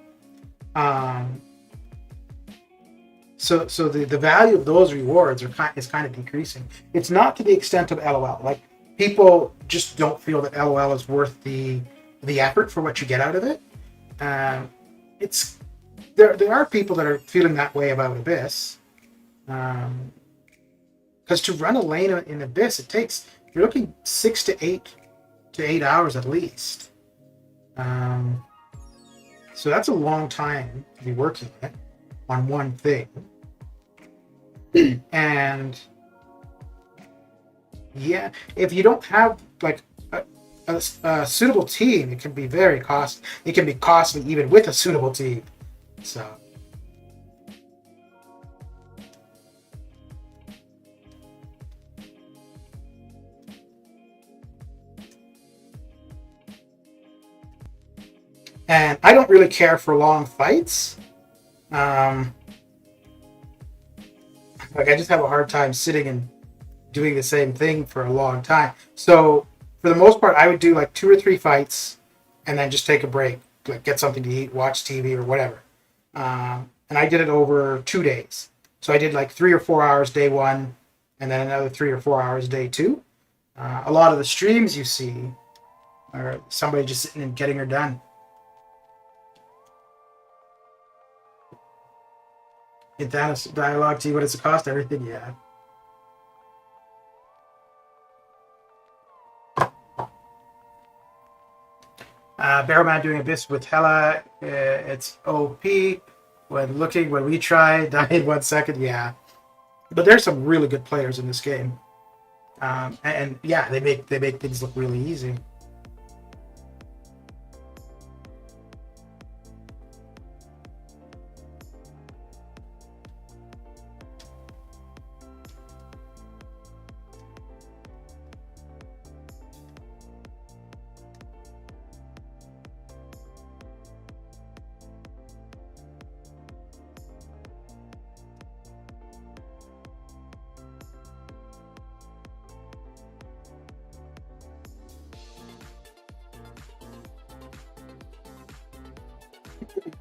So the value of those rewards is kind of decreasing. It's not to the extent of LOL. Like, people just don't feel that LOL is worth the effort for what you get out of it. It's there are people that are feeling that way about Abyss, because to run a lane in Abyss, you're looking 6 to 8 hours at least. So that's a long time to be working on one thing. And yeah, if you don't have like a suitable team, it can be very costly. It can be costly even with a suitable team. So and I don't really care for long fights. Like, I just have a hard time sitting and doing the same thing for a long time. So for the most part, I would do like 2 or 3 fights and then just take a break, like get something to eat, watch TV or whatever. And I did it over 2 days. So I did like 3 or 4 hours day 1 and then another 3 or 4 hours day 2. A lot of the streams you see are somebody just sitting and getting her done. Get that dialogue to you, what does it cost? Everything, yeah. Barrowman doing Abyss with Hela. It's OP. When we try, die in 1 second, yeah. But there's some really good players in this game. And yeah, they make things look really easy.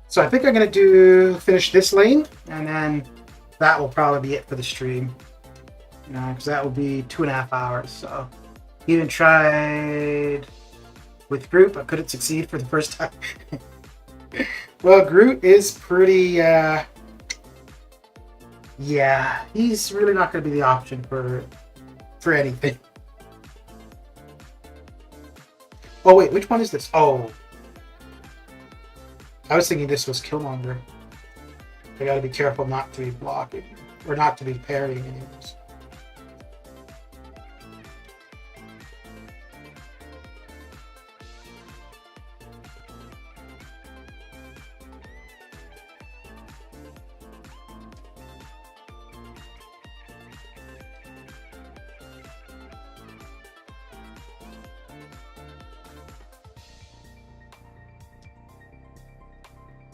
So I think I'm going to finish this lane, and then that will probably be it for the stream. Because that will be 2.5 hours. So even tried with Groot, but couldn't succeed for the first time. Well, Groot is pretty... yeah, he's really not going to be the option for anything. Oh, wait, which one is this? Oh. I was thinking this was Killmonger. I gotta be careful not to be blocking, or not to be parrying anyways.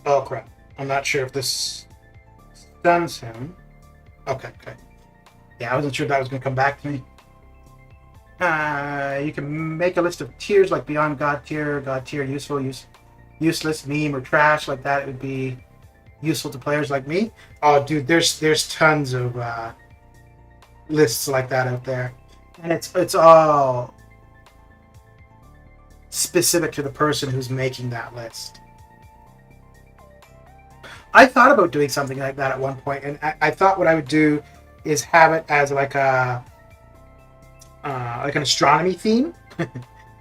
Oh crap. I'm not sure if this stuns him. Okay. Yeah, I wasn't sure if that was going to come back to me. You can make a list of tiers like Beyond God tier, useful, useless, meme, or trash. Like that, it would be useful to players like me. Oh, dude, there's tons of lists like that out there, and it's all specific to the person who's making that list. I thought about doing something like that at one point, and I thought what I would do is have it as like an astronomy theme.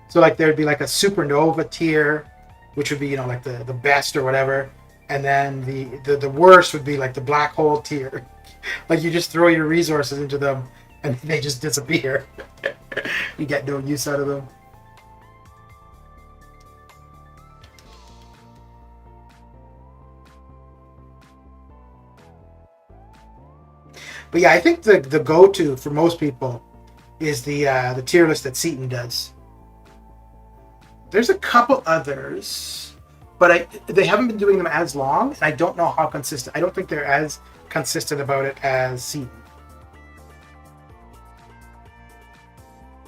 So like there'd be like a supernova tier, which would be, you know, like the best or whatever, and then the worst would be like the black hole tier. Like you just throw your resources into them and they just disappear. You get no use out of them. But yeah, I think the go-to for most people is the tier list that Seaton does. There's a couple others, but they haven't been doing them as long, and I don't know how consistent. I don't think they're as consistent about it as Seaton.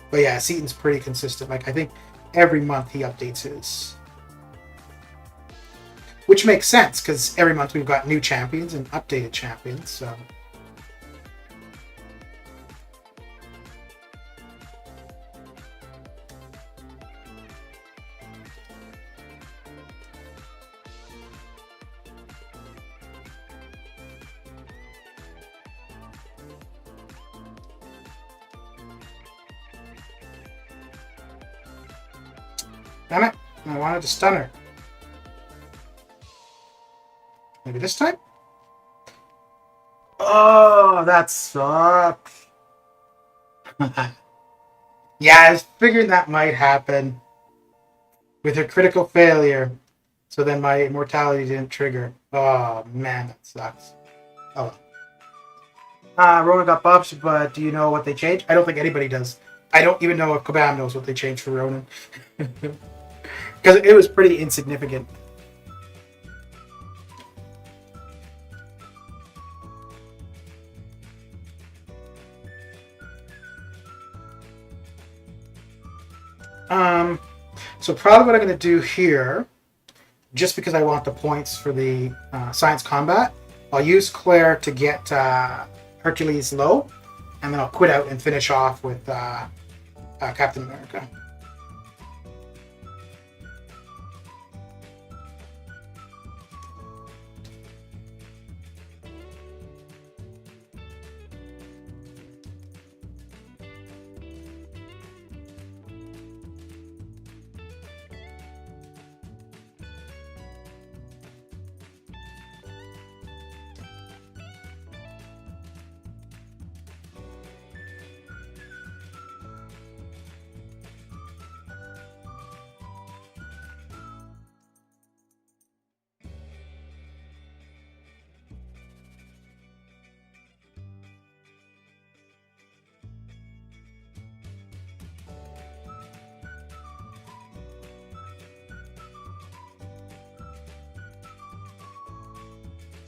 But yeah, Seaton's pretty consistent. Like I think every month he updates his. Which makes sense, because every month we've got new champions and updated champions, so... Damn it, I wanted to stun her. Maybe this time? Oh, that sucks. Yeah, I was figuring that might happen with her critical failure. So then my immortality didn't trigger. Oh, man, that sucks. Oh. Ronan got buffs, but do you know what they changed? I don't think anybody does. I don't even know if Kabam knows what they changed for Ronan. Because it was pretty insignificant. So probably what I'm going to do here, just because I want the points for the science combat, I'll use Claire to get Hercules low, and then I'll quit out and finish off with Captain America.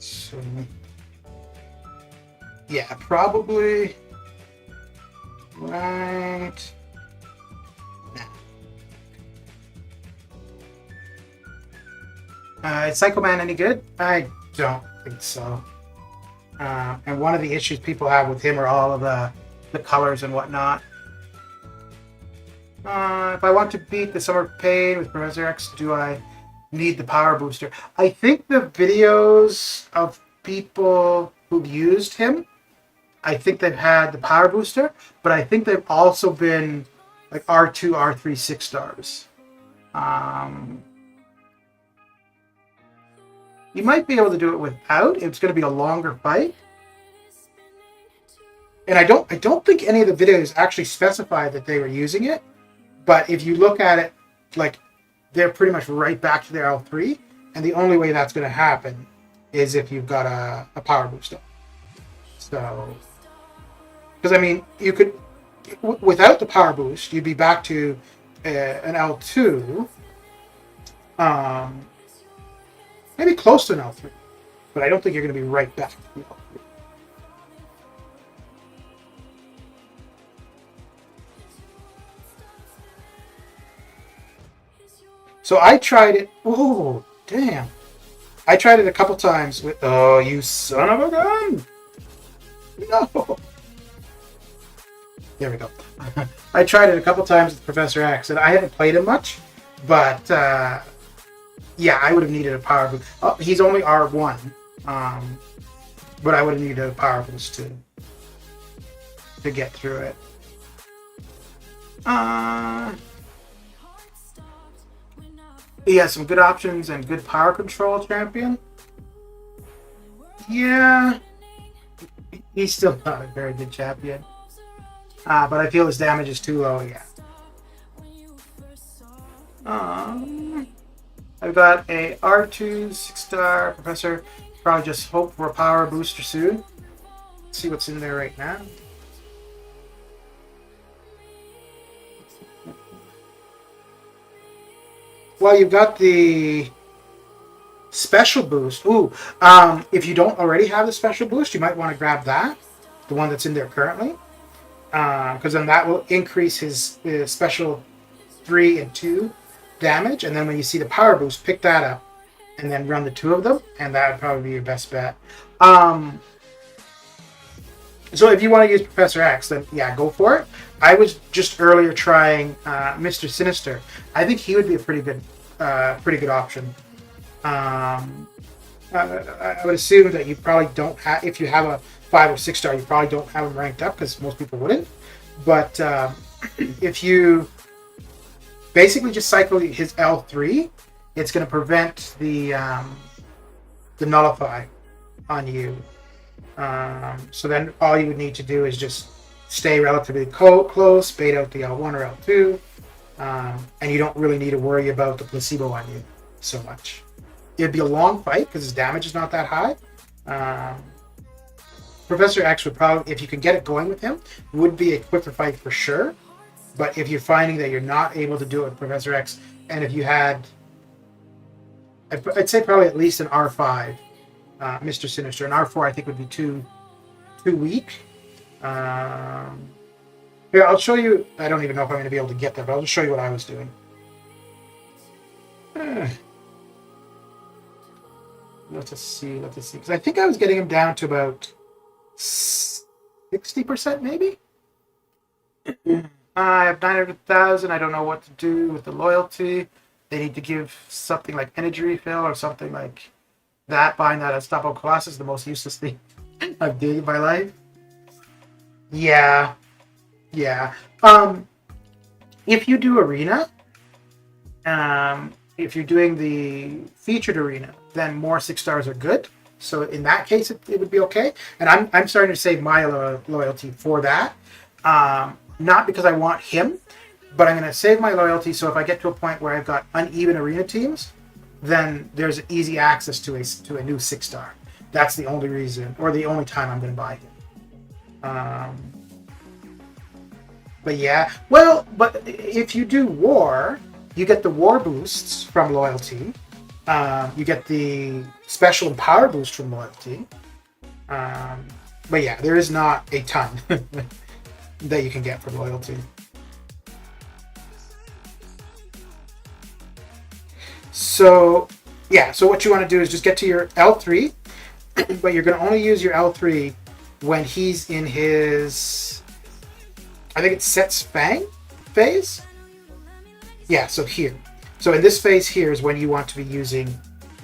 So, yeah, probably right now. Is Psycho Man any good? I don't think so. And one of the issues people have with him are all of the colors and whatnot. If I want to beat the Summer Pain with Professor X, do I need the power booster? I think the videos of people who've used him, I think they've had the power booster, but I think they've also been like R2, R3, 6 stars. You might be able to do it without. It's going to be a longer fight. And I don't think any of the videos actually specify that they were using it, but if you look at it, like, they're pretty much right back to their L3, and the only way that's going to happen is if you've got a power booster. So, because I mean, you could, without the power boost, you'd be back to an L2, maybe close to an L3, but I don't think you're going to be right back to the L3. So I tried it. Oh, damn. I tried it a couple times with... Oh, you son of a gun! No! There we go. I tried it a couple times with Professor X, and I haven't played him much, But yeah, I would have needed a power boost. Oh, he's only R1, but I would have needed a power boost to get through it. He has some good options and good power control champion. Yeah, he's still not a very good champion. But I feel his damage is too low, yeah. I've got a R2 6-star Professor. Probably just hope for a power booster soon. Let's see what's in there right now. Well, you've got the special boost. Ooh, if you don't already have the special boost, you might want to grab that, the one that's in there currently, because then that will increase his special 3 and 2 damage. And then when you see the power boost, pick that up, and then run the 2 of them, and that would probably be your best bet. So if you want to use Professor X, then yeah, go for it. I was just earlier trying Mr. Sinister. I think he would be a pretty good option. I would assume that you probably don't have, if you have a 5 or 6 star, you probably don't have him ranked up because most people wouldn't. But if you basically just cycle his L3, it's going to prevent the nullify on you. So then all you would need to do is just stay relatively close, bait out the L1 or L2, and you don't really need to worry about the placebo on you so much. It'd be a long fight because his damage is not that high. Professor X would probably, if you can get it going with him, would be a quicker fight for sure. But if you're finding that you're not able to do it with Professor X, and if you had, I'd say probably at least an R5, Mr. Sinister. An R4 I think would be too weak. Here, I'll show you. I don't even know if I'm going to be able to get there, but I'll just show you what I was doing. Let's see. Because I think I was getting him down to about 60% maybe. I have 900,000. I don't know what to do with the loyalty. They need to give something like energy refill or something like that. Buying that Unstoppable Colossus is the most useless thing I've done in my life. Yeah. If you do arena, if you're doing the featured arena, then more 6 stars are good. So in that case, it would be okay. And I'm starting to save my loyalty for that. Not because I want him, but I'm going to save my loyalty. So if I get to a point where I've got uneven arena teams, then there's easy access to a new 6 star. That's the only reason, or the only time I'm going to buy him. But yeah, well, but if you do war, you get the war boosts from loyalty. You get the special and power boost from loyalty. But yeah, there is not a ton that you can get from loyalty. So yeah, so what you want to do is just get to your L3, but you're going to only use your L3 when he's in his, I think it's Set's Fang phase. Yeah, so here. So in this phase here is when you want to be using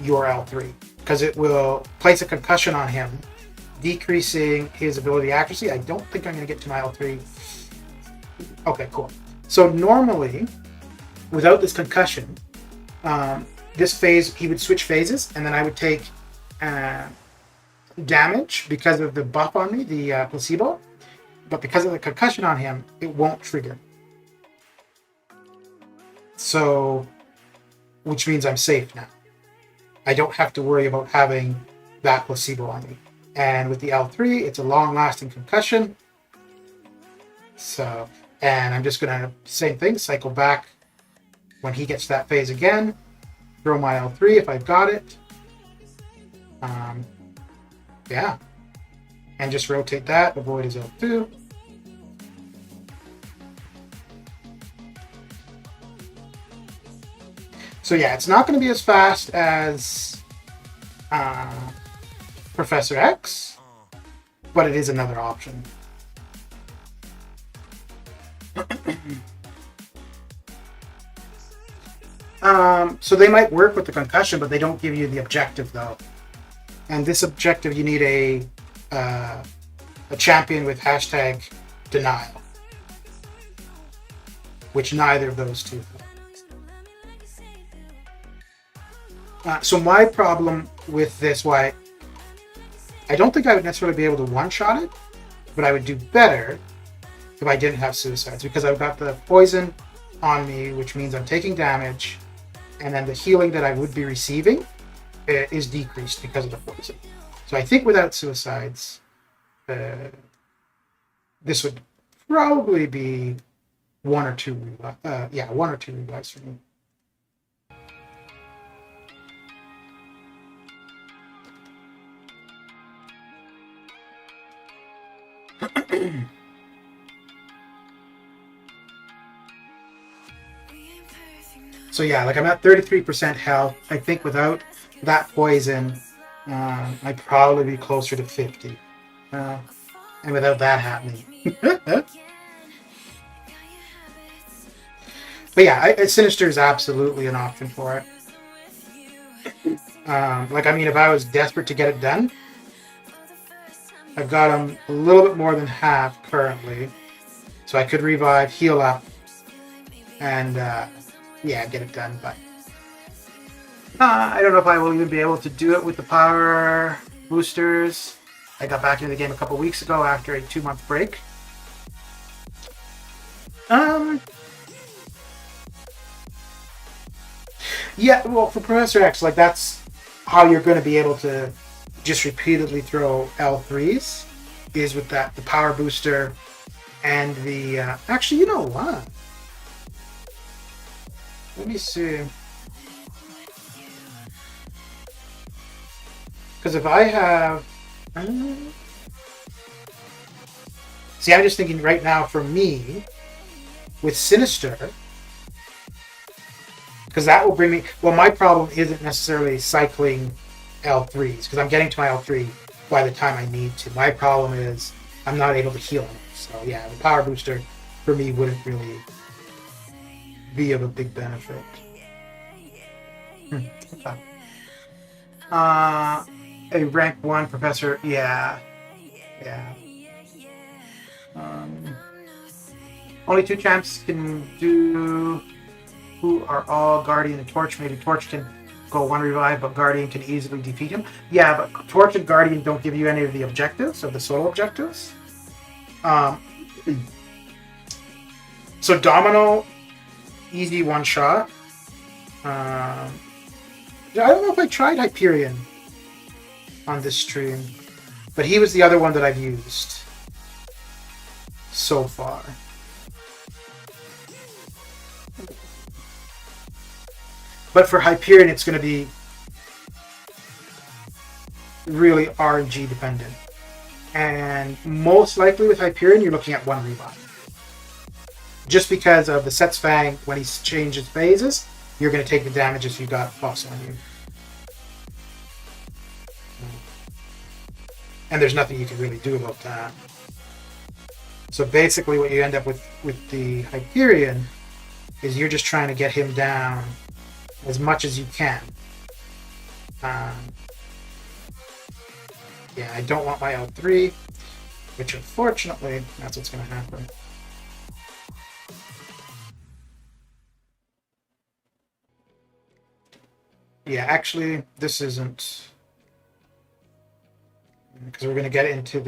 your L3, because it will place a concussion on him, decreasing his ability accuracy. I don't think I'm going to get to my L3. Okay, cool. So normally, without this concussion, this phase, he would switch phases, and then I would take damage because of the buff on me, the placebo. But because of the concussion on him, it won't trigger. So, which means I'm safe now. I don't have to worry about having that placebo on me. And with the L3, it's a long-lasting concussion. So, and I'm just going to, same thing, cycle back when he gets that phase again. Throw my L3 if I've got it. Yeah. And just rotate that, avoid his L2. So yeah, it's not going to be as fast as Professor X, but it is another option. So they might work with the concussion, but they don't give you the objective though. And this objective, you need a champion with hashtag denial, which neither of those two have. So my problem with this, why I don't think I would necessarily be able to one-shot it, but I would do better if I didn't have suicides, because I've got the poison on me, which means I'm taking damage, and then the healing that I would be receiving is decreased because of the poison. So I think without suicides, this would probably be one or two revives for me. So yeah, like I'm at 33% health. I think without that poison, I'd probably be closer to 50. And without that happening. But yeah, Sinister is absolutely an option for it. Like, I mean, if I was desperate to get it done, I've got him a little bit more than half currently. So I could revive, heal up, and yeah, get it done. But I don't know if I will even be able to do it with the power boosters. I got back into the game a couple weeks ago after a 2-month break. Yeah, well, for Professor X, like, that's how you're going to be able to just repeatedly throw L3s, is with that, the power booster and the... actually, you know what? Let me see. Because if I have... see, I'm just thinking right now for me, with Sinister... Because that will bring me... Well, my problem isn't necessarily cycling L3s, because I'm getting to my L3 by the time I need to. My problem is I'm not able to heal him. So yeah, the power booster for me wouldn't really be of a big benefit. Okay. A rank 1 professor, yeah. Only 2 champs can do... who are all Guardian and Torch. Maybe Torch can go 1 revive, but Guardian can easily defeat him. Yeah, but Torch and Guardian don't give you any of the objectives, of the solo objectives. So Domino, easy one-shot. I don't know if I tried Hyperion on this stream, but he was the other one that I've used so far. But for Hyperion, it's going to be really RNG dependent. And most likely with Hyperion, you're looking at 1 revive. Just because of the Set's Fang, when he changes phases, you're going to take the damages you got plus on you. And there's nothing you can really do about that. So basically what you end up with the Hyperion is you're just trying to get him down as much as you can. Yeah, I don't want my L3, which unfortunately, that's what's going to happen. Yeah, actually, this isn't... because we're going to get into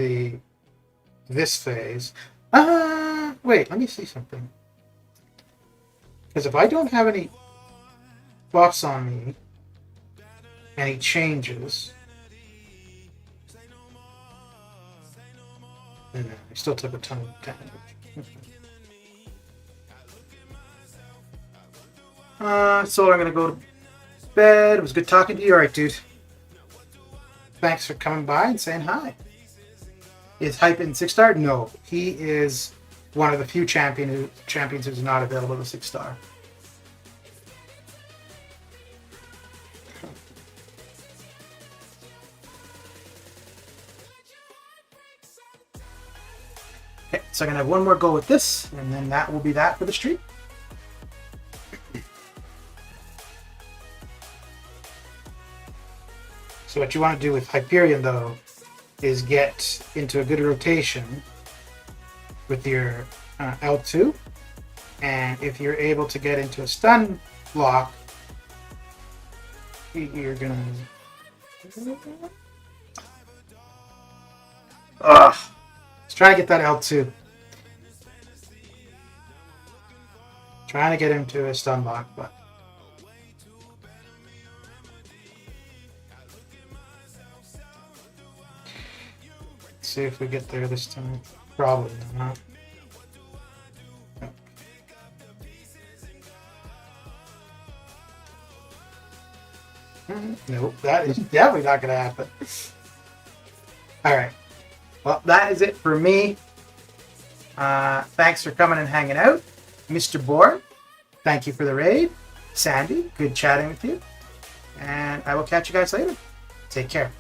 this phase. Wait, let me see something. Because if I don't have any buffs on me, and he changes, and I still took a ton of damage. So I'm gonna go to bed. It was good talking to you. Alright, dude. Thanks for coming by and saying hi. Is Hype in 6-star? No. He is one of the few champions who's not available to 6-star. Okay, so I'm going to have one more go with this, and then that will be that for the stream. So what you want to do with Hyperion, though, is get into a good rotation with your L2. And if you're able to get into a stun lock, you're going to... Ugh. Let's try to get that L2. Trying to get into a stun lock, but... Let's see if we get there this time. Probably not. Nope, that is definitely not going to happen. Alright. Well, that is it for me. Thanks for coming and hanging out. Mr. Bourne, thank you for the raid. Sandy, good chatting with you. And I will catch you guys later. Take care.